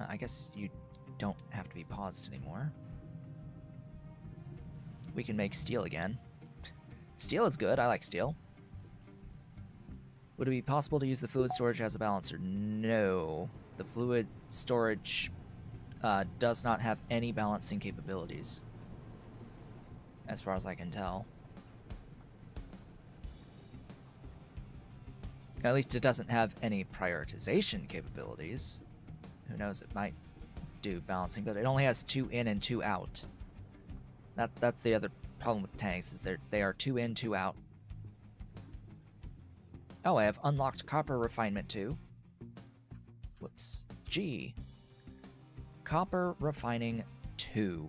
I guess you don't have to be paused anymore. We can make steel again. Steel is good. I like steel. Would it be possible to use the fluid storage as a balancer? No. The fluid storage does not have any balancing capabilities, as far as I can tell. At least it doesn't have any prioritization capabilities. Who knows, it might do balancing, but it only has 2 in and 2 out. That's the other problem with tanks, is they are 2 in, 2 out. Oh, I have unlocked copper refinement too. Whoops. G. Copper refining 2.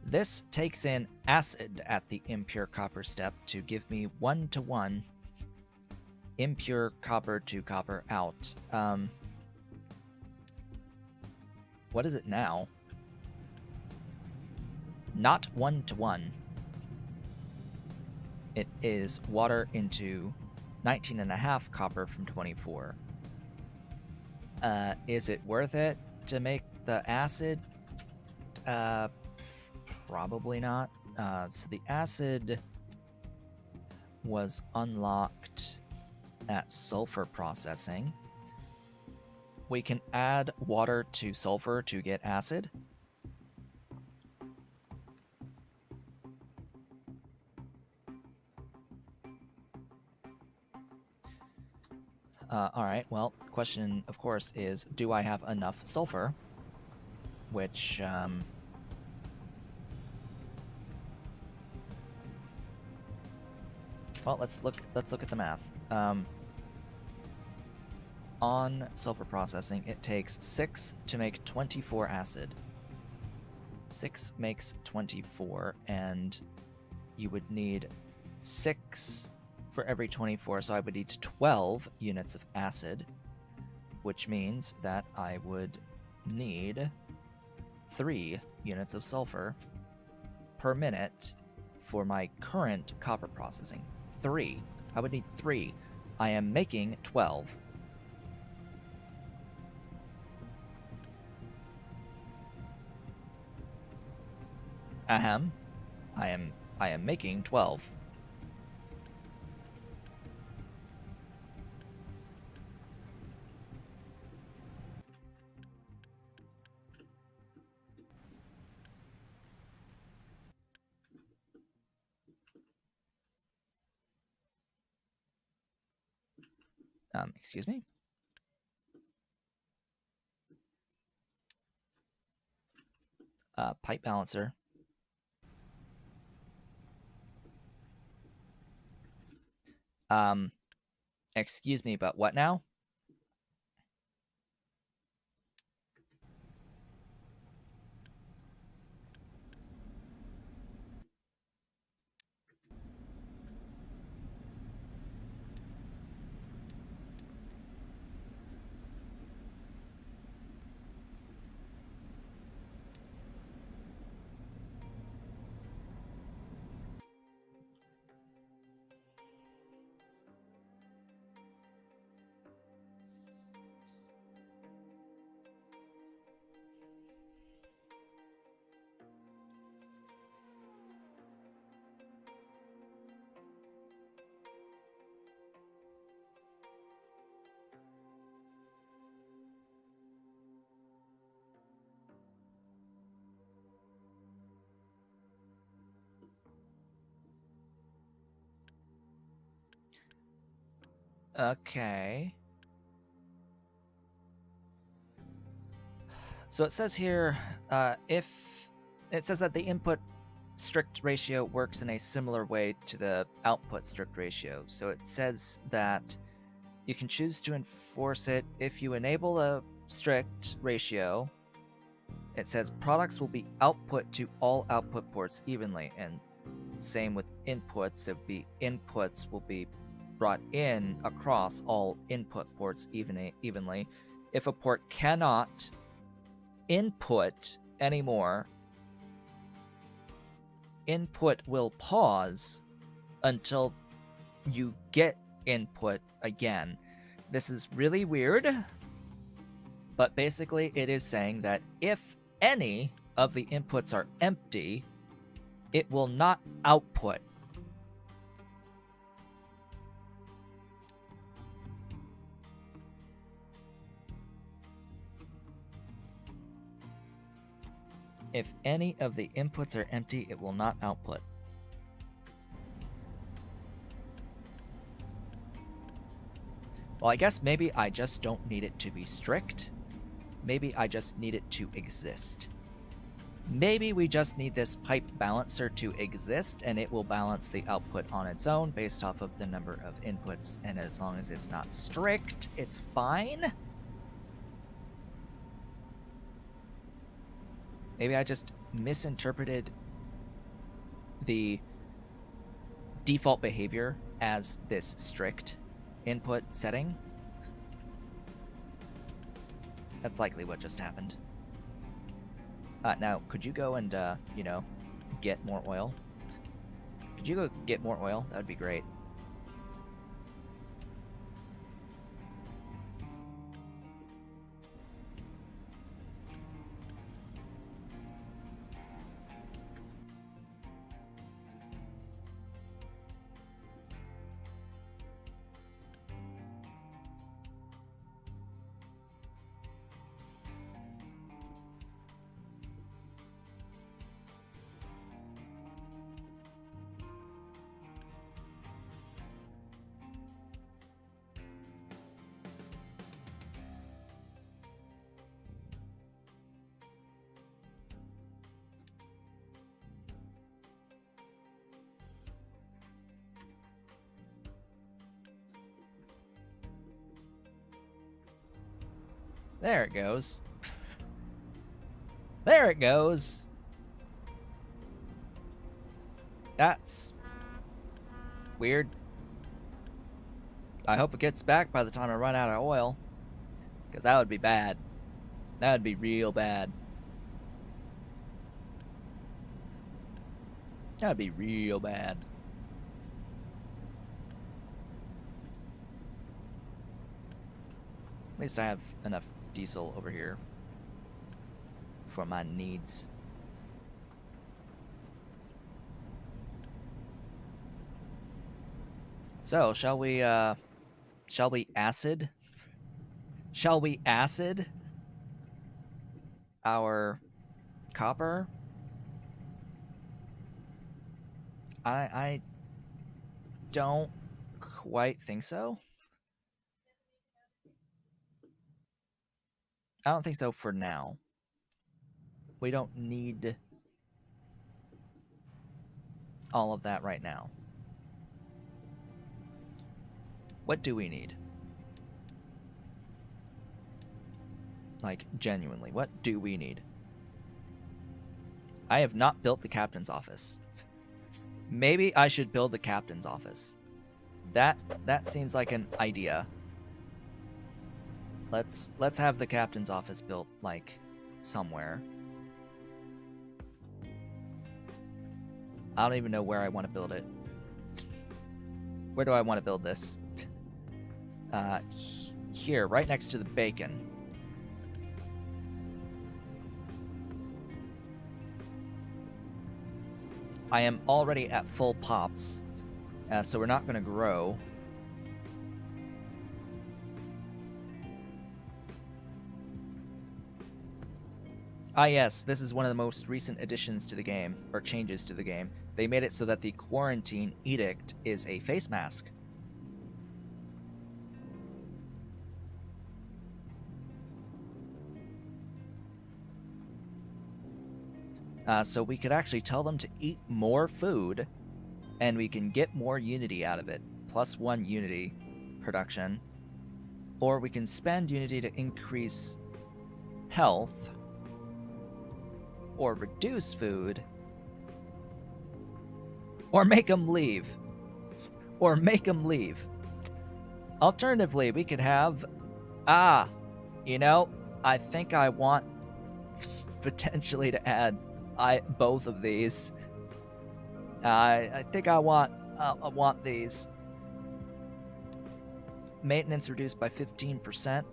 This takes in acid at the impure copper step to give me 1-to-1 impure copper to copper out. What is it now? Not 1-to-1. It is water into 19.5 copper from 24. Is it worth it to make the acid? Probably not. So the acid was unlocked at sulfur processing. We can add water to sulfur to get acid. Alright, well, the question, of course, is do I have enough sulfur? Which, well, let's look at the math. On sulfur processing, it takes 6 to make 24 acid. 6 makes 24, and you would need 6 for every 24, so I would need 12 units of acid, which means that I would need 3 units of sulfur per minute for my current copper processing. 3. I would need 3. I am making 12. Ahem. I am making 12. Excuse me? Pipe balancer. Excuse me, but what now? Okay. So it says here, if it says that the input strict ratio works in a similar way to the output strict ratio. So it says that you can choose to enforce it if you enable a strict ratio. It says products will be output to all output ports evenly, and same with inputs. It would be inputs will be brought in across all input ports evenly. If a port cannot input anymore, input will pause until you get input again. This is really weird, but basically it is saying that if any of the inputs are empty, it will not output. If any of the inputs are empty, it will not output. Well, I guess maybe I just don't need it to be strict. Maybe I just need it to exist. Maybe we just need this pipe balancer to exist, and it will balance the output on its own based off of the number of inputs, and as long as it's not strict, it's fine. Maybe I just misinterpreted the default behavior as this strict input setting. That's likely what just happened. Now, could you go and, get more oil? Could you go get more oil? That would be great. There it goes. There it goes. That's weird. I hope it gets back by the time I run out of oil. Because that would be bad. That would be real bad. That would be real bad. At least I have enough diesel over here for my needs. So, shall we acid? Shall we acid our copper? I don't quite think so. I don't think so for now. We don't need all of that right now. What do we need? Like, genuinely, what do we need? I have not built the captain's office. Maybe I should build the captain's office. That seems like an idea. Let's have the captain's office built, like, somewhere. I don't even know where I want to build it. Where do I want to build this? Here, right next to the bacon. I am already at full pops, so we're not going to grow. Ah yes, this is one of the most recent additions to the game, or changes to the game. They made it so that the quarantine edict is a face mask. So we could actually tell them to eat more food, and we can get more unity out of it. +1 unity production. Or we can spend unity to increase health, or reduce food, or make them leave. Or make them leave. Alternatively, we could have... you know, I think I want potentially to add both of these. I think I want these. Maintenance reduced by 15%.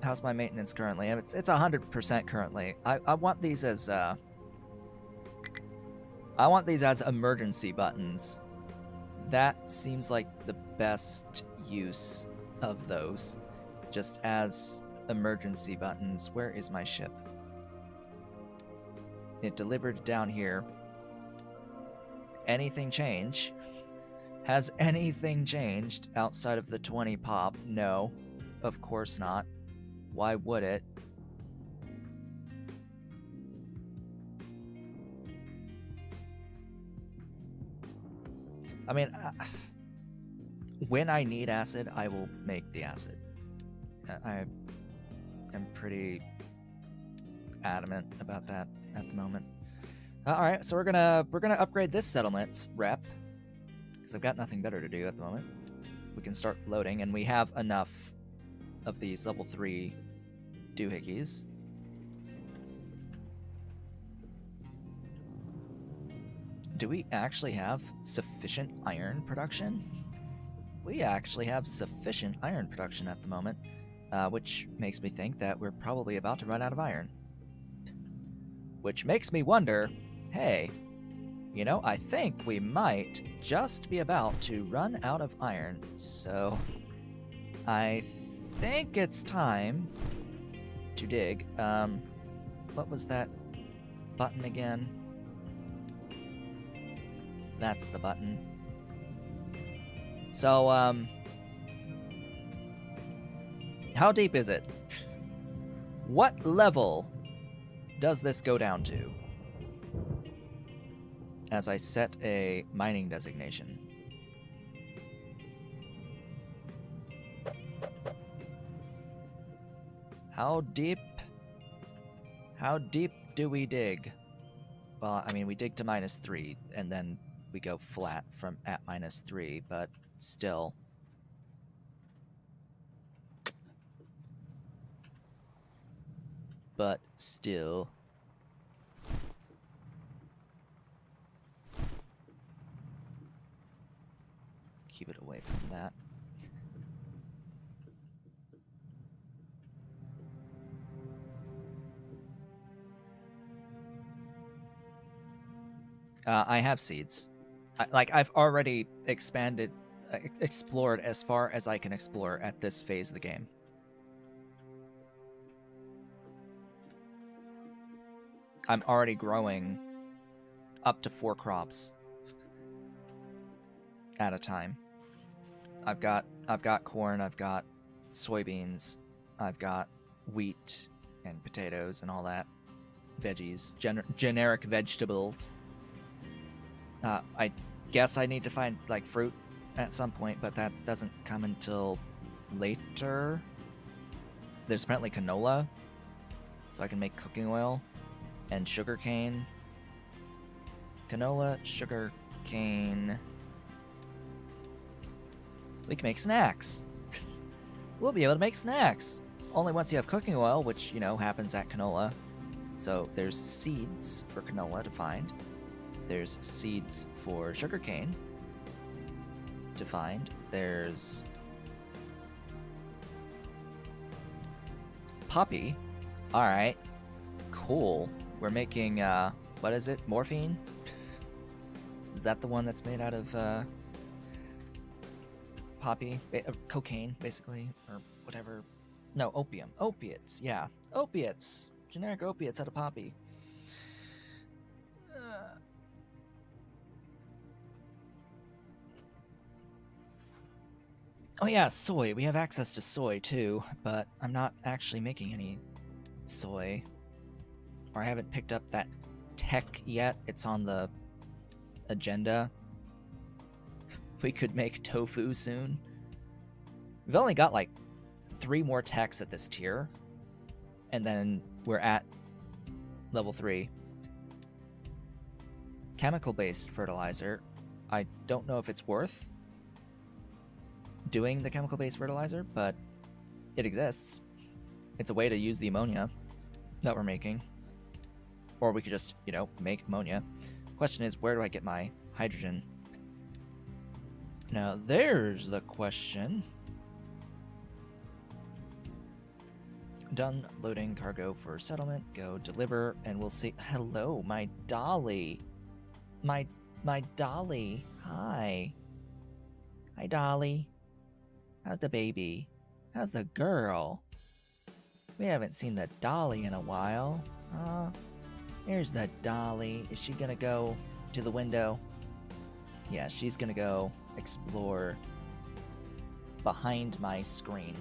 How's my maintenance currently? It's 100% currently. I want these as emergency buttons. That seems like the best use of those, just as emergency buttons. Where is my ship? It delivered down here. Anything change? Has anything changed outside of the 20 pop? No, of course not. Why would it? I mean, when I need acid, I will make the acid. I am pretty adamant about that at the moment. All right, so we're gonna upgrade this settlement's rep because I've got nothing better to do at the moment. We can start loading, and we have enough of these level 3 doohickeys. Do we actually have sufficient iron production? We actually have sufficient iron production at the moment, which makes me think that we're probably about to run out of iron. Which makes me wonder, hey, you know, I think we might just be about to run out of iron, so I think it's time to dig. What was that button again? That's the button. So, how deep is it? What level does this go down to? As I set a mining designation. How deep? How deep do we dig? Well, I mean, we dig to -3, and then we go flat from at -3, but still. But still. Keep it away from that. I have seeds. I've already explored as far as I can explore at this phase of the game. I'm already growing up to 4 crops at a time. I've got corn, I've got soybeans, I've got wheat and potatoes and all that. Veggies, generic vegetables. I guess I need to find like fruit at some point, but that doesn't come until later. There's apparently canola, so I can make cooking oil, and sugarcane. Canola, sugarcane. We can make snacks. We'll be able to make snacks. Only once you have cooking oil, which, you know, happens at canola. So there's seeds for canola to find. There's seeds for sugarcane to find. There's poppy. Alright. Cool. We're making, what is it? Morphine? Is that the one that's made out of, poppy? Cocaine, basically, or whatever. No, opium. Opiates, yeah. Opiates. Generic opiates out of poppy. Oh yeah, soy. We have access to soy too, but I'm not actually making any soy. Or I haven't picked up that tech yet. It's on the agenda. We could make tofu soon. We've only got like 3 more techs at this tier, and then we're at level 3. Chemical-based fertilizer. I don't know if it's worth doing the chemical-based fertilizer, but it exists. It's a way to use the ammonia that we're making. Or we could just, you know, make ammonia. Question is, where do I get my hydrogen? Now, there's the question. Done loading cargo for settlement. Go deliver, and we'll see. Hello, my dolly. My dolly. Hi. Hi, dolly. How's the baby? How's the girl? We haven't seen the dolly in a while. There's the dolly. Is she gonna go to the window? Yeah, she's gonna go explore behind my screen.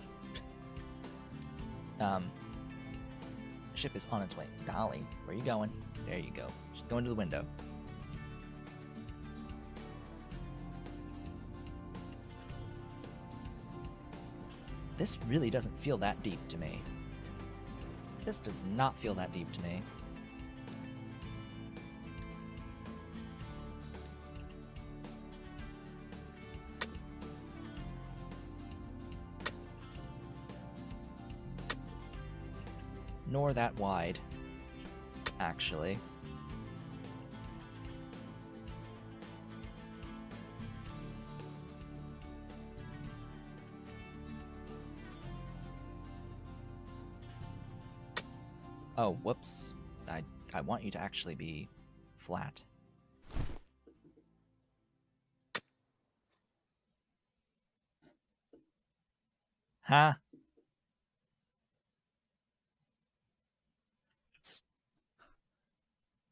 Ship is on its way. Dolly, where are you going? There you go. She's going to the window. This really doesn't feel that deep to me. This does not feel that deep to me. Nor that wide, actually. Oh, whoops. I want you to actually be flat. Huh?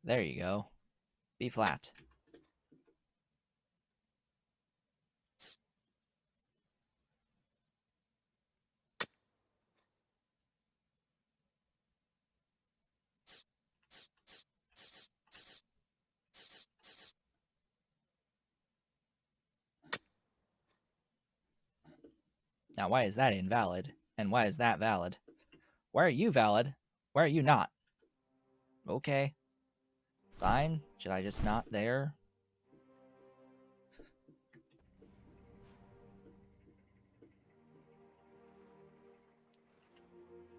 There you go. Be flat. Now, why is that invalid? And why is that valid? Why are you valid? Why are you not? Okay. Fine. Should I just not there?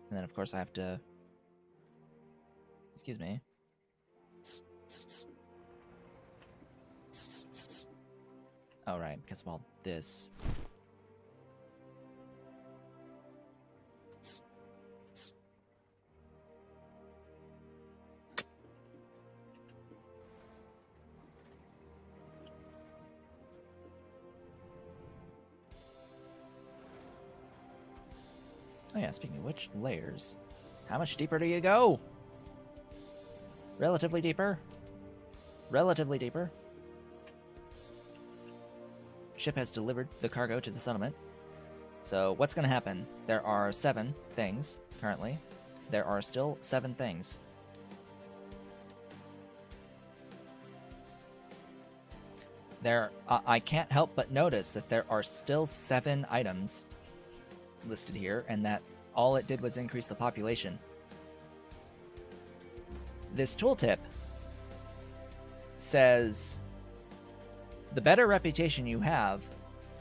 And then, of course, I have to... Excuse me. Oh, right, because of all this. Oh yeah, speaking of which, layers. How much deeper do you go? Relatively deeper. Relatively deeper. Ship has delivered the cargo to the settlement. So what's going to happen? There are 7 things currently. There are still 7 things. I can't help but notice that there are still 7 items listed here, and that all it did was increase the population. This tooltip says the better reputation you have,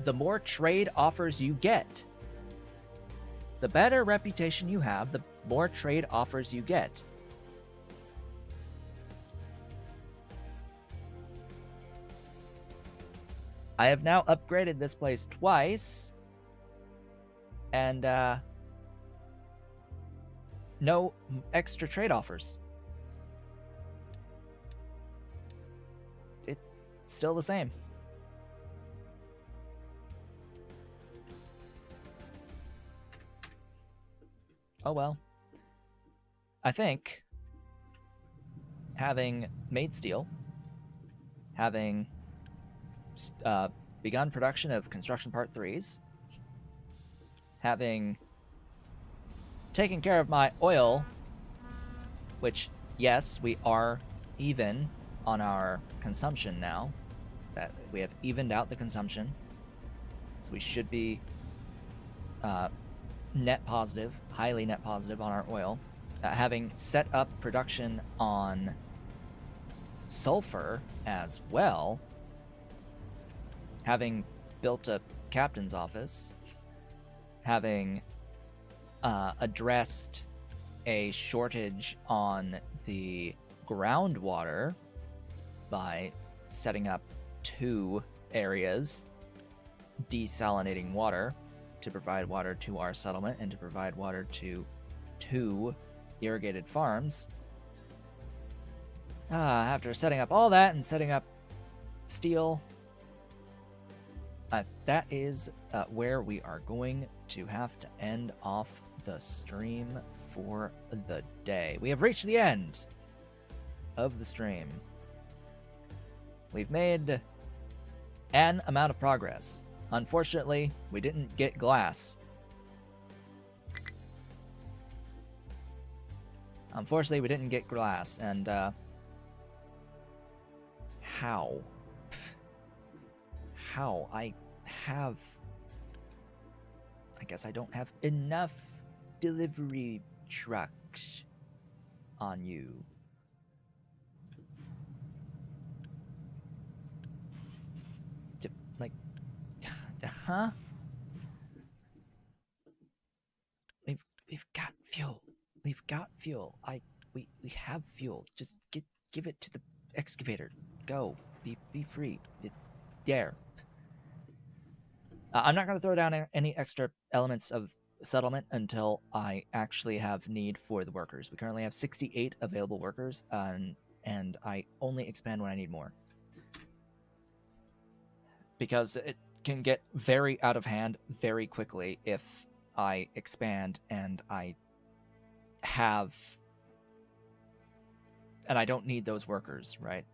the more trade offers you get. The better reputation you have, the more trade offers you get. I have now upgraded this place twice, and no extra trade offers. It's still the same. Oh well. I think having made steel, having begun production of construction part 3s, having taken care of my oil, which, yes, we are even on our consumption now. That we have evened out the consumption, so we should be net positive, highly net positive on our oil. Having set up production on sulfur as well, having built a captain's office, having addressed a shortage on the groundwater by setting up 2 areas desalinating water to provide water to our settlement and to provide water to 2 irrigated farms. After setting up all that and setting up steel, that is where we are going to have to end off the stream for the day. We have reached the end of the stream. We've made an amount of progress. Unfortunately, we didn't get glass. Unfortunately, we didn't get glass, and how? How? I guess I don't have enough delivery trucks on you. Like, huh? We've got fuel. We've got fuel. We have fuel. Just give it to the excavator. Go. Be free. It's there. I'm not going to throw down any extra elements of settlement until I actually have need for the workers. We currently have 68 available workers, and I only expand when I need more. Because it can get very out of hand very quickly if I expand and I don't need those workers, right?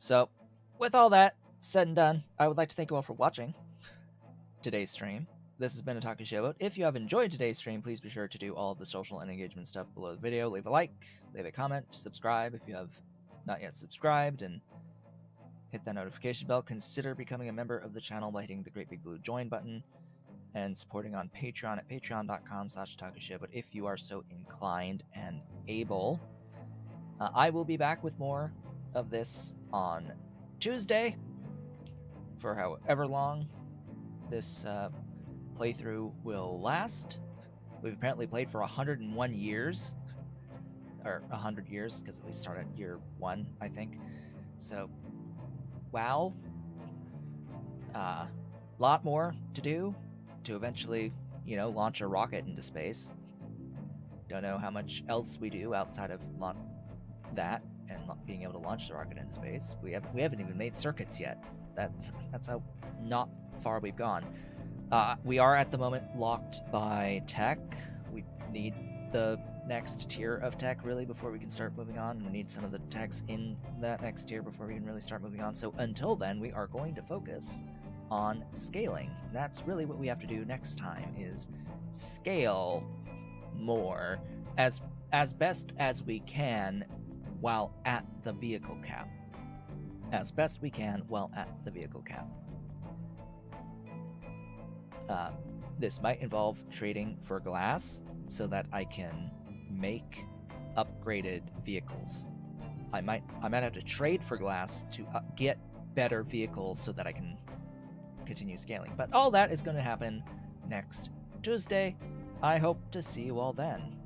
So, with all that said and done, I would like to thank you all for watching today's stream. This has been a Taku Showboat. If you have enjoyed today's stream, please be sure to do all of the social and engagement stuff below the video. Leave a like, leave a comment, subscribe if you have not yet subscribed, and hit that notification bell. Consider becoming a member of the channel by hitting the great big blue join button and supporting on Patreon at patreon.com/otakushow. But if you are so inclined and able, I will be back with more of this on Tuesday for however long this playthrough will last. We've apparently played for 101 years, or 100 years, because we started year 1, I think. So, wow. Lot more to do to eventually, launch a rocket into space. Don't know how much else we do outside of that and being able to launch the rocket into space. We haven't even made circuits yet. That's how not far we've gone. We are at the moment locked by tech. We need the next tier of tech really before we can start moving on. We need some of the techs in that next tier before we can really start moving on. So until then, we are going to focus on scaling. That's really what we have to do next time, is scale more as best as we can while at the vehicle cap. As best we can while at the vehicle cap. This might involve trading for glass so that I can make upgraded vehicles. I might have to trade for glass to get better vehicles so that I can continue scaling. But all that is going to happen next Tuesday. I hope to see you all then.